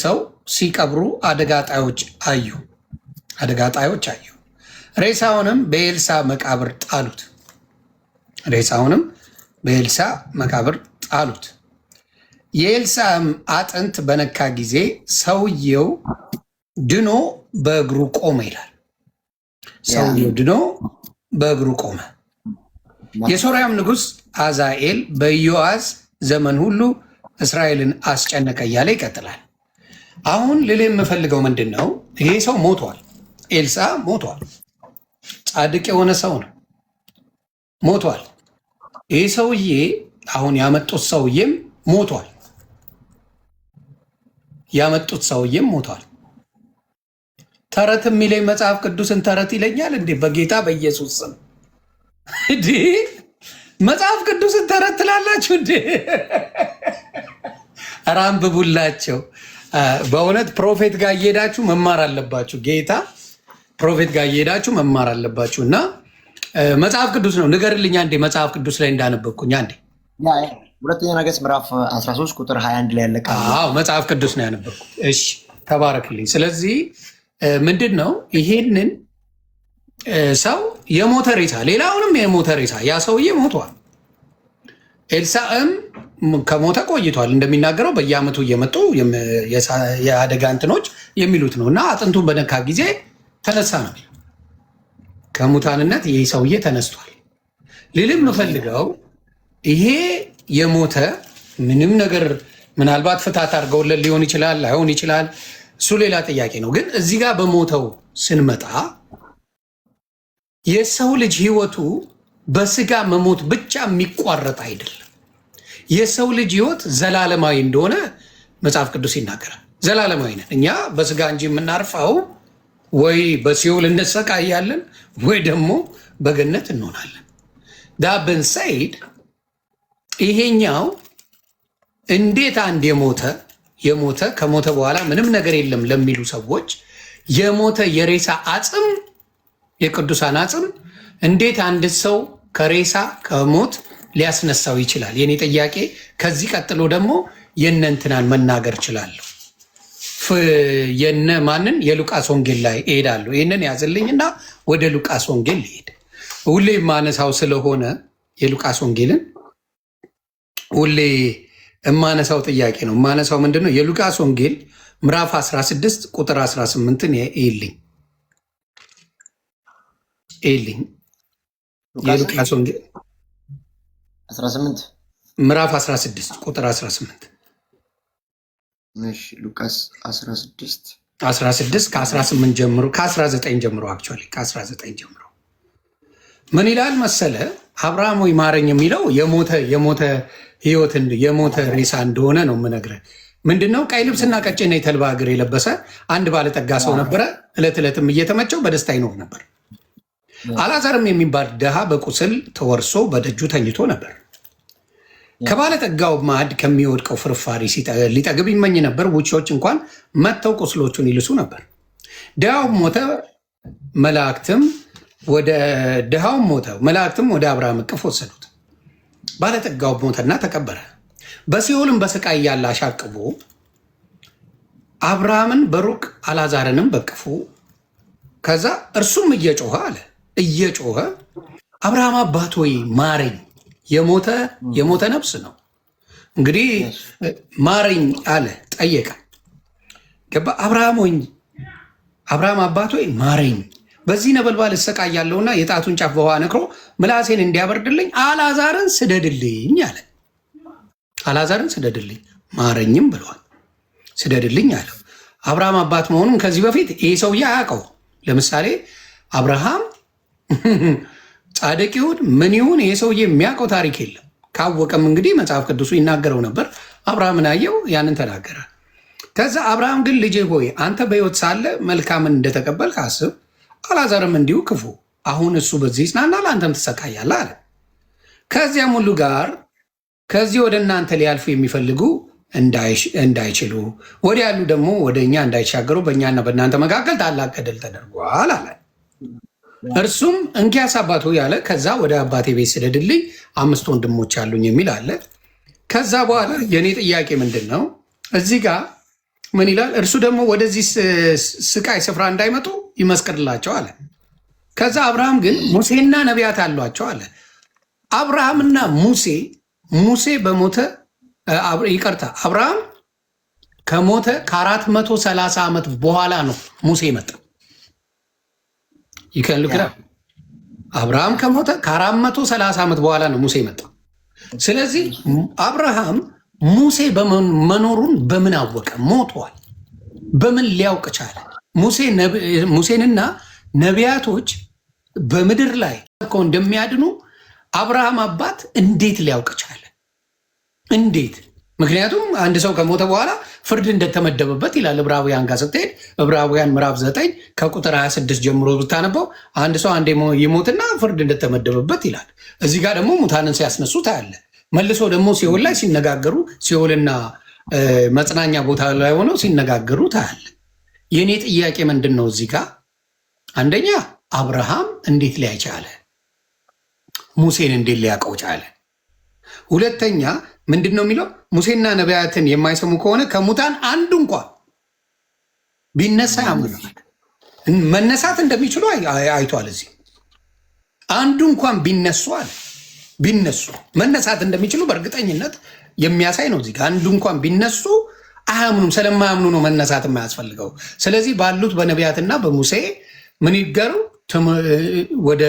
ሰው ሲቀብሩ አደጋ ጣዮች አዩ። ሬሳውንም በኤልሳዕ መቃብር ጣሉት። የኤልሳዕም አጥንት በነካ ጊዜ ሰውየው ድኖ በእግሩ ቆመ ይላል። ሰውየው ድኖ በእግሩ ቆመ። የሶርያም ንጉሥ አዛኤል በኢዮአስ ዘመን ሁሉ እስራኤልን አስጨነቀ እያለ ይቀጥላል። አሁን ልል የምፈልገው ምንድን ነው? ይሄ ሰው ሞቷል። ኤልሳዕ ሞቷል። ጻድቅ የሆነ ሰው ነው፣ ሞቷል። ይሄ ሰውዬ አሁን ያመጡት ሰውዬም ሞቷል። ተረት የሚለኝ መጽሐፍ ቅዱስን ተረት ይለኛል እንዴ? በጌታ በኢየሱስ ስም እንዴ! መጽሐፍ ቅዱስን ተረት ትላላችሁ እንዴ? ኧረ አንብቡላቸው። በእውነት ፕሮፌት ጋር እየሄዳችሁ መማር አለባችሁ። ጌታ ፕሮፌት ጋር እየሄዳችሁ መማር አለባችሁ። እና መጽሐፍ ቅዱስ ነው ንገርልኝ አንዴ፣ መጽሐፍ ቅዱስ ላይ እንዳነበብኩኝ አንዴ። ሁለተኛ ነገሥት ምዕራፍ 13 ቁጥር 21 ላይ ያለቀ መጽሐፍ ቅዱስ ነው ያነበብኩት። እሺ ተባረክልኝ። ስለዚህ ምንድን ነው ይሄንን ሰው የሞተ ሬሳ፣ ሌላውንም የሞተ ሬሳ፣ ያ ሰውዬ ሞቷል። ኤልሳዕም ከሞተ ቆይቷል። እንደሚናገረው በየዓመቱ እየመጡ የአደጋ እንትኖች የሚሉት ነው። እና አጥንቱን በነካ ጊዜ ተነሳ ነው ከሙታንነት። ይህ ሰውዬ ተነስቷል። ሌላም የምፈልገው ይሄ የሞተ ምንም ነገር ምናልባት ፍታት አድርገውለት ሊሆን ይችላል፣ ላይሆን ይችላል። እሱ ሌላ ጥያቄ ነው። ግን እዚህ ጋር በሞተው ስንመጣ የሰው ልጅ ህይወቱ በስጋ መሞት ብቻ የሚቋረጥ አይደለም። የሰው ልጅ ህይወት ዘላለማዊ እንደሆነ መጽሐፍ ቅዱስ ይናገራል። ዘላለማዊ ነን እኛ በስጋ እንጂ የምናርፈው ወይ በሲኦል እንሰቃያለን ወይ ደግሞ በገነት እንሆናለን። ዳብን ሰይድ ይሄኛው እንዴት አንድ የሞተ ከሞተ በኋላ ምንም ነገር የለም ለሚሉ ሰዎች የሞተ የሬሳ አጽም የቅዱሳን አጽም እንዴት አንድ ሰው ከሬሳ ከሞት ሊያስነሳው ይችላል? የኔ ጥያቄ። ከዚህ ቀጥሎ ደግሞ የእነንትናን መናገር እችላለሁ። የነ ማንን የሉቃስ ወንጌል ላይ እሄዳለሁ። ይህንን ያዝልኝና ወደ ሉቃስ ወንጌል ልሄድ። ሁሌ የማነሳው ስለሆነ የሉቃስ ወንጌልን ሁሌ የማነሳው ጥያቄ ነው። የማነሳው ምንድን ነው? የሉቃስ ወንጌል ምዕራፍ 16 ቁጥር 18ን ይልኝ የሉቃስ ወንጌል 18 ምዕራፍ 16 ቁጥር 18 ሉቃስ 16 ከ18 ጀምሮ ከ19 ጀምሮ አክቹዋሊ ከ19 ጀምሮ ምን ይላል መሰለ? አብርሃም ወይ ማረኝ የሚለው የሞተ ህይወትን የሞተ ሬሳ እንደሆነ ነው የምነግርህ። ምንድነው? ቀይ ልብስና ቀጭን የተልባ እግር የለበሰ አንድ ባለጠጋ ሰው ነበረ። ዕለት ዕለትም እየተመቸው በደስታ ይኖር ነበር። አልዓዛርም የሚባል ድሃ በቁስል ተወርሶ በደጁ ተኝቶ ነበር። ከባለጠጋው ማዕድ ከሚወድቀው ፍርፋሪ ሊጠግብ ይመኝ ነበር። ውሾች እንኳን መጥተው ቁስሎቹን ይልሱ ነበር። ድሃውም ሞተ፣ መላእክትም ወደ አብርሃም እቅፍ ወሰዱት። ባለጠጋው ሞተና ተቀበረ። በሲኦልም በስቃይ ያለ አሻቅቦ አብርሃምን በሩቅ አልዓዛርንም በቅፉ። ከዛ እርሱም እየጮኸ አብርሃም አባት ወይ ማረኝ። የሞተ ነፍስ ነው እንግዲህ ማረኝ አለ፣ ጠየቀ። ገባ? አብርሃም አባት ወይ ማረኝ፣ በዚህ ነበልባል እሰቃያለሁና የጣቱን ጫፍ በውሃ ነክሮ ምላሴን እንዲያበርድልኝ አልዓዛርን ስደድልኝ አለ። አልዓዛርን ስደድልኝ ማረኝም ብለዋል። ስደድልኝ አለው። አብርሃም አባት መሆኑን ከዚህ በፊት ይህ ሰውዬ አያውቀው። ለምሳሌ አብርሃም ጻድቅ ይሁን ምን ይሁን ይህ ሰውዬ የሚያውቀው ታሪክ የለም። ካወቀም እንግዲህ መጽሐፍ ቅዱሱ ይናገረው ነበር። አብርሃምን አየው፣ ያንን ተናገረ። ከዛ አብርሃም ግን ልጄ ሆይ አንተ በሕይወት ሳለ መልካምን እንደተቀበልክ አስብ፣ አልዓዛርም እንዲሁ ክፉ። አሁን እሱ በዚህ ይጽናናል፣ አንተም ትሰቃያለህ አለ። ከዚያም ሁሉ ጋር ከዚህ ወደ እናንተ ሊያልፉ የሚፈልጉ እንዳይችሉ ወዲያ ያሉ ደግሞ ወደ እኛ እንዳይሻገሩ በእኛና በእናንተ መካከል ታላቅ ገደል ተደርጓል አለ። እርሱም እንኪያስ አባት ሆይ አለ። ከዛ ወደ አባቴ ቤት ስደድልኝ 5 ወንድሞች አሉኝ የሚል አለ። ከዛ በኋላ የእኔ ጥያቄ ምንድን ነው? እዚህ ጋር ምን ይላል? እርሱ ደግሞ ወደዚህ ስቃይ ስፍራ እንዳይመጡ ይመስክርላቸው አለ። ከዛ አብርሃም ግን ሙሴና ነቢያት አሏቸው አለ። አብርሃምና ሙሴ በሞተ አብርሃም ከሞተ ከ430 ዓመት በኋላ ነው ሙሴ መጣ። ይከልክላ አብርሃም ከሞተ ከ430 ዓመት በኋላ ነው ሙሴ መጣ። ስለዚህ አብርሃም ሙሴ መኖሩን በምን አወቀ? ሞቷል። በምን ሊያውቅ ቻለ? ሙሴንና ነቢያቶች በምድር ላይ እንደሚያድኑ አብርሃም አባት እንዴት ሊያውቅ ቻለ? እንዴት? ምክንያቱም አንድ ሰው ከሞተ በኋላ ፍርድ እንደተመደበበት ይላል። ዕብራውያን ጋር ስትሄድ ዕብራውያን ምዕራፍ 9 ከቁጥር 26 ጀምሮ ብታነበው አንድ ሰው አንዴ ይሞትና ፍርድ እንደተመደበበት ይላል። እዚህ ጋር ደግሞ ሙታንን ሲያስነሱ ታያለ። መልሶ ደግሞ ሲኦል ላይ ሲነጋገሩ፣ ሲኦልና መጽናኛ ቦታ ላይ ሆነው ሲነጋገሩ ታያለ። የእኔ ጥያቄ ምንድን ነው እዚህ ጋር? አንደኛ አብርሃም እንዴት ሊያይ ቻለ? ሙሴን እንዴት ሊያውቀው ቻለ? ሁለተኛ ምንድን ነው የሚለው? ሙሴና ነቢያትን የማይሰሙ ከሆነ ከሙታን አንዱ እንኳን ቢነሳ ያምናል። መነሳት እንደሚችሉ አይቷል። እዚህ አንዱ እንኳን ቢነሱ መነሳት እንደሚችሉ በእርግጠኝነት የሚያሳይ ነው። እዚህ አንዱ እንኳን ቢነሱ አያምኑም። ስለማያምኑ ነው መነሳት የማያስፈልገው። ስለዚህ ባሉት በነቢያትና በሙሴ ምን ይገሩ ወደ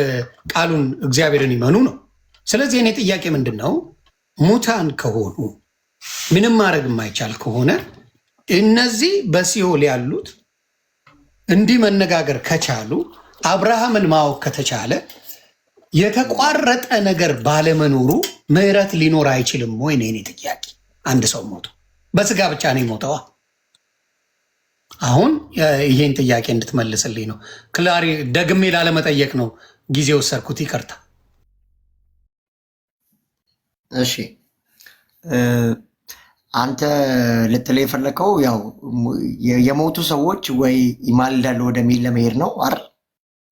ቃሉን እግዚአብሔርን ይመኑ ነው። ስለዚህ እኔ ጥያቄ ምንድን ነው? ሙታን ከሆኑ ምንም ማድረግ የማይቻል ከሆነ እነዚህ በሲኦል ያሉት እንዲህ መነጋገር ከቻሉ አብርሃምን ማወቅ ከተቻለ የተቋረጠ ነገር ባለመኖሩ ምህረት ሊኖር አይችልም ወይ ነው የኔ ጥያቄ። አንድ ሰው ሞቶ በስጋ ብቻ ነው የሞተዋ። አሁን ይሄን ጥያቄ እንድትመልስልኝ ነው። ክላሪ ደግሜ ላለመጠየቅ ነው ጊዜ ወሰድኩት፣ ይቅርታ። እሺ አንተ ልትል የፈለከው ያው የሞቱ ሰዎች ወይ ይማልዳሉ ወደሚል ለመሄድ ነው አይደል?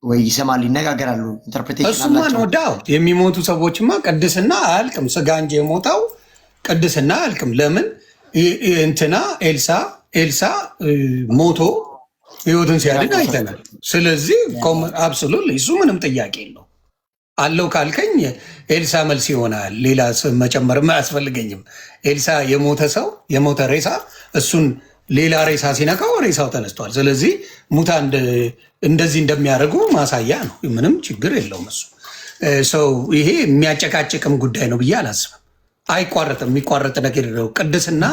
ወይ ይሰማል፣ ይነጋገራሉ። ኢንተርፕሬቴሽን እሱማ ነው ዳው። የሚሞቱ ሰዎችማ ቅድስና አያልቅም። ስጋ እንጂ የሞተው ቅድስና አያልቅም። ለምን እንትና ኤልሳ ሞቶ ህይወትን ሲያድግ አይተናል። ስለዚህ አብሶሉት እሱ ምንም ጥያቄ የለው አለው ካልከኝ ኤልሳ መልስ ይሆናል። ሌላ መጨመርም አያስፈልገኝም። ኤልሳ የሞተ ሬሳ እሱን ሌላ ሬሳ ሲነካው ሬሳው ተነስቷል። ስለዚህ ሙታ እንደዚህ እንደሚያደርጉ ማሳያ ነው። ምንም ችግር የለውም እሱ ሰው። ይሄ የሚያጨቃጭቅም ጉዳይ ነው ብዬ አላስብም። አይቋረጥም። የሚቋረጥ ነገር ነው። ቅድስና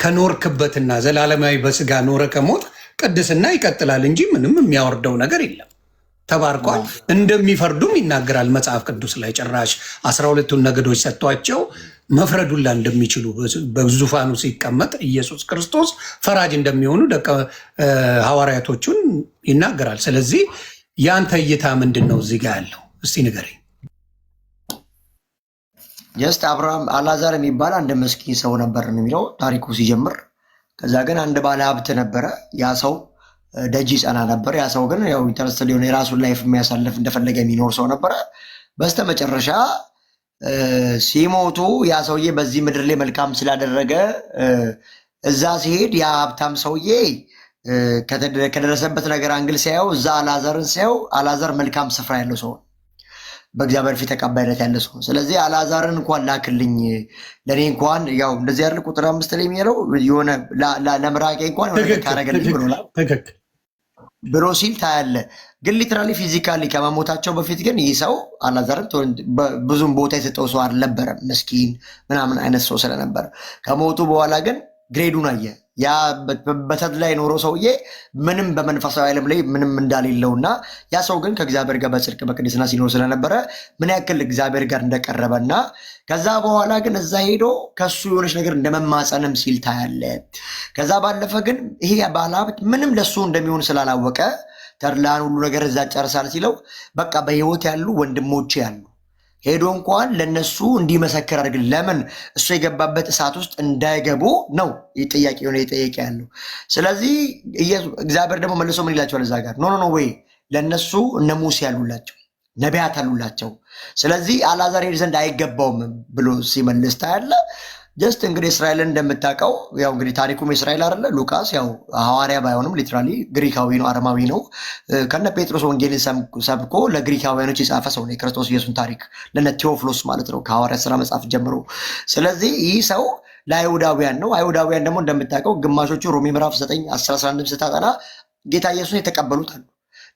ከኖርክበትና ዘላለማዊ በስጋ ኖረ ከሞት ቅድስና ይቀጥላል እንጂ ምንም የሚያወርደው ነገር የለም። ተባርኳል። እንደሚፈርዱም ይናገራል መጽሐፍ ቅዱስ ላይ። ጭራሽ 12ቱን ነገዶች ሰጥቷቸው መፍረዱላ እንደሚችሉ በዙፋኑ ሲቀመጥ ኢየሱስ ክርስቶስ ፈራጅ እንደሚሆኑ ደቀ ሐዋርያቶቹን ይናገራል። ስለዚህ ያንተ እይታ ምንድን ነው እዚህ ጋር ያለው? እስቲ ንገረኝ። ጀስት አብርሃም አላዛር የሚባል አንድ መስኪን ሰው ነበር ነው የሚለው ታሪኩ ሲጀምር። ከዛ ግን አንድ ባለ ሀብት ነበረ። ያ ሰው ደጅ ይጸና ነበር። ያ ሰው ግን ያው ኢንተረስትድ የሆነ የራሱን ላይፍ የሚያሳልፍ እንደፈለገ የሚኖር ሰው ነበረ። በስተመጨረሻ ሲሞቱ ያ ሰውዬ በዚህ ምድር ላይ መልካም ስላደረገ እዛ ሲሄድ ያ ሀብታም ሰውዬ ከደረሰበት ነገር አንግል ሲያየው እዛ አላዛርን ሲያየው አላዛር መልካም ስፍራ ያለው ሰው፣ በእግዚአብሔር ፊት ተቀባይነት ያለ ሰው። ስለዚህ አላዛርን እንኳን ላክልኝ ለእኔ እንኳን ያው እንደዚህ ያለ ቁጥር 5 ላይ የሚለው የሆነ ለምራቄ እንኳን ካረገልኝ ብሎ ሲል ታያለ። ግን ሊትራሊ ፊዚካሊ ከመሞታቸው በፊት ግን ይህ ሰው አላዛርን ብዙም ቦታ የሰጠው ሰው አልነበረም። ምስኪን ምናምን አይነት ሰው ስለነበረ ከሞቱ በኋላ ግን ግሬዱን አየ። ያ በተድላ የኖረው ሰውዬ ምንም በመንፈሳዊ ዓለም ላይ ምንም እንዳሌለውና ያ ሰው ግን ከእግዚአብሔር ጋር በጽድቅ በቅድስና ሲኖር ስለነበረ ምን ያክል እግዚአብሔር ጋር እንደቀረበና ከዛ በኋላ ግን እዛ ሄዶ ከሱ የሆነች ነገር እንደመማፀንም ሲል ታያለ። ከዛ ባለፈ ግን ይሄ ባለሀብት ምንም ለሱ እንደሚሆን ስላላወቀ ተድላን ሁሉ ነገር እዛ ጨርሳል ሲለው በቃ በህይወት ያሉ ወንድሞቼ ያሉ ሄዶ እንኳን ለነሱ እንዲመሰክር አድርግ። ለምን እሱ የገባበት እሳት ውስጥ እንዳይገቡ ነው ጥያቄ ሆነ የጠየቀ ያለው። ስለዚህ እግዚአብሔር ደግሞ መልሶ ምን ይላቸዋል እዛ ጋር ኖ ወይ ለነሱ እነ ሙሴ ያሉላቸው ነቢያት አሉላቸው። ስለዚህ አላዛር ሄድ ዘንድ አይገባውም ብሎ ሲመልስ ታያለ። ጀስት እንግዲህ እስራኤልን እንደምታውቀው ያው እንግዲህ ታሪኩም የእስራኤል አይደለ። ሉቃስ ያው ሐዋርያ ባይሆንም ሊትራሊ ግሪካዊ ነው፣ አረማዊ ነው። ከነ ጴጥሮስ ወንጌልን ሰብኮ ለግሪካውያኖች የጻፈ ሰው ነው። የክርስቶስ ኢየሱስን ታሪክ ለነ ቴዎፍሎስ ማለት ነው ከሐዋርያ ስራ መጽሐፍ ጀምሮ። ስለዚህ ይህ ሰው ለአይሁዳውያን ነው። አይሁዳውያን ደግሞ እንደምታውቀው ግማሾቹ ሮሜ ምዕራፍ 9 11 ስታጠና ጌታ ኢየሱስን የተቀበሉት አሉ።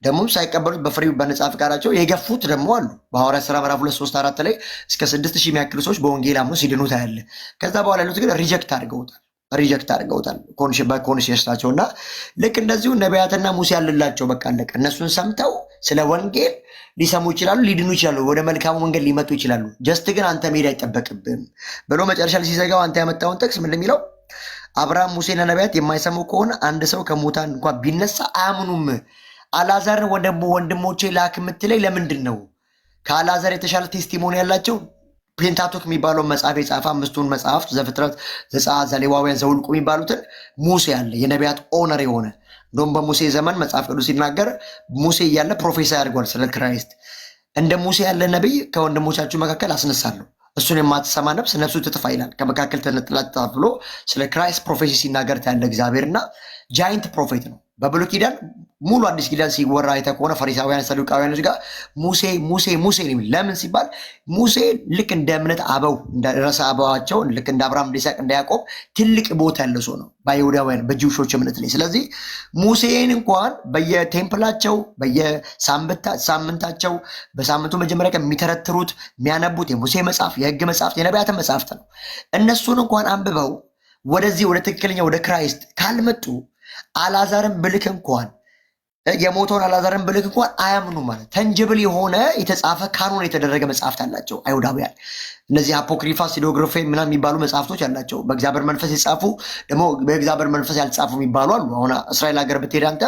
ደግሞ ሳይቀበሉት በፍሬ በነጻ ፈቃዳቸው የገፉት ደግሞ አሉ። በሐዋርያት ሥራ ምዕራፍ 2 3 4 ላይ እስከ 6000 የሚያክሉ ሰዎች በወንጌል አምነው ሲድኑ ታያለ። ከዛ በኋላ ያሉት ግን ሪጀክት አድርገውታል በኮንሽንሳቸው እና ልክ እንደዚሁ ነቢያትና ሙሴ ያልላቸው በቃ አለቀ። እነሱን ሰምተው ስለ ወንጌል ሊሰሙ ይችላሉ፣ ሊድኑ ይችላሉ፣ ወደ መልካሙ መንገድ ሊመጡ ይችላሉ። ጀስት ግን አንተ መሄድ አይጠበቅብም ብሎ መጨረሻ ላይ ሲዘጋው አንተ ያመጣውን ጥቅስ ምን እንደሚለው አብርሃም ሙሴና ነቢያት የማይሰሙ ከሆነ አንድ ሰው ከሙታን እንኳን ቢነሳ አያምኑም። አላዛርን ወንድሞቼ ላክ የምትለኝ ለምንድን ነው? ከአላዛር የተሻለ ቴስቲሞኒ ያላቸው ፔንታቶክ የሚባለው መጽሐፍ የጻፈ 5ቱን መጽሐፍት ዘፍጥረት፣ ዘጸአት፣ ዘሌዋውያን፣ ዘውልቁ የሚባሉትን ሙሴ አለ የነቢያት ኦነር የሆነ እንደውም በሙሴ ዘመን መጽሐፍ ቅዱስ ሲናገር ሙሴ እያለ ፕሮፌሰር ያድርጓል ስለ ክራይስት። እንደ ሙሴ ያለ ነቢይ ከወንድሞቻችሁ መካከል አስነሳለሁ፣ እሱን የማትሰማ ነፍስ ነፍሱ ትጥፋ ይላል። ከመካከል ተነጥላ ትጥፋ ብሎ ስለ ክራይስት ፕሮፌሲ ሲናገር ያለ እግዚአብሔርና ጃይንት ፕሮፌት ነው። በብሉይ ኪዳን ሙሉ አዲስ ኪዳን ሲወራ አይተህ ከሆነ ፈሪሳውያን ሰዱቃውያኖች ጋር ሙሴ ሙሴ ሙሴ ነው የሚል። ለምን ሲባል ሙሴ ልክ እንደ እምነት አበው ረሳ አበዋቸው ልክ እንደ አብርሃም፣ እንደ ይስሐቅ፣ እንደ ያዕቆብ ትልቅ ቦታ ያለው ሰው ነው በአይሁዳውያን በጂውሾች እምነት ላይ። ስለዚህ ሙሴን እንኳን በየቴምፕላቸው በየሳምንታቸው በሳምንቱ መጀመሪያ ቀን የሚተረትሩት የሚያነቡት የሙሴ መጽሐፍ፣ የህግ መጽሐፍት፣ የነቢያትን መጽሐፍት ነው። እነሱን እንኳን አንብበው ወደዚህ ወደ ትክክለኛ ወደ ክራይስት ካልመጡ አላዛርን ብልክ እንኳን የሞተውን አልዓዛርን ብልክ እንኳን አያምኑ ማለት ተንጅብል የሆነ የተጻፈ ካኖን የተደረገ መጽሐፍት አላቸው አይሁዳውያን። እነዚህ አፖክሪፋ ሲዶግሮፌ ምናምን የሚባሉ መጽሐፍቶች አላቸው። በእግዚአብሔር መንፈስ የጻፉ ደግሞ በእግዚአብሔር መንፈስ ያልጻፉ የሚባሉ አሉ። አሁን እስራኤል ሀገር ብትሄድ አንተ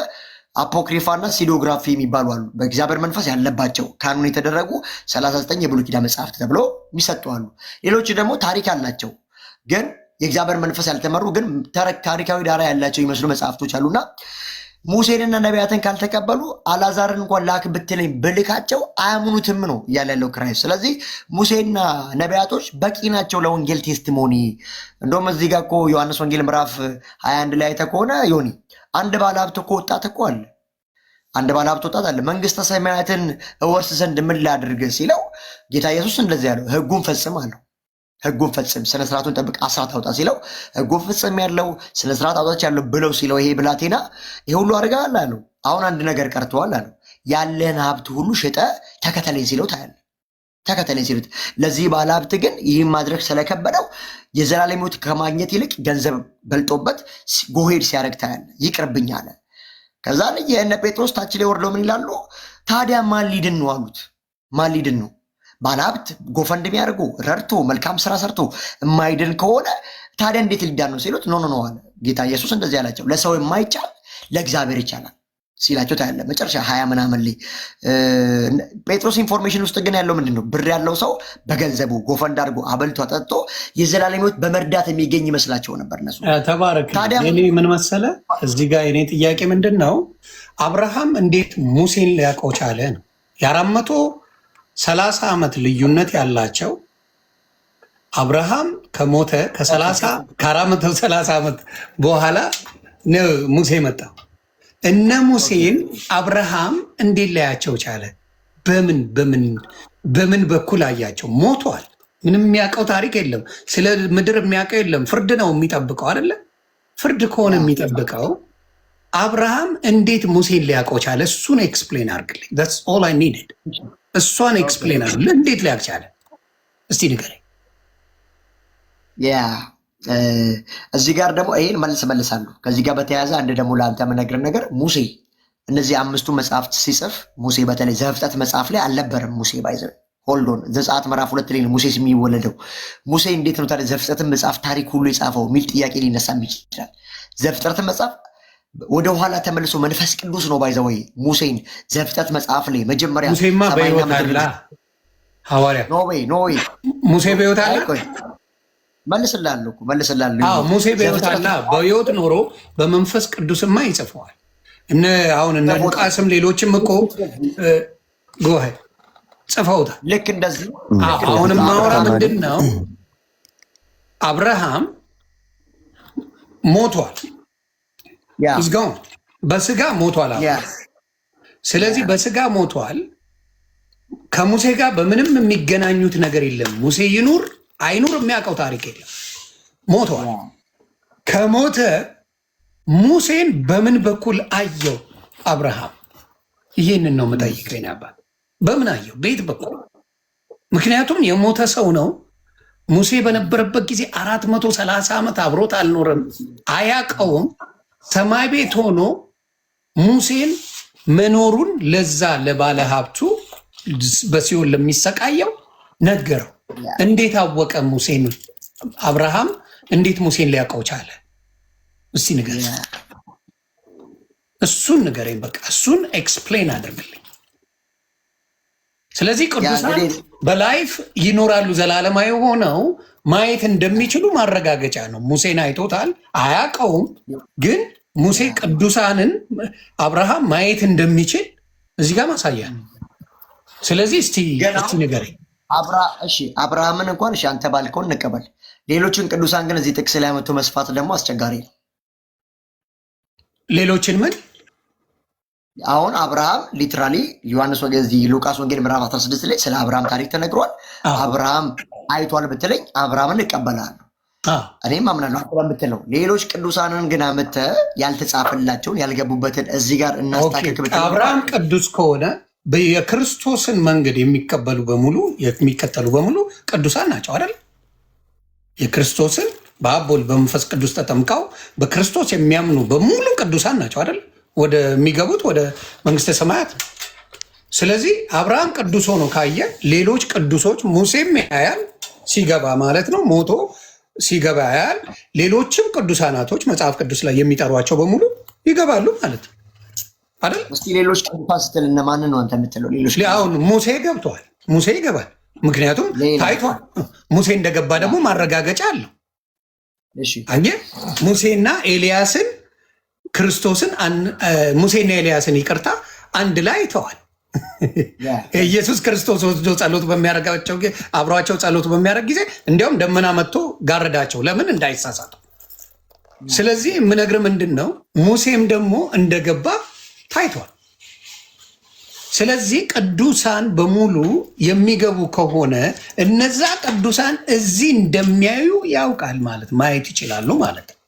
አፖክሪፋ እና ሲዶግራፊ የሚባሉ አሉ። በእግዚአብሔር መንፈስ ያለባቸው ካኖን የተደረጉ 39 የብሉይ ኪዳን መጽሐፍት ተብሎ የሚሰጡ አሉ። ሌሎች ደግሞ ታሪክ አላቸው ግን የእግዚአብሔር መንፈስ ያልተመሩ ግን ታሪካዊ ዳራ ያላቸው ይመስሉ መጽሐፍቶች አሉና ሙሴንና ነቢያትን ካልተቀበሉ አልዓዛርን እንኳን ላክ ብትለኝ ብልካቸው አያምኑትም ነው እያለ ያለው ክራይስት። ስለዚህ ሙሴና ነቢያቶች በቂ ናቸው ለወንጌል ቴስቲሞኒ። እንደውም እዚህ ጋር እኮ ዮሐንስ ወንጌል ምዕራፍ 21 ላይ አይተህ ከሆነ ዮኒ አንድ ባለሀብት እኮ ወጣት እኮ አለ። አንድ ባለሀብት ወጣት አለ። መንግስተ ሰማያትን እወርስ ዘንድ ምን ላድርግ ሲለው ጌታ ኢየሱስ እንደዚህ ያለው ህጉን ፈጽም አለው። ህጉን ፈጽም፣ ስነስርዓቱን ጠብቅ፣ አስራት አውጣ ሲለው ህጉን ፈጽም ያለው ስነስርዓት አውጣች ያለው ብለው ሲለው ይሄ ብላቴና ይሄ ሁሉ አድርገሃል አለው። አሁን አንድ ነገር ቀርተዋል አለው። ያለን ሀብት ሁሉ ሽጠ ተከተለኝ ሲለው ታያለህ። ተከተለኝ ሲሉት ለዚህ ባለ ሀብት ግን ይህን ማድረግ ስለከበደው የዘላለም ሕይወት ከማግኘት ይልቅ ገንዘብ በልጦበት ጎሄድ ሲያደርግ ታያለህ። ይቅርብኝ አለ። ከዛ የእነ ጴጥሮስ ታች ላይ ወርደው ምን ይላሉ? ታዲያ ማን ሊድን ነው አሉት። ማን ሊድን ነው? ባለሀብት ጎፈንድሚ አድርጎ ረድቶ መልካም ስራ ሰርቶ የማይድን ከሆነ ታዲያ እንዴት ሊዳን ነው ሲሉት ኖ አለ ጌታ ኢየሱስ። እንደዚህ ያላቸው ለሰው የማይቻል ለእግዚአብሔር ይቻላል ሲላቸው ታያለ። መጨረሻ 20 ምናምን ላይ ጴጥሮስ ኢንፎርሜሽን ውስጥ ግን ያለው ምንድን ነው? ብር ያለው ሰው በገንዘቡ ጎፈንድ አድርጎ አበልቶ አጠጥቶ የዘላለም ሕይወት በመርዳት የሚገኝ ይመስላቸው ነበር እነሱ። ተባረክ። እኔ ምን መሰለ እዚህ ጋር የኔ ጥያቄ ምንድን ነው? አብርሃም እንዴት ሙሴን ሊያውቀው ቻለ ነው። የ430 ዓመት ልዩነት ያላቸው አብርሃም ከሞተ ከ430 ዓመት በኋላ ሙሴ መጣ። እነ ሙሴን አብርሃም እንዴት ላያቸው ቻለ? በምን በኩል አያቸው? ሞቷል። ምንም የሚያውቀው ታሪክ የለም። ስለ ምድር የሚያውቀው የለም። ፍርድ ነው የሚጠብቀው አይደለ? ፍርድ ከሆነ የሚጠብቀው አብርሃም እንዴት ሙሴን ሊያውቀው ቻለ? እሱን ኤክስፕሌን አድርግልኝ። that's all I needed። እሷን ኤክስፕሌን አድርግልኝ። እንዴት ሊያውቅ ቻለ? እስቲ ንገረኝ። እዚህ ጋር ደግሞ ይሄን መልሳለሁ። ከዚህ ጋር በተያያዘ አንድ ደግሞ ለአንተ የምነግርህ ነገር ሙሴ እነዚህ 5ቱ መጽሐፍት ሲጽፍ ሙሴ በተለይ ዘፍጥረት መጽሐፍ ላይ አልነበረም። ሙሴ ባይዘው ሆልዶን ዘጸአት ምዕራፍ 2 ላይ ሙሴ የሚወለደው ሙሴ እንዴት ነው ታዲያ ዘፍጥረትን መጽሐፍ ታሪክ ሁሉ የጻፈው የሚል ጥያቄ ሊነሳ ይችላል። ዘፍጥረትን መጽሐፍ ወደ ኋላ ተመልሶ መንፈስ ቅዱስ ነው ባይዘው ሙሴን ዘፍጥረት መጽሐፍ ላይ መጀመሪያ ሙሴማ በሕይወት አለ ሐዋርያ ኖ ወይ ሙሴ በሕይወት አለ መልስላለሁ። ሙሴ በሕይወት አለ። በሕይወት ኖሮ በመንፈስ ቅዱስማ ይጽፈዋል። አሁን እነ ሉቃስም ሌሎችም እኮ ጎሄ ጽፈውታል። ልክ እንደዚህ አሁንም ማውራ ምንድን ነው? አብርሃም ሞቷል። ይዝጋው በስጋ ሞቷል። ስለዚህ በስጋ ሞቷል። ከሙሴ ጋር በምንም የሚገናኙት ነገር የለም። ሙሴ ይኑር አይኑር የሚያውቀው ታሪክ የለም። ሞቷል። ከሞተ ሙሴን በምን በኩል አየው አብርሃም? ይህንን ነው የምጠይቀኝ አባት። በምን አየው? ቤት በኩል። ምክንያቱም የሞተ ሰው ነው። ሙሴ በነበረበት ጊዜ 430 ዓመት አብሮት አልኖረም፣ አያውቀውም። ሰማይ ቤት ሆኖ ሙሴን መኖሩን ለዛ ለባለ ሀብቱ በሲኦል ለሚሰቃየው ነገረው። እንዴት አወቀ ሙሴን? አብርሃም እንዴት ሙሴን ሊያውቀው ቻለ? እስቲ ንገረኝ። እሱን ንገረኝ። በቃ እሱን ኤክስፕሌን አድርግልኝ። ስለዚህ ቅዱሳን በላይፍ ይኖራሉ። ዘላለማዊ ሆነው ማየት እንደሚችሉ ማረጋገጫ ነው። ሙሴን አይቶታል፣ አያውቀውም። ግን ሙሴ ቅዱሳንን አብርሃም ማየት እንደሚችል እዚህ ጋር ማሳያ ነው። ስለዚህ እስቲ ንገረኝ። አብርሃምን እንኳን አንተ ባልከውን እንቀበል። ሌሎችን ቅዱሳን ግን እዚህ ጥቅስ ላይ መቶ መስፋት ደግሞ አስቸጋሪ ነው። ሌሎችን ምን? አሁን አብርሃም ሊትራሊ ዮሐንስ ወንጌል እዚህ ሉቃስ ወንጌል ምዕራፍ 16 ላይ ስለ አብርሃም ታሪክ ተነግሯል። አብርሃም አይቷል ብትለኝ አብርሃምን እቀበላለሁ፣ እኔም አምናለሁ ብትለው። ሌሎች ቅዱሳንን ግን አምጥተህ ያልተጻፈላቸውን ያልገቡበትን እዚህ ጋር እናስታክክ ብትለው አብርሃም ቅዱስ ከሆነ የክርስቶስን መንገድ የሚከተሉ በሙሉ ቅዱሳን ናቸው አይደል? የክርስቶስን በአብ ወልድ በመንፈስ ቅዱስ ተጠምቀው በክርስቶስ የሚያምኑ በሙሉ ቅዱሳን ናቸው አይደል? ወደሚገቡት ወደ መንግስተ ሰማያት ነው። ስለዚህ አብርሃም ቅዱስ ሆኖ ካየ ሌሎች ቅዱሶች ሙሴም ያያል ሲገባ ማለት ነው፣ ሞቶ ሲገባ ያያል። ሌሎችም ቅዱሳናቶች መጽሐፍ ቅዱስ ላይ የሚጠሯቸው በሙሉ ይገባሉ ማለት ነው አይደል? እስቲ ሌሎች ቅዱሳን ስትል እነማንን ነው አንተ የምትለው? ሌሎች አሁን ሙሴ ገብተዋል፣ ሙሴ ይገባል፣ ምክንያቱም ታይቷል። ሙሴ እንደገባ ደግሞ ማረጋገጫ አለው። አየህ፣ ሙሴና ኤልያስን ክርስቶስን ሙሴና ኤልያስን ይቅርታ አንድ ላይ አይተዋል። ኢየሱስ ክርስቶስ ወስዶ ጸሎት በሚያደርጋቸው አብሯቸው ጸሎት በሚያደርግ ጊዜ እንዲያውም ደመና መጥቶ ጋረዳቸው፣ ለምን እንዳይሳሳቱ። ስለዚህ የምነግርህ ምንድን ነው፣ ሙሴም ደግሞ እንደገባ ታይቷል። ስለዚህ ቅዱሳን በሙሉ የሚገቡ ከሆነ እነዛ ቅዱሳን እዚህ እንደሚያዩ ያውቃል ማለት ማየት ይችላሉ ማለት ነው።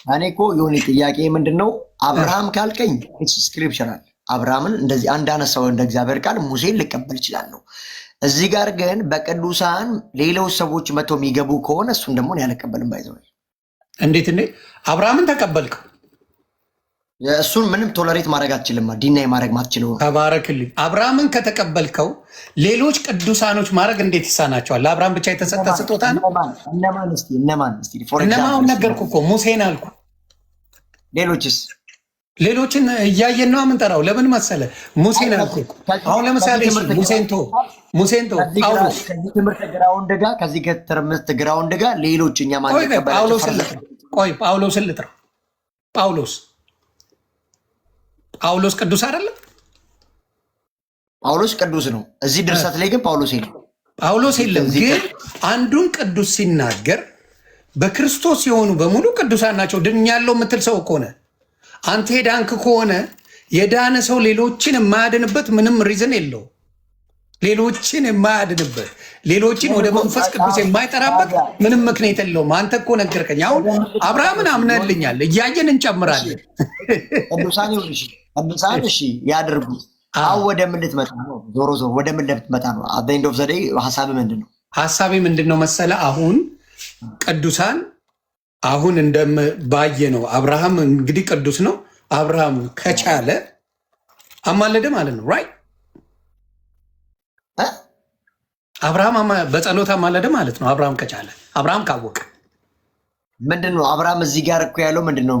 እኔ እኮ የሆነ ጥያቄ ምንድን ነው አብርሃም ካልከኝ ስክሪፕቸራል አብርሃምን እንደዚህ አንዳነሳው እንደ እግዚአብሔር ቃል ሙሴን ልቀበል ይችላለሁ። እዚህ ጋር ግን በቅዱሳን ሌሎች ሰዎች መጥተው የሚገቡ ከሆነ እሱን ደግሞ ያልቀበልም ባይዘው። እንዴት አብርሃምን ተቀበልከው? እሱን ምንም ቶለሬት ማድረግ አትችልም፣ ዲናይ ማድረግ ማትችለው። ተባረክልኝ። አብርሃምን ከተቀበልከው ሌሎች ቅዱሳኖች ማድረግ እንዴት ይሳናቸዋል? ለአብርሃም ብቻ የተሰጠ ስጦታ ነው። እነማን ነገርኩ እኮ ሙሴን አልኩ። ሌሎችን እያየን ነው የምንጠራው። ለምን መሰለ ሙሴን አልኩ። አሁን ለምሳሌ ሙሴን ቶ ከዚህ ከትርምስት ግራውንድ ጋር ሌሎች እኛ ጳውሎስን ልጥራው። ጳውሎስ ቅዱስ አይደለም? ጳውሎስ ቅዱስ ነው። እዚህ ድርሰት ላይ ግን ጳውሎስ የለም። ግን አንዱን ቅዱስ ሲናገር በክርስቶስ የሆኑ በሙሉ ቅዱሳን ናቸው። ድኛለሁ የምትል ሰው ከሆነ አንተ የዳንክ ከሆነ የዳነ ሰው ሌሎችን የማያድንበት ምንም ሪዝን የለው። ሌሎችን የማያድንበት ሌሎችን ወደ መንፈስ ቅዱስ የማይጠራበት ምንም ምክንያት የለውም። አንተ እኮ ነገርከኝ። አሁን አብርሃምን አምነህልኛል፣ እያየን እንጨምራለን። ቅዱሳን እሺ ያደርጉ። አሁን ወደ ምን ልትመጣ ነው? ዞሮ ወደ ምን ልትመጣ ነው? አዘንድ ኦፍ ዘዴ ሀሳብ ምንድን ነው? ሀሳቤ ምንድን ነው መሰለ? አሁን ቅዱሳን አሁን ባየ ነው። አብርሃም እንግዲህ ቅዱስ ነው። አብርሃም ከቻለ አማለደ ማለት ነው። ራይት አብርሃም በጸሎት አማለደ ማለት ነው። አብርሃም ከቻለ አብርሃም ካወቀ ምንድን ነው? አብርሃም እዚህ ጋር እኮ ያለው ምንድን ነው?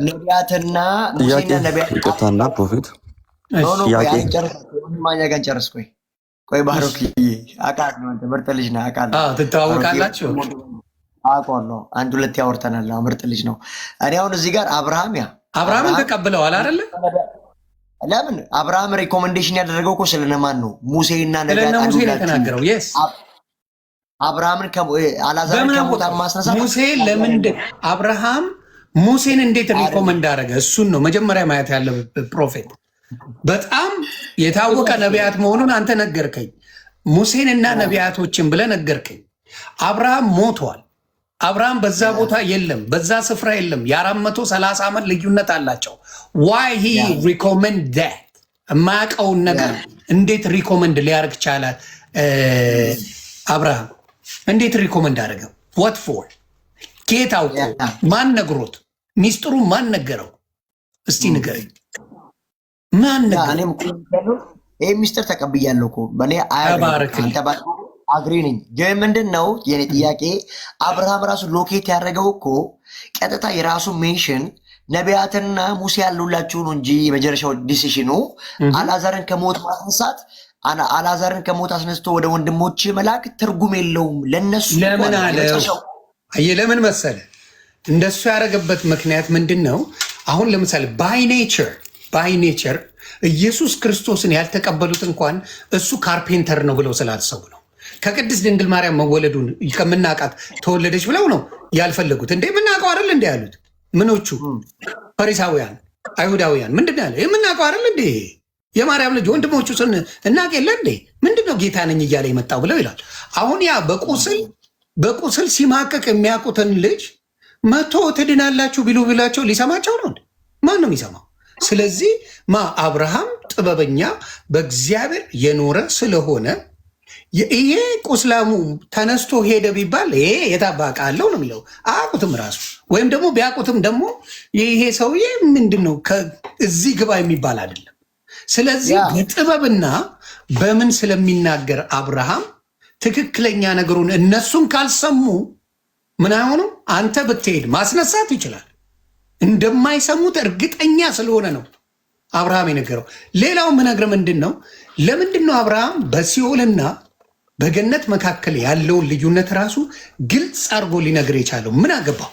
ነቢያትና ሙሴና ነቢያትና ፕሮፌት ማኛ ጋር ጨርስ። ቆይ ባሮክ አውቃለሁ፣ አንተ ምርጥ ልጅ ነህ አውቃለሁ። ትተዋወቃላችሁ? አውቃለሁ፣ አንድ ሁለት ያወርተናል። ምርጥ ልጅ ነው። እኔ አሁን እዚህ ጋር አብርሃምን ተቀብለዋል አይደለ? ለምን አብርሃም ሪኮመንዴሽን ያደረገው እኮ ስለነማን ነው? ሙሴና ነቢያት ሙሴ ነው የተናገረው። የስ አብርሃምን አልዓዛርን ከሞት ማስነሳት ሙሴ ለምንድን አብርሃም ሙሴን እንዴት ሪኮመንድ አደረገ? እሱን ነው መጀመሪያ ማየት ያለብህ። ፕሮፌት በጣም የታወቀ ነቢያት መሆኑን አንተ ነገርከኝ። ሙሴንና ነቢያቶችን ብለህ ነገርከኝ። አብርሃም ሞቷል። አብርሃም በዛ ቦታ የለም፣ በዛ ስፍራ የለም። የ430 ዓመት ልዩነት አላቸው። ዋይ ሂ ሪኮመንድ ዳት? የማያውቀውን ነገር እንዴት ሪኮመንድ ሊያደርግ ቻለ? አብርሃም እንዴት ሪኮመንድ አደረገ? ዋት ፎር? ጌታ አውቆ ማን ነግሮት? ሚስጥሩ ማን ነገረው? እስቲ ንገረኝ። ማን ነገረው? ይህ ሚስጥር ተቀብያለሁ እኮ በእኔ አግሪ ነኝ። ግን ምንድን ነው የኔ ጥያቄ? አብርሃም ራሱ ሎኬት ያደረገው እኮ ቀጥታ የራሱ ሜንሽን ነቢያትና ሙሴ ያሉላችሁ ነው እንጂ የመጨረሻው ዲሲሽኑ አልዓዛርን ከሞት ማስነሳት፣ አልዓዛርን ከሞት አስነስቶ ወደ ወንድሞች መላክ ትርጉም የለውም ለነሱ። ለምን አለ? ለምን መሰለ? እንደሱ ያደረገበት ምክንያት ምንድን ነው? አሁን ለምሳሌ ባይ ኔቸር ኢየሱስ ክርስቶስን ያልተቀበሉት እንኳን እሱ ካርፔንተር ነው ብለው ስላልሰቡ ነው። ከቅድስት ድንግል ማርያም መወለዱን ከምናውቃት ተወለደች ብለው ነው ያልፈለጉት። እንዴ የምናውቀው አይደል እንዴ ያሉት ምኖቹ? ፈሪሳውያን፣ አይሁዳውያን ምንድን ያለ የምናውቀው አይደል እንዴ? የማርያም ልጅ ወንድሞቹ እናውቅ የለ እንዴ? ምንድነው ጌታ ነኝ እያለ የመጣው ብለው ይላል። አሁን ያ በቁስል ሲማቀቅ የሚያውቁትን ልጅ መቶ ትድናላችሁ ቢላቸው ሊሰማቸው ነው? ማን ነው የሚሰማው? ስለዚህ አብርሃም ጥበበኛ በእግዚአብሔር የኖረ ስለሆነ ይሄ ቁስላሙ ተነስቶ ሄደ ቢባል ይሄ የታባቃ አለው ነው የሚለው። አያውቁትም ራሱ ወይም ደግሞ ቢያውቁትም ደግሞ ይሄ ሰውዬ ምንድን ነው እዚህ ግባ የሚባል አይደለም። ስለዚህ በጥበብና በምን ስለሚናገር አብርሃም ትክክለኛ ነገሩን እነሱን ካልሰሙ ምን አይሆኑም። አንተ ብትሄድ ማስነሳት ይችላል። እንደማይሰሙት እርግጠኛ ስለሆነ ነው አብርሃም የነገረው። ሌላው ምነግር ምንድን ነው፣ ለምንድን ነው አብርሃም በሲኦልና በገነት መካከል ያለውን ልዩነት ራሱ ግልጽ አድርጎ ሊነግር የቻለው? ምን አገባው?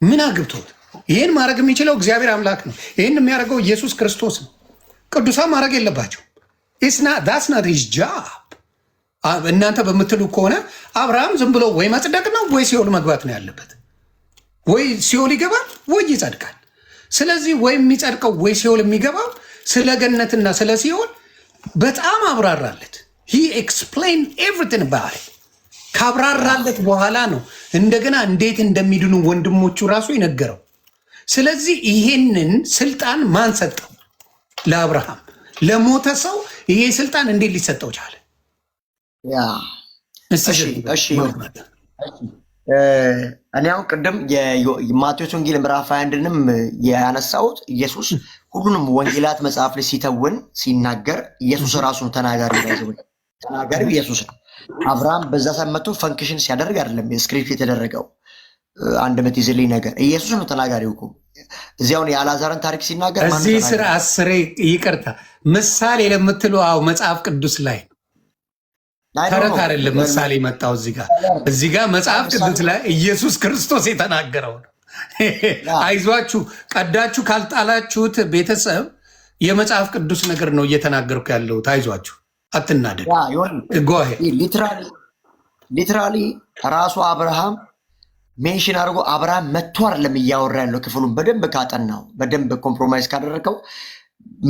ምን አግብቶት? ይህን ማድረግ የሚችለው እግዚአብሔር አምላክ ነው። ይህን የሚያደርገው ኢየሱስ ክርስቶስ ነው። ቅዱሳን ማድረግ የለባቸው። ዳስ ናት ሂዝ ጃብ። እናንተ በምትሉ ከሆነ አብርሃም ዝም ብሎ ወይ መጽደቅ ነው ወይ ሲኦል መግባት ነው ያለበት። ወይ ሲኦል ይገባል ወይ ይጸድቃል። ስለዚህ ወይ የሚጸድቀው ወይ ሲኦል የሚገባው ስለ ገነትና ስለ ሲኦል በጣም አብራራለት። ሂ ኤክስፕሌን ኤቭሪቲንግ ባይ ካብራራለት በኋላ ነው እንደገና እንዴት እንደሚድኑ ወንድሞቹ ራሱ የነገረው። ስለዚህ ይሄንን ስልጣን ማን ሰጠው? ለአብርሃም። ለሞተ ሰው ይሄ ስልጣን እንዴት ሊሰጠው ቻለ? እኔ አሁን ቅድም የማቴዎስ ወንጌል ምዕራፍ 21ንም ያነሳሁት ኢየሱስ ሁሉንም ወንጌላት መጽሐፍ ላይ ሲተውን ሲናገር ኢየሱስ ራሱ ነው ተናጋሪው ኢየሱስ ነው። አብርሃም በዛ ሰመቱ ፈንክሽን ሲያደርግ አይደለም ስክሪፕት የተደረገው። አንድ የምትይዝልኝ ነገር ኢየሱስ ነው ተናጋሪው እኮ። እዚያውን የአልዓዛርን ታሪክ ሲናገር እዚህ ስራ አስሬ ይቅርታ ምሳሌ ለምትሉ መጽሐፍ ቅዱስ ላይ ተረት አይደለም ምሳሌ መጣው። እዚህ ጋር መጽሐፍ ቅዱስ ላይ ኢየሱስ ክርስቶስ የተናገረው ነው። አይዟችሁ ቀዳችሁ ካልጣላችሁት ቤተሰብ የመጽሐፍ ቅዱስ ነገር ነው እየተናገርኩ ያለሁት። አይዟችሁ አትናደድ። ሊትራሊ ራሱ አብርሃም ሜንሽን አድርጎ አብርሃም መጥቶ አይደለም እያወራ ያለው። ክፍሉን በደንብ ካጠናው በደንብ ኮምፕሮማይዝ ካደረገው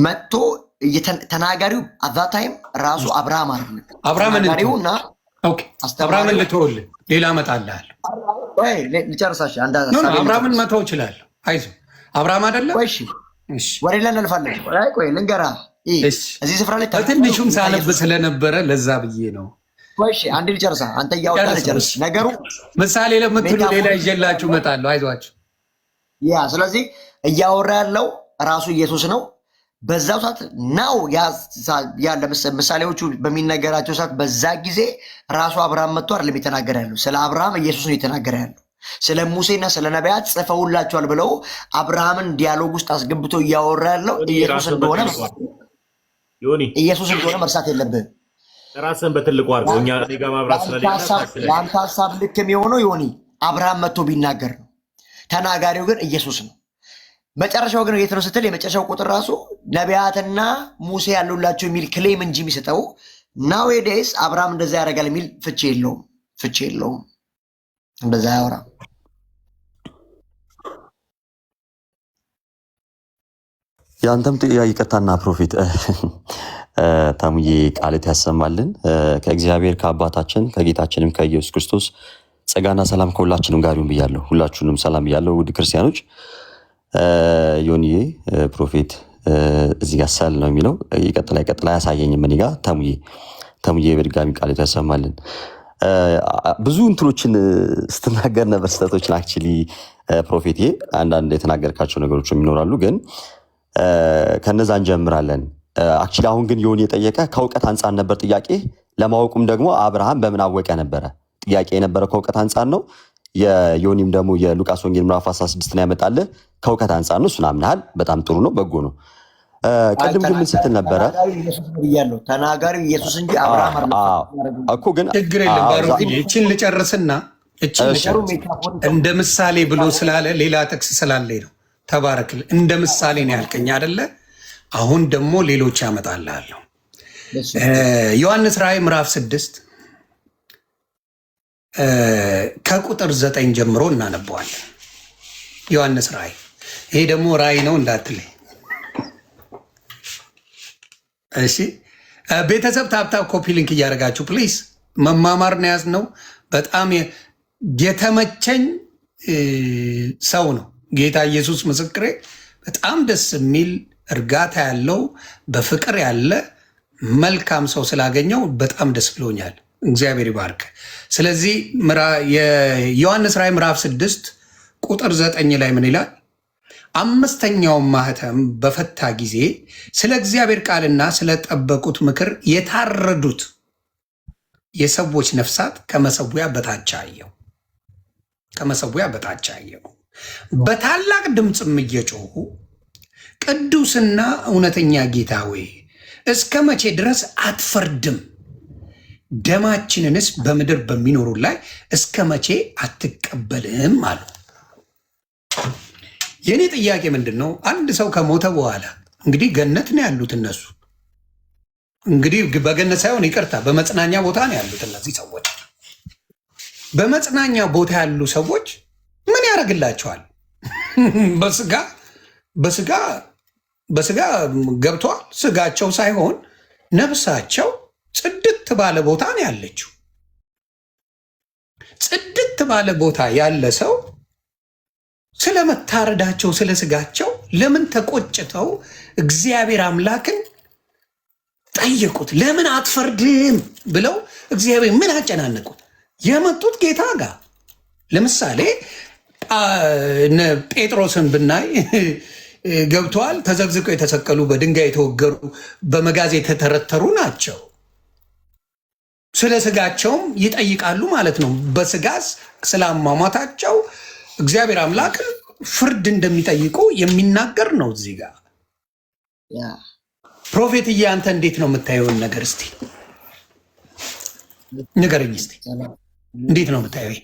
መጥቶ ተናጋሪው አዛ ታይም ራሱ አብርሃም አይደለም። አብርሃምን ልተውልህ፣ ሌላ እመጣልሃለሁ። ልጨርሳሽ። አብርሃምን መተው እችላለሁ። አይዞህ አብርሃም አይደለም። ወደ ሌላ እናልፋለን። ቆይ ልንገርህ፣ እዚህ ስፍራ ላይ በትንሹም ሳነብ ስለነበረ ለዛ ብዬ ነው። አንድ ልጨርሳ። አንተ እያወጣህ ልጨርስ ነገሩ። ምሳሌ ለምትሉ ሌላ ይዤላችሁ እመጣለሁ። አይዟችሁ። ስለዚህ እያወራ ያለው ራሱ ኢየሱስ ነው። በዛው ሰዓት ናው ምሳሌዎቹ በሚነገራቸው ሰዓት በዛ ጊዜ ራሱ አብርሃም መጥቶ አይደለም የተናገረ ያለው። ስለ አብርሃም ኢየሱስ ነው የተናገረ ያለው። ስለ ሙሴና ስለ ነቢያት ጽፈውላቸዋል ብለው አብርሃምን ዲያሎግ ውስጥ አስገብቶ እያወራ ያለው ኢየሱስ እንደሆነ መርሳት የለብህም። ራስን በትልቁ አድርገው እኛ ጋር ማብራት ለአንተ ሀሳብ ልክ የሚሆነው ዮኒ አብርሃም መጥቶ ቢናገር ነው። ተናጋሪው ግን ኢየሱስ ነው። መጨረሻው ግን የት ነው ስትል የመጨረሻው ቁጥር ራሱ ነቢያትና ሙሴ ያሉላቸው የሚል ክሌም እንጂ የሚሰጠው ናዌዴስ አብርሃም እንደዛ ያደርጋል የሚል ፍቺ የለውም። እንደዛ ያወራ የአንተም ይቅርታና ፕሮፌት ታሙዬ ቃልት ያሰማልን። ከእግዚአብሔር ከአባታችን ከጌታችንም ከኢየሱስ ክርስቶስ ጸጋና ሰላም ከሁላችንም ጋር ይሁን ብያለሁ። ሁላችሁንም ሰላም ብያለሁ ውድ ክርስቲያኖች። ዮኒዬ ፕሮፌት እዚህ ጋር ሰል ነው የሚለው ይቀጥላ አያሳየኝም። እኔ ጋር ተሙዬ በድጋሚ ቃልት ያሰማልን። ብዙ እንትኖችን ስትናገር ነበር፣ ስህተቶችን አክቹዋሊ ፕሮፌት አንዳንድ የተናገርካቸው ነገሮች ይኖራሉ፣ ግን ከነዛ እንጀምራለን። አክቹዋሊ አሁን ግን ዮኒ የጠየቀ ከእውቀት አንጻር ነበር ጥያቄ። ለማወቁም ደግሞ አብርሃም በምን አወቀ ነበረ ጥያቄ የነበረው፣ ከእውቀት አንጻር ነው። የዮኒም ደግሞ የሉቃስ ወንጌል ምዕራፍ 16 ነው ያመጣልህ ከእውቀት አንጻር ነው። እሱን አምናሃል። በጣም ጥሩ ነው፣ በጎ ነው። ቅድም ግን ምን ስትል ነበረ? ተናጋሪው ኢየሱስ እንጂ አብርሃም እኮ። ግን ችግር የለም። እችን ልጨርስና እንደ ምሳሌ ብሎ ስላለ ሌላ ጥቅስ ስላለኝ ነው። ተባረክል። እንደ ምሳሌ ነው ያልከኝ አይደለ? አሁን ደግሞ ሌሎች ያመጣልሃለሁ። ዮሐንስ ራእይ ምዕራፍ 6 ከቁጥር 9 ጀምሮ እናነበዋለን። ዮሐንስ ራእይ። ይሄ ደግሞ ራእይ ነው እንዳትለኝ እሺ። ቤተሰብ ታብታብ ኮፒ ሊንክ እያደረጋችሁ ፕሊዝ። መማማር ነው ያዝነው። በጣም የተመቸኝ ሰው ነው ጌታ ኢየሱስ ምስክሬ። በጣም ደስ የሚል እርጋታ ያለው በፍቅር ያለ መልካም ሰው ስላገኘው በጣም ደስ ብሎኛል። እግዚአብሔር ይባርክ። ስለዚህ የዮሐንስ ራእይ ምዕራፍ 6 ቁጥር 9 ላይ ምን ይላል? አምስተኛውን ማህተም በፈታ ጊዜ ስለ እግዚአብሔር ቃልና ስለጠበቁት ምክር የታረዱት የሰዎች ነፍሳት ከመሰዊያ በታች አየሁ። ከመሰዊያ በታች አየሁ። በታላቅ ድምፅም እየጮሁ ቅዱስና እውነተኛ ጌታ ሆይ እስከ መቼ ድረስ አትፈርድም? ደማችንንስ በምድር በሚኖሩ ላይ እስከ መቼ አትቀበልም አሉ። የእኔ ጥያቄ ምንድን ነው? አንድ ሰው ከሞተ በኋላ እንግዲህ ገነት ነው ያሉት እነሱ። እንግዲህ በገነት ሳይሆን ይቅርታ፣ በመጽናኛ ቦታ ነው ያሉት እነዚህ ሰዎች። በመጽናኛ ቦታ ያሉ ሰዎች ምን ያደርግላቸዋል? በስጋ ገብተዋል። ስጋቸው ሳይሆን ነፍሳቸው ጽድት ባለ ቦታ ነው ያለችው። ጽድት ባለ ቦታ ያለ ሰው ስለመታረዳቸው ስለ ስጋቸው ለምን ተቆጭተው እግዚአብሔር አምላክን ጠየቁት? ለምን አትፈርድም ብለው እግዚአብሔር ምን አጨናነቁት? የመጡት ጌታ ጋር ለምሳሌ ጴጥሮስን ብናይ ገብተዋል። ተዘግዝቀው የተሰቀሉ፣ በድንጋይ የተወገሩ፣ በመጋዝ የተተረተሩ ናቸው። ስለ ስጋቸውም ይጠይቃሉ ማለት ነው። በስጋስ ስለ አሟሟታቸው እግዚአብሔር አምላክን ፍርድ እንደሚጠይቁ የሚናገር ነው እዚህ ጋር። ፕሮፌትዬ አንተ እንዴት ነው የምታየውን ነገር እስቲ ንገረኝ። እስቲ እንዴት ነው የምታየው?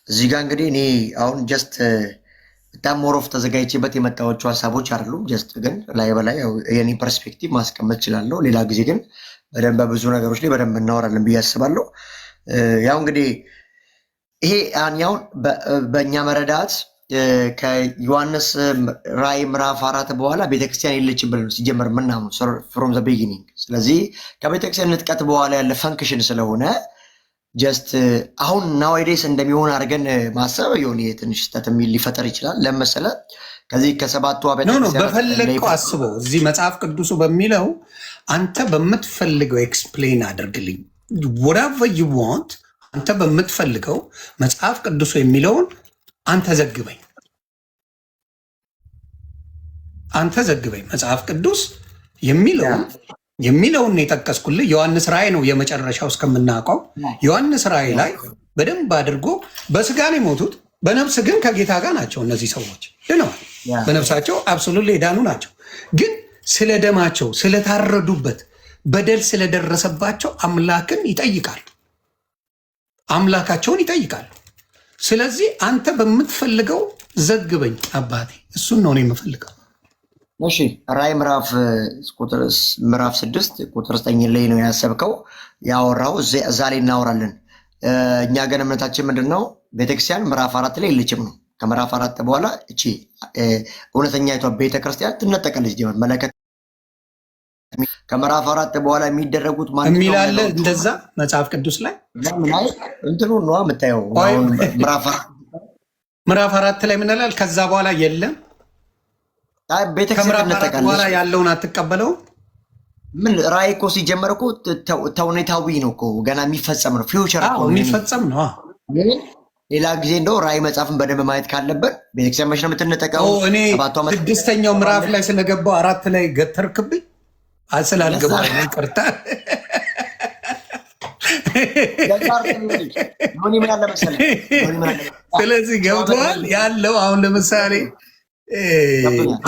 እዚህ ጋር እንግዲህ እኔ አሁን ጀስት በጣም ሞሮፍ ተዘጋጅቼበት የመጣዎቹ ሀሳቦች አይደሉም። ጀስት ግን ላይ በላይ የኔ ፐርስፔክቲቭ ማስቀመጥ እችላለሁ። ሌላ ጊዜ ግን በደንብ በብዙ ነገሮች ላይ በደንብ እናወራለን ብዬ አስባለሁ። ያው እንግዲህ ይሄ አሁን በእኛ መረዳት ከዮሐንስ ራእይ ምዕራፍ 4 በኋላ ቤተክርስቲያን የለችም ብለን ሲጀመር ምናምን ፍሮም ዘ ቢጊኒንግ። ስለዚህ ከቤተክርስቲያን ንጥቀት በኋላ ያለ ፈንክሽን ስለሆነ ጀስት አሁን ናዋይዴስ እንደሚሆን አድርገን ማሰብ የሆነ ትንሽ ስህተት ሊፈጠር ይችላል። ለመሰለ ከዚህ ከሰባቱ በፈለግከው አስበው። እዚህ መጽሐፍ ቅዱሱ በሚለው አንተ በምትፈልገው ኤክስፕሌን አድርግልኝ። whatever you want አንተ በምትፈልገው መጽሐፍ ቅዱሱ የሚለውን አንተ ዘግበኝ። መጽሐፍ ቅዱስ የሚለውን የጠቀስኩልህ ዮሐንስ ራእይ ነው የመጨረሻው እስከምናውቀው። ዮሐንስ ራእይ ላይ በደንብ አድርጎ በስጋ ነው የሞቱት፣ በነፍስ ግን ከጌታ ጋር ናቸው። እነዚህ ሰዎች ድነዋል። በነፍሳቸው አብሶሉት የዳኑ ናቸው። ግን ስለ ደማቸው ስለታረዱበት በደል ስለደረሰባቸው አምላካቸውን ይጠይቃሉ። ስለዚህ አንተ በምትፈልገው ዘግበኝ አባቴ። እሱን ነው የምፈልገው። እሺ ራእይ ምዕራፍ 6 ቁጥር 9 ላይ ነው ያሰብከው ያወራው። እዛ ላይ እናወራለን። እኛ ግን እምነታችን ምንድን ነው? ቤተክርስቲያን ምዕራፍ 4 ላይ የለችም ነው። ከምዕራፍ 4 በኋላ እቺ እውነተኛይቷ ቤተክርስቲያን ትነጠቃለች። ጀመር መለከት ከምዕራፍ 4 በኋላ የሚደረጉት ማለት ነው የሚላለ እንደዛ መጽሐፍ ቅዱስ ላይ እንትኑ ነው የምታየው። ምዕራፍ 4 ላይ ምን ይላል? ከዛ በኋላ የለም። ቤተክርስቲያን ትነጠቃለች። በኋላ ያለውን አትቀበለው። ምን ራእይ እኮ ሲጀመር እኮ ተውኔታዊ ነው እኮ ገና የሚፈጸም ነው። ፊውቸር እኮ የሚፈጸም ነው። ሌላ ጊዜ እንደው ራእይ መጽሐፍን በደንብ ማየት ካለበት ቤተክርስቲያን መች ነው የምትነጠቀው? እኔ 6ኛው ምዕራፍ ላይ ስለገባው 4 ላይ ገተርክብኝ ስላልገባ ይቅርታ። ስለዚህ ገብተዋል ያለው አሁን ለምሳሌ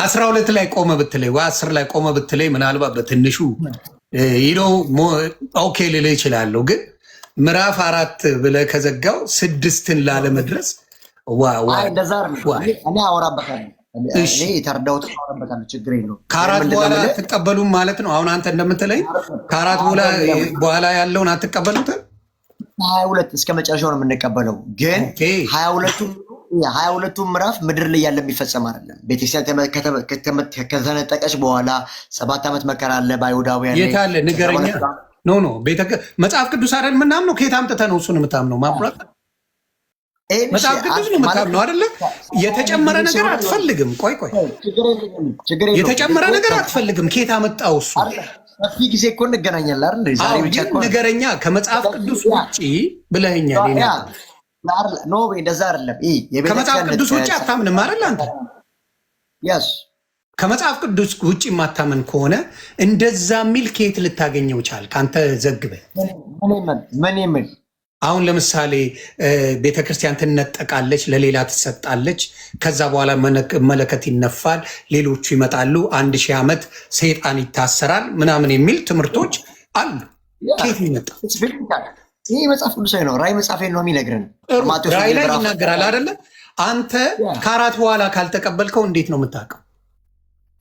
12 ላይ ቆመ ብትለይ ወይ 10 ላይ ቆመ ብትለይ ምናልባት በትንሹ ኦኬ ልልህ ይችላለሁ። ግን ምዕራፍ 4 ብለህ ከዘጋው 6ን ላለመድረስ እኔ አወራበታለሁ። የተረዳሁት አወራበታለሁ። ችግር የለውም። ከ4 በኋላ አትቀበሉም ማለት ነው። አሁን አንተ እንደምትለኝ ከ4 በኋላ ያለውን አትቀበሉትም። 22 እስከ መጨረሻው ነው የምንቀበለው። ግን 22ቱ ምዕራፍ ምድር ላይ ያለ የሚፈጸም አይደለም። ቤተክርስቲያን ከተነጠቀች በኋላ 7 ዓመት መከራ አለ በአይሁዳውያን። የት አለ ንገረኛ። ኖ መጽሐፍ ቅዱስ አይደል ምናምን ነው። ከየት አምጥተህ ነው እሱን የምታምነው? ማብራት መጽሐፍ ቅዱስ ነው የምታምነው አይደለ? የተጨመረ ነገር አትፈልግም። ቆይ የተጨመረ ነገር አትፈልግም። ከየት አመጣው እሱ? ሰፊ ጊዜ እኮ እንገናኛለን አይደል? ዛሬ ብቻ እኮ ነገረኛ ከመጽሐፍ ቅዱስ ውጪ ብለኸኛል። ኖ እንደዛ አይደለም። ከመጽሐፍ ቅዱስ ውጪ አታምንም አይደል አንተ? ያስ ከመጽሐፍ ቅዱስ ውጪ የማታምን ከሆነ እንደዛ ሚል ከየት ልታገኘው ቻል? ካንተ ዘግበህ ምን አሁን ለምሳሌ ቤተክርስቲያን ትነጠቃለች፣ ለሌላ ትሰጣለች። ከዛ በኋላ መለከት ይነፋል፣ ሌሎቹ ይመጣሉ፣ 1000 ዓመት ሰይጣን ይታሰራል ምናምን የሚል ትምህርቶች አሉ። ከየት ይመጣ? ይህ መጽሐፍ ቅዱሳዊ ነው። ራእይ መጽሐፍ ነው የሚነግረን። ራእይ ላይ ይናገራል አይደለ? አንተ ከአራት በኋላ ካልተቀበልከው እንዴት ነው የምታውቀው?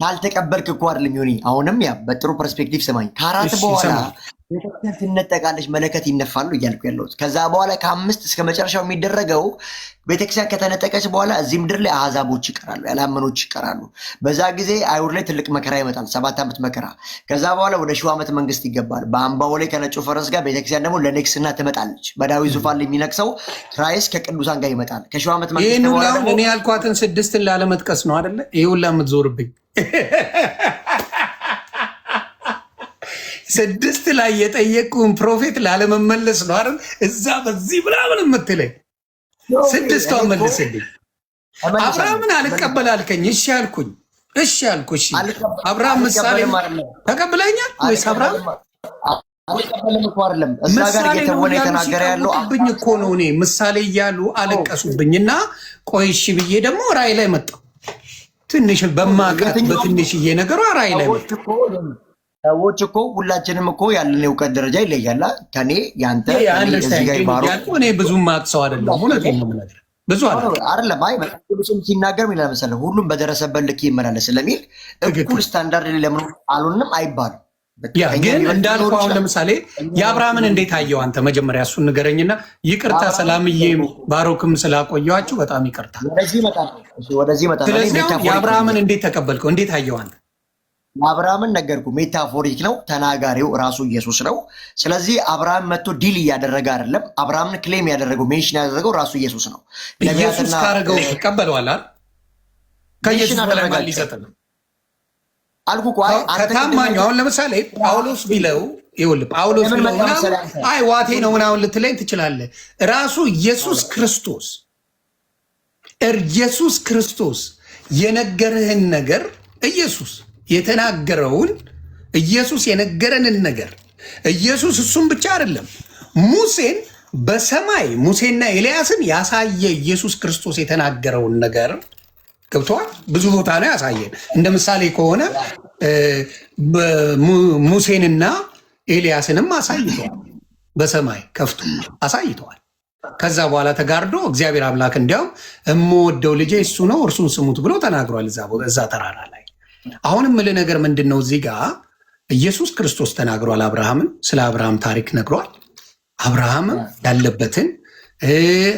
ካልተቀበልክ እኮ አይደለም ዮኒ። አሁንም ያ በጥሩ ፐርስፔክቲቭ ሰማኝ። ከአራት በኋላ ቤተክርስቲያን ትነጠቃለች፣ መለከት ይነፋሉ እያልኩ ያለሁት። ከዛ በኋላ ከ5 እስከ መጨረሻው የሚደረገው ቤተክርስቲያን ከተነጠቀች በኋላ እዚህ ምድር ላይ አሕዛቦች ይቀራሉ፣ ያላመኖች ይቀራሉ። በዛ ጊዜ አይሁድ ላይ ትልቅ መከራ ይመጣል፣ 7 ዓመት መከራ። ከዛ በኋላ ወደ 1000 ዓመት መንግስት ይገባል። በአምባው ላይ ከነጩ ፈረስ ጋር ቤተክርስቲያን ደግሞ ለንግስና ትመጣለች። በዳዊት ዙፋን ላይ የሚነግሰው ክራይስት ከቅዱሳን ጋር ይመጣል። ከ1000 ዓመት መንግስት በኋላ ደግሞ እኔ ያልኳትን 6ን ላለመጥቀስ ነው አይደለ? ይሄ ሁላ የምትዞርብኝ 6 ላይ የጠየቁን ፕሮፌት ላለመመለስ ነው አይደል? እዛ በዚህ ምናምን የምትለኝ 6ቷን መልስልኝ። አብርሃምን አልቀበል አልከኝ። እሺ አልኩኝ። እሺ አልኩ። እሺ አብርሃም ምሳሌ ተቀብለኛል ወይስ አብርሃም አልቀበልም እኮ አይደለም። እዛ ጋር እየተወነ የተናገረ ያለው ብኝ እኮ ነው። እኔ ምሳሌ እያሉ አለቀሱብኝና ቆይ እሺ ብዬ ደግሞ ራእይ ላይ መጣሁ። ትንሽ በማቀት በትንሽዬ ነገሯ ራእይ ላይ መጣሁ። ሰዎች እኮ ሁላችንም እኮ ያለን የእውቀት ደረጃ ይለያል። ከኔ ያንተ እኔ ብዙ ማቅሰው አይደለም። እውነቴን ነው የምነግርህ። ብዙ አይደለም። አይ መጽሐፍ ቅዱስም ሲናገር ምን ይላል መሰለህ? ሁሉም በደረሰበት ልክ ይመላለስ ስለሚል እኩል ስታንዳርድ ለምን አሉንም አይባልም። ግን እንዳልኩ አሁን ለምሳሌ የአብርሃምን እንዴት አየው አንተ? መጀመሪያ እሱን ንገረኝና፣ ይቅርታ ሰላምዬ ባሮክም ስላቆየኋችሁ በጣም ይቅርታ። ወደዚህ መጣ። ስለዚህ የአብርሃምን እንዴት ተቀበልከው? እንዴት አየው አንተ? አብርሃምን ነገርኩ። ሜታፎሪክ ነው፣ ተናጋሪው ራሱ ኢየሱስ ነው። ስለዚህ አብርሃም መጥቶ ዲል እያደረገ አይደለም። አብርሃምን ክሌም ያደረገው ሜንሽን ያደረገው ራሱ ኢየሱስ ነው። ኢየሱስ ካረገው ይቀበለዋል አይደል? ከኢየሱስ በላይ ማን ሊሰጥ ነው አልኩ እኮ። ከታማኙ አሁን ለምሳሌ ጳውሎስ ቢለው ይኸውልህ፣ ጳውሎስ ቢለው አይ ዋቴ ነው ምናምን ልትለኝ ትችላለህ። ራሱ ኢየሱስ ክርስቶስ የነገርህን ነገር ኢየሱስ የተናገረውን ኢየሱስ የነገረንን ነገር ኢየሱስ እሱም ብቻ አይደለም፣ ሙሴን በሰማይ ሙሴና ኤልያስን ያሳየ ኢየሱስ ክርስቶስ የተናገረውን ነገር ገብቶሃል? ብዙ ቦታ ነው ያሳየን። እንደ ምሳሌ ከሆነ ሙሴንና ኤልያስንም አሳይተዋል፣ በሰማይ ከፍቶ አሳይተዋል። ከዛ በኋላ ተጋርዶ እግዚአብሔር አምላክ እንዲያውም የምወደው ልጄ እሱ ነው እርሱን ስሙት ብሎ ተናግሯል እዛ ተራራ ላይ። አሁንም ምል ነገር ምንድን ነው? እዚህ ጋር ኢየሱስ ክርስቶስ ተናግሯል። አብርሃምን ስለ አብርሃም ታሪክ ነግሯል። አብርሃም ያለበትን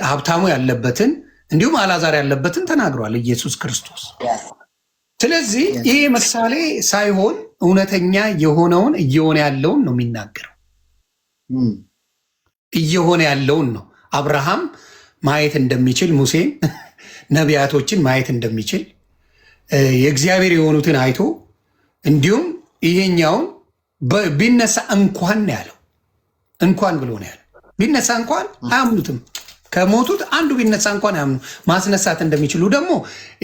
ሀብታሙ ያለበትን እንዲሁም አላዛር ያለበትን ተናግሯል ኢየሱስ ክርስቶስ። ስለዚህ ይሄ ምሳሌ ሳይሆን እውነተኛ የሆነውን እየሆነ ያለውን ነው የሚናገረው። እየሆነ ያለውን ነው። አብርሃም ማየት እንደሚችል ሙሴን፣ ነቢያቶችን ማየት እንደሚችል የእግዚአብሔር የሆኑትን አይቶ እንዲሁም ይሄኛውን ቢነሳ እንኳን ያለው እንኳን ብሎ ነው ያለው። ቢነሳ እንኳን አያምኑትም። ከሞቱት አንዱ ቢነሳ እንኳን አያምኑ። ማስነሳት እንደሚችሉ ደግሞ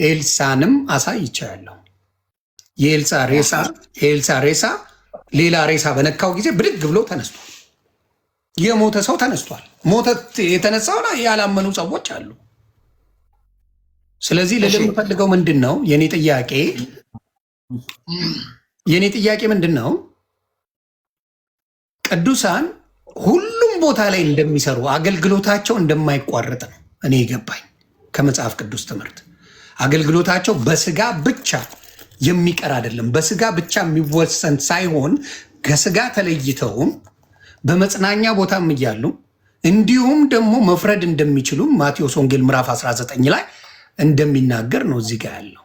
ኤልሳንም አሳይቻለሁ። የኤልሳ ሬሳ ሌላ ሬሳ በነካው ጊዜ ብድግ ብሎ ተነስቷል። የሞተ ሰው ተነስቷል። ሞተ የተነሳው ያላመኑ ሰዎች አሉ። ስለዚህ ልል የምፈልገው ምንድን ነው? የኔ ጥያቄ ምንድን ነው? ቅዱሳን ሁሉም ቦታ ላይ እንደሚሰሩ አገልግሎታቸው እንደማይቋረጥ ነው እኔ የገባኝ ከመጽሐፍ ቅዱስ ትምህርት። አገልግሎታቸው በስጋ ብቻ የሚቀር አይደለም። በስጋ ብቻ የሚወሰን ሳይሆን ከስጋ ተለይተውም በመጽናኛ ቦታም እያሉ እንዲሁም ደግሞ መፍረድ እንደሚችሉ ማቴዎስ ወንጌል ምዕራፍ 19 ላይ እንደሚናገር ነው እዚህ ጋር ያለው።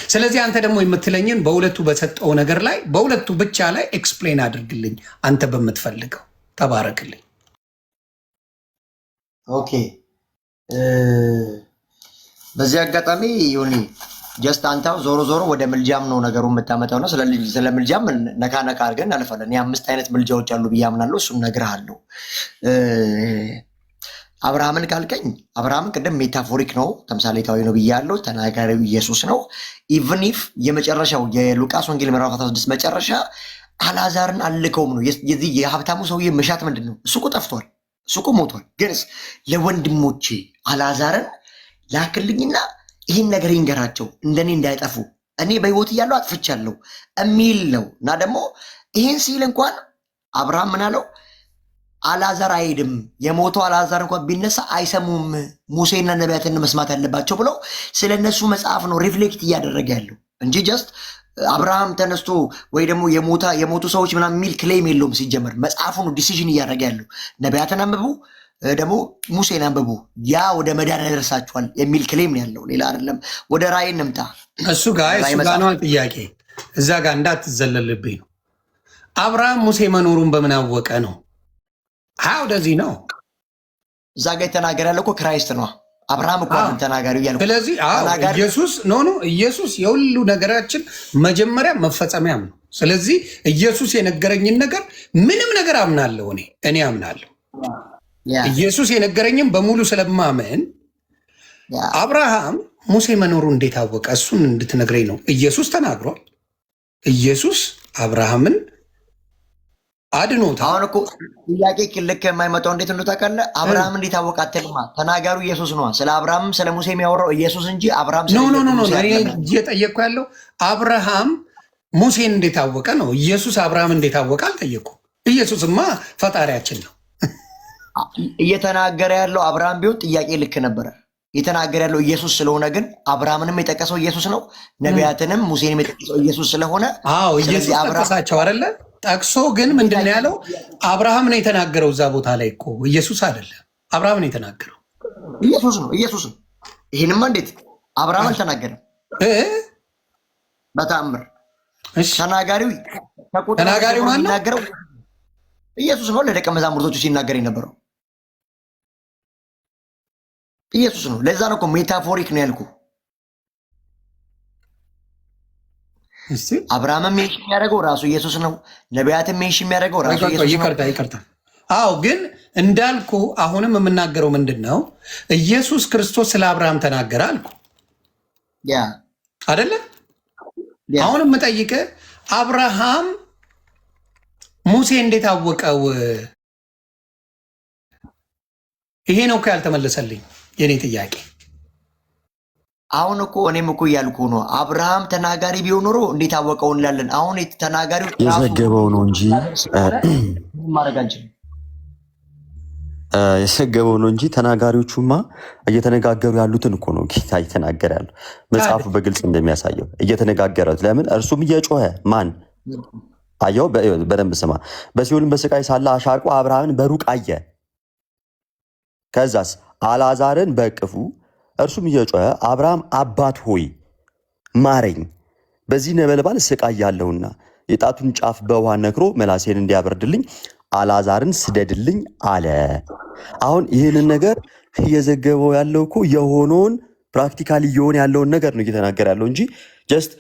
ስለዚህ አንተ ደግሞ የምትለኝን በሁለቱ በሰጠው ነገር ላይ በሁለቱ ብቻ ላይ ኤክስፕሌን አድርግልኝ አንተ በምትፈልገው። ተባረክልኝ። ኦኬ በዚህ አጋጣሚ ዮኒ ጀስት አንተው ዞሮ ዞሮ ወደ ምልጃም ነው ነገሩ የምታመጣው ነው። ስለ ምልጃም ነካ ነካ አድርገን እናልፋለን። የአምስት አይነት ምልጃዎች አሉ ብዬ አምናለሁ። እሱን እነግርሃለሁ። አብርሃምን ካልከኝ አብርሃምን ቅድም ሜታፎሪክ ነው ተምሳሌታዊ ነው ብያለሁ። ተናጋሪው ኢየሱስ ነው። ኢቭን ኢፍ የመጨረሻው የሉቃስ ወንጌል ምዕራፍ 16 መጨረሻ አልዓዛርን አልከውም ነው። የዚህ የሀብታሙ ሰውዬ መሻት ምንድን ነው? እሱ እኮ ጠፍቷል፣ እሱ እኮ ሞቷል። ግንስ ለወንድሞቼ አልዓዛርን ላክልኝና ይህን ነገር ይንገራቸው እንደኔ እንዳይጠፉ እኔ በህይወት እያለሁ አጥፍቻለሁ የሚል ነው። እና ደግሞ ይህን ሲል እንኳን አብርሃም ምን አለው? አልዓዛር አይሄድም፣ የሞተው አልዓዛር እንኳን ቢነሳ አይሰሙም፣ ሙሴና ነቢያትን መስማት ያለባቸው ብለው ስለ እነሱ መጽሐፍ ነው ሪፍሌክት እያደረገ ያለው እንጂ ጀስት አብርሃም ተነስቶ ወይ ደግሞ የሞቱ ሰዎች ምናምን የሚል ክሌም የለውም። ሲጀመር መጽሐፉ ነው ዲሲዥን እያደረገ ያለው። ነቢያትን አንብቡ ደግሞ ሙሴን አንብቡ፣ ያ ወደ መዳን ያደርሳችኋል የሚል ክሌም ነው ያለው። ሌላ አይደለም። ወደ ራእይ እንምጣ። እሱ ጋር ነው ጥያቄ፣ እዛ ጋር እንዳትዘለልብኝ ነው። አብርሃም ሙሴ መኖሩን በምን አወቀ ነው? ወደዚህ ነው እዛ ጋር የተናገረ ያለው እኮ ክራይስት ነው። አብርሃም እኮ ተናጋሪው እያልኩ። ስለዚህ ኢየሱስ ኢየሱስ የሁሉ ነገራችን መጀመሪያ መፈጸሚያም ነው። ስለዚህ ኢየሱስ የነገረኝን ነገር ምንም ነገር አምናለሁ፣ እኔ አምናለሁ። ኢየሱስ የነገረኝም በሙሉ ስለማመን አብርሃም ሙሴ መኖሩ እንዴት አወቀ? እሱን እንድትነግረኝ ነው። ኢየሱስ ተናግሯል። ኢየሱስ አብርሃምን አድኖታል። አሁን እኮ ጥያቄ ልክ የማይመጣው እንዴት እንደው ታውቃለህ? አብርሃም እንዴት አወቀ አትልማ። ተናጋሪው ኢየሱስ ነው። ስለ አብርሃምም ስለ ሙሴ የሚያወራው ኢየሱስ እንጂ አብርሃም እየጠየቅኩ ያለው አብርሃም ሙሴን እንዴት አወቀ ነው። ኢየሱስ አብርሃም እንዴት አወቀ አልጠየቁም። ኢየሱስማ ፈጣሪያችን ነው። እየተናገረ ያለው አብርሃም ቢሆን ጥያቄ ልክ ነበረ። እየተናገረ ያለው ኢየሱስ ስለሆነ ግን አብርሃምንም የጠቀሰው ኢየሱስ ነው፣ ነቢያትንም ሙሴንም የጠቀሰው ኢየሱስ ስለሆነ ኢየሱስ ጠቀሳቸው አይደለ? ጠቅሶ ግን ምንድን ነው ያለው? አብርሃም ነው የተናገረው። እዛ ቦታ ላይ እኮ ኢየሱስ አይደለም፣ አብርሃም ነው የተናገረው። ኢየሱስ ነው። ይህንማ እንዴት አብርሃም አልተናገረም? በተአምር ተናጋሪው ማን ነው? ኢየሱስ ነው። ለደቀ መዛሙርቶቹ ሲናገር የነበረው ኢየሱስ ነው። ለዛ ነው እኮ ሜታፎሪክ ነው ያልኩ። አብርሃምም ሜንሽን የሚያደርገው ራሱ ኢየሱስ ነው። ነቢያትም ሜንሽን የሚያደርገው ራሱ ኢየሱስ ነው። ይቅርታ። ግን እንዳልኩ አሁንም የምናገረው ምንድን ነው? ኢየሱስ ክርስቶስ ስለ አብርሃም ተናገረ አልኩ አይደለ? አሁንም የምጠይቅህ አብርሃም ሙሴ እንዴት አወቀው? ይሄ ነው እኮ ያልተመለሰልኝ የኔ ጥያቄ። አሁን እኮ እኔም እኮ እያልኩ ነው። አብርሃም ተናጋሪ ቢሆን ኖሮ እንዴት አወቀው እንላለን። አሁን ተናጋሪው የዘገበው ነው እንጂ ማድረግ አንችልም። የዘገበው ነው እንጂ ተናጋሪዎቹማ እየተነጋገሩ ያሉትን እኮ ነው ጌታ እየተናገረ ያለው። መጽሐፉ በግልጽ እንደሚያሳየው እየተነጋገሩት። ለምን እርሱም እየጮኸ ማን አየው? በደንብ ስማ። በሲኦልም በስቃይ ሳለ አሻቅቦ አብርሃምን በሩቅ አየ። ከዛስ አልዓዛርን በእቅፉ እርሱም እየጮኸ አብርሃም አባት ሆይ ማረኝ፣ በዚህ ነበልባል እሰቃያለሁና የጣቱን ጫፍ በውሃ ነክሮ መላሴን እንዲያበርድልኝ አልዓዛርን ስደድልኝ አለ። አሁን ይህንን ነገር እየዘገበው ያለው እኮ የሆነውን ፕራክቲካሊ እየሆነ ያለውን ነገር ነው እየተናገረ ያለው እንጂ ጀስት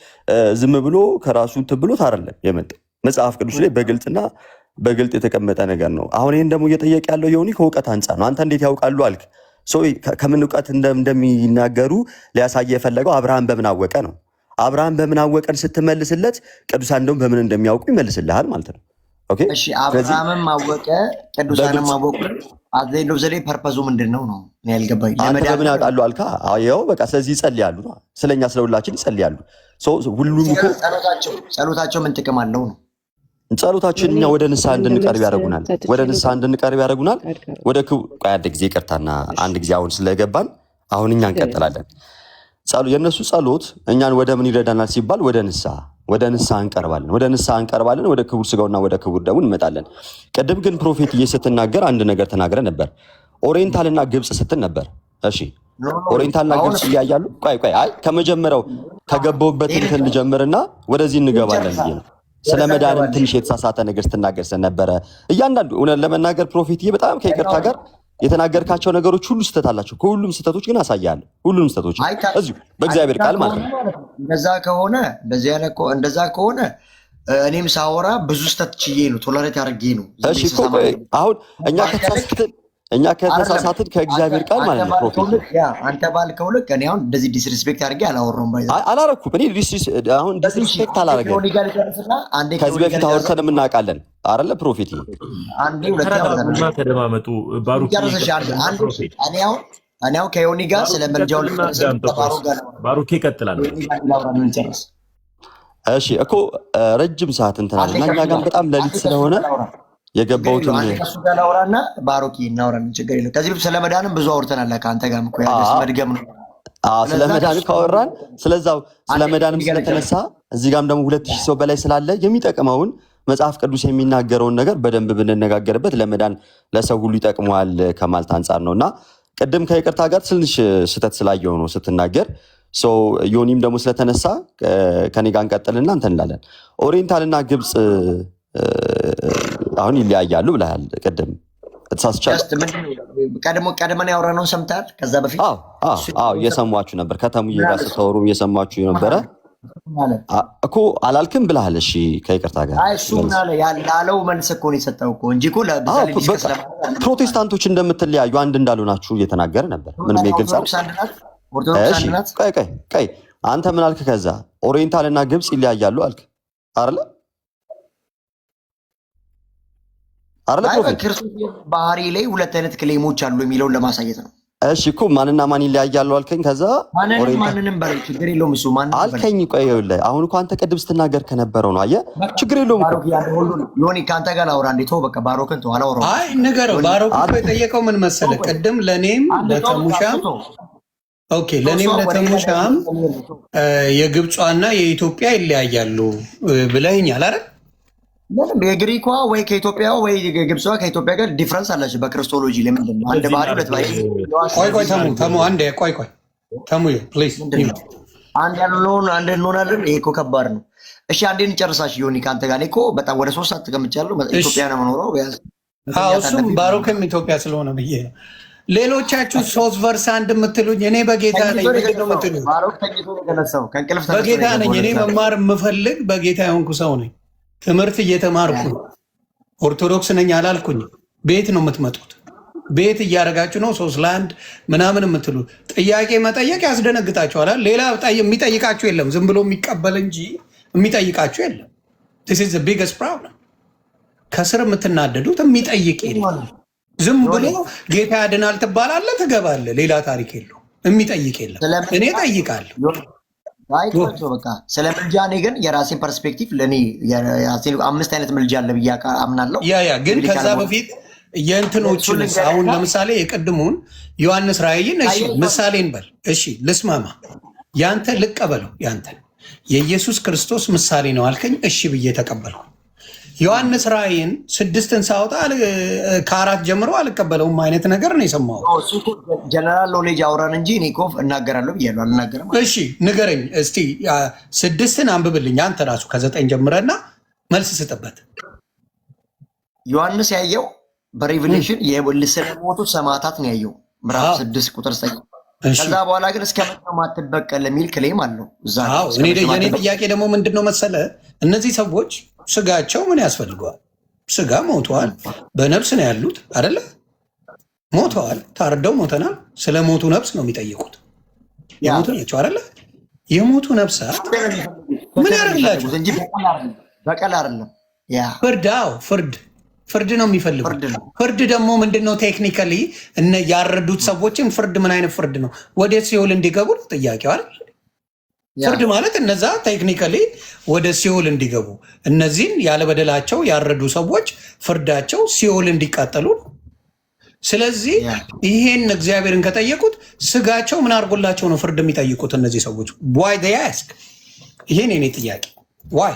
ዝም ብሎ ከራሱ እንትን ብሎት አይደለም የመጣው። መጽሐፍ ቅዱስ ላይ በግልጽና በግልጥ የተቀመጠ ነገር ነው። አሁን ይህን ደግሞ እየጠየቅ ያለው የሆኒ ከእውቀት አንጻር ነው። አንተ እንዴት ያውቃሉ አልክ። ከምን እውቀት እንደሚናገሩ ሊያሳየ የፈለገው አብርሃም በምን አወቀ ነው። አብርሃም በምን አወቀን ስትመልስለት ቅዱሳን ደግሞ በምን እንደሚያውቁ ይመልስልሃል ማለት ነው። እሺ አብርሃምም አወቀ ቅዱሳንም አወቁ። አዘይሎ ዘሌ ፐርፐዙ ምንድን ነው ነው ያልገባኝ። አንተ በምን ያውቃሉ አልካ። ያው በቃ ስለዚህ ይጸልያሉ ነው፣ ስለኛ ስለሁላችን ይጸልያሉ። ሁሉም እኮ ጸሎታቸው ምን ጥቅም አለው ነው? ጸሎታችን እኛ ወደ ንስሐ እንድንቀርብ ያደርጉናል። ወደ ንስሐ እንድንቀርብ ያደርጉናል። ወደ አንድ ጊዜ ይቅርታና አንድ ጊዜ አሁን ስለገባን አሁን እኛ እንቀጥላለን። የእነሱ ጸሎት እኛን ወደ ምን ይረዳናል ሲባል ወደ ንስሐ እንቀርባለን። ወደ ንስሐ እንቀርባለን። ወደ ክቡር ስጋውና ወደ ክቡር ደሙ እንመጣለን። ቅድም ግን ፕሮፌት ስትናገር አንድ ነገር ተናግረ ነበር። ኦሪየንታልና ግብፅ ስትል ነበር። እሺ ኦሪየንታልና ግብፅ እያያሉ አይ ከመጀመሪያው ከገባሁበት እንትን ልጀምርና ወደዚህ እንገባለን ብዬ ነው። ስለ መዳንም ትንሽ የተሳሳተ ነገር ስትናገር ስለነበረ እያንዳንዱ እውነት ለመናገር ፕሮፌትዬ በጣም ከይቅርታ ጋር የተናገርካቸው ነገሮች ሁሉ ስህተት አላቸው። ከሁሉም ስህተቶች ግን አሳያለሁ። ሁሉንም ስህተቶች እዚሁ በእግዚአብሔር ቃል ማለት ነው። እንደዛ ከሆነ እኔም ሳወራ ብዙ ስህተት ችዬ ነው ቶለሬት አድርጌ ነው። እሺ እኮ አሁን እኛ ከተሳሳትን ከእግዚአብሔር ቃል ማለት ነው። ፕሮፌት አንተ ባልከው ልክ እኔ አሁን እንደዚህ ዲስሪስፔክት አድርጌ አላወራሁም። አላረኩም። እኔ ዲስሪስፔክት አላረገም። ከዚህ በፊት አውርተን የምናውቃለን አይደለ ፕሮፌት? ተደማመጡ። እኔ አሁን ከዮኒ ጋር ስለ መልጃው ባሩኬ ይቀጥላል። እሺ እኮ ረጅም ሰዓት እንትን አለ እና እኛ ጋር በጣም ሌሊት ስለሆነ የገባሁትን እሱ ጋር ላውራና ባሩኬ እናውራለን። ችግር የለም። ከዚህ በፊት ስለ መዳንም ብዙ አውርተናል። ከአንተ ጋርም እኮ ያለስ መድገም ነው። ስለ መዳንም ካወራን ስለዛው ስለ መዳንም ስለተነሳ እዚህ ጋርም ደግሞ 2000 ሰው በላይ ስላለ የሚጠቅመውን መጽሐፍ ቅዱስ የሚናገረውን ነገር በደንብ ብንነጋገርበት ለመዳን ለሰው ሁሉ ይጠቅመዋል ከማለት አንጻር ነውና ቅድም ከይቅርታ ጋር ትንሽ ስህተት ስላየው ነው ስትናገር ዮኒም ደግሞ ስለተነሳ ከኔ ጋር እንቀጥልና እንትን እንላለን። ኦሪየንታልና ግብፅ አሁን ይለያያሉ ብለሃል ቅድም። ቀድመን ያወራነውን ሰምተሃል? ከዛ በፊት እየሰሟችሁ ነበር። ከተሙዬ ጋር ስተወሩ እየሰሟችሁ ነበረ እኮ አላልክም ብለሃል። እሺ ከይቅርታ ጋር እሱ ላለው መልስ እኮ ነው የሰጠው እኮ እንጂ እኮ ፕሮቴስታንቶች እንደምትለያዩ አንድ እንዳሉ ናችሁ እየተናገረ ነበር። ምንም የግልጽ ቀይ አንተ ምን አልክ? ከዛ ኦሪየንታልና ግብፅ ይለያያሉ አልክ አይደለ? ክርስቶስ ባህሪ ላይ ሁለት አይነት ክሌሞች አሉ የሚለውን ለማሳየት ነው። እሺ እኮ ማንና ማን ይለያያሉ አልከኝ። ከዛ ማንንም በለው ችግር የለውም እሱ ማን አልከኝ። ቆይ ይኸውልህ አሁን እኮ አንተ ቅድም ስትናገር ከነበረው ነው። አየህ ችግር የለውም እኮ ዮኒ ከአንተ ጋር ላውራ እንዴ? ተው በቃ ባሮክን ተው አላወራሁም። አይ ንገረው። ባሮክ እኮ የጠየቀው ምን መሰለህ? ቅድም ለእኔም ለተሙሻም ለእኔም ለተሙሻም የግብጿና የኢትዮጵያ ይለያያሉ ብለኸኛል አይደል? ምንም የግሪኳ ወይ ከኢትዮጵያ ወይ ግብጿ ከኢትዮጵያ ጋር ዲፍረንስ አላቸው በክርስቶሎጂ። ለምንድን ነው አንድ ባህሪ ሁለት ባህሪ? ቆይ ተሙ አንዴ ቆይ ተሙ ፕሊዝ አንድ ያልሆነውን አንድ እንሆናለን። ይሄ እኮ ከባድ ነው። እሺ አንዴ እንጨርሳሽ ዮኒ ከአንተ ጋር እኮ በጣም ወደ 3 ሰዓት ተቀምጫለሁ። ኢትዮጵያ ነው የምኖረው። እሱም ባሮክም ኢትዮጵያ ስለሆነ ብዬ ነው። ሌሎቻችሁ 3 ቨርስ 1 የምትሉኝ እኔ በጌታ ነኝ። በጌታ ነኝ። እኔ መማር የምፈልግ በጌታ የሆንኩ ሰው ነኝ። ትምህርት እየተማርኩ ኦርቶዶክስ ነኝ አላልኩኝ። ቤት ነው የምትመጡት። ቤት እያደረጋችሁ ነው 3 ለ1 ምናምን የምትሉ ጥያቄ መጠየቅ ያስደነግጣችኋል። ሌላ የሚጠይቃችሁ የለም። ዝም ብሎ የሚቀበል እንጂ የሚጠይቃችሁ የለም። this is the biggest problem። ከስር የምትናደዱት የሚጠይቅ የለም። ዝም ብሎ ጌታ ያድናል ትባላለህ፣ ትገባለህ። ሌላ ታሪክ የለውም። የሚጠይቅ የለም። እኔ እጠይቃለሁ። በቃ ስለ ምልጃ እኔ ግን የራሴን ፐርስፔክቲቭ ለእኔ 5 አይነት ምልጃ አለ ብዬ አምናለሁ። ግን ከዛ በፊት የእንትኖችን አሁን ለምሳሌ የቅድሙን ዮሐንስ ራእይን እሺ ምሳሌን በል እሺ ልስማማ። ያንተ ልቀበለው። ያንተን የኢየሱስ ክርስቶስ ምሳሌ ነው አልከኝ። እሺ ብዬ ተቀበልኩ። ዮሐንስ ራእይን 6ን ሳወጣ ከ4 ጀምሮ አልቀበለውም አይነት ነገር ነው የሰማሁት። ጀነራል ኖሌጅ አውራን እንጂ እኔ እኮ እናገራለሁ ብያለሁ። አልናገርም። እሺ ንገረኝ እስቲ 6ን አንብብልኝ አንተ ራሱ ከ9 ጀምረና መልስ ስጥበት። ዮሐንስ ያየው በሬቨሌሽን ስለሞቱ ሰማዕታት ነው ያየው ምዕራፍ 6 ቁጥር 9። ከዛ በኋላ ግን እስከመጣው ማትበቀል የሚል ክሌም አለው እዛ። የኔ ጥያቄ ደግሞ ምንድነው መሰለ፣ እነዚህ ሰዎች ስጋቸው ምን ያስፈልገዋል? ስጋ ሞተዋል፣ በነፍስ ነው ያሉት አይደለ? ሞተዋል፣ ታርደው ሞተናል። ስለ ሞቱ ነፍስ ነው የሚጠይቁት። የሞቱ ናቸው አይደለ? የሞቱ ነፍሳት ምን ያደርግላቸው እንጂ በቀል አይደለም። ፍርድ ነው የሚፈልጉት። ፍርድ ደግሞ ምንድነው? ቴክኒካሊ ያረዱት ሰዎችን ፍርድ ምን አይነት ፍርድ ነው? ወደ ሲኦል እንዲገቡ ነው ጥያቄው አይደል? ፍርድ ማለት እነዛ ቴክኒካሊ ወደ ሲኦል እንዲገቡ፣ እነዚህን ያለበደላቸው ያረዱ ሰዎች ፍርዳቸው ሲኦል እንዲቃጠሉ ነው። ስለዚህ ይሄን እግዚአብሔርን ከጠየቁት ስጋቸው ምን አድርጎላቸው ነው ፍርድ የሚጠይቁት እነዚህ ሰዎች? ዋይ they ask? ይሄን የኔ ጥያቄ ዋይ።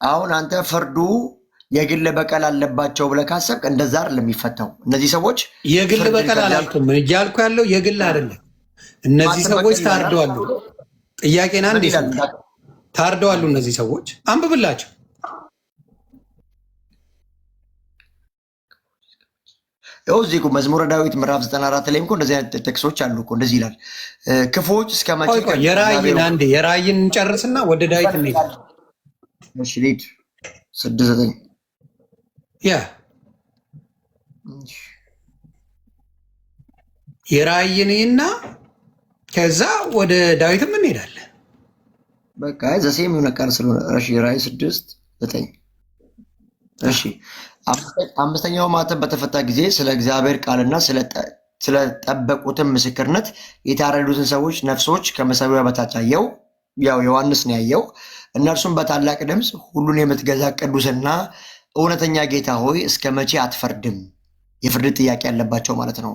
አሁን አንተ ፍርዱ የግል በቀል አለባቸው ብለህ ካሰብክ እንደዛ አይደለም የሚፈታው። እነዚህ ሰዎች የግል በቀል አላልኩም። እያልኩ ያለው የግል አይደለም። እነዚህ ሰዎች ታርደዋል። ጥያቄን አንድ ታርደዋሉ እነዚህ ሰዎች አንብብላቸው። ያው እዚህ እኮ መዝሙረ ዳዊት ምዕራፍ 94 ላይ እኮ እንደዚህ አይነት ጥቅሶች አሉ እኮ እንደዚህ ይላል። ክፉዎች እስከ መቼ የራእይን እንጨርስና ወደ ዳዊት እንሄዳለን። እሺ ሊድ 6:9 የራእይንና ከዛ ወደ ዳዊትም እንሄዳለን። በቃ ዘሴም የሆነ ቃል ስለሆነ እሺ ራእይ 6:9 እሺ አምስተኛው ማተም በተፈታ ጊዜ ስለ እግዚአብሔር ቃልና ስለጠበቁትም ምስክርነት የታረዱትን ሰዎች ነፍሶች ከመሠዊያው በታች አየው። ያው ዮሐንስ ነው ያየው። እነርሱም በታላቅ ድምፅ ሁሉን የምትገዛ ቅዱስና እውነተኛ ጌታ ሆይ እስከ መቼ አትፈርድም? የፍርድ ጥያቄ ያለባቸው ማለት ነው።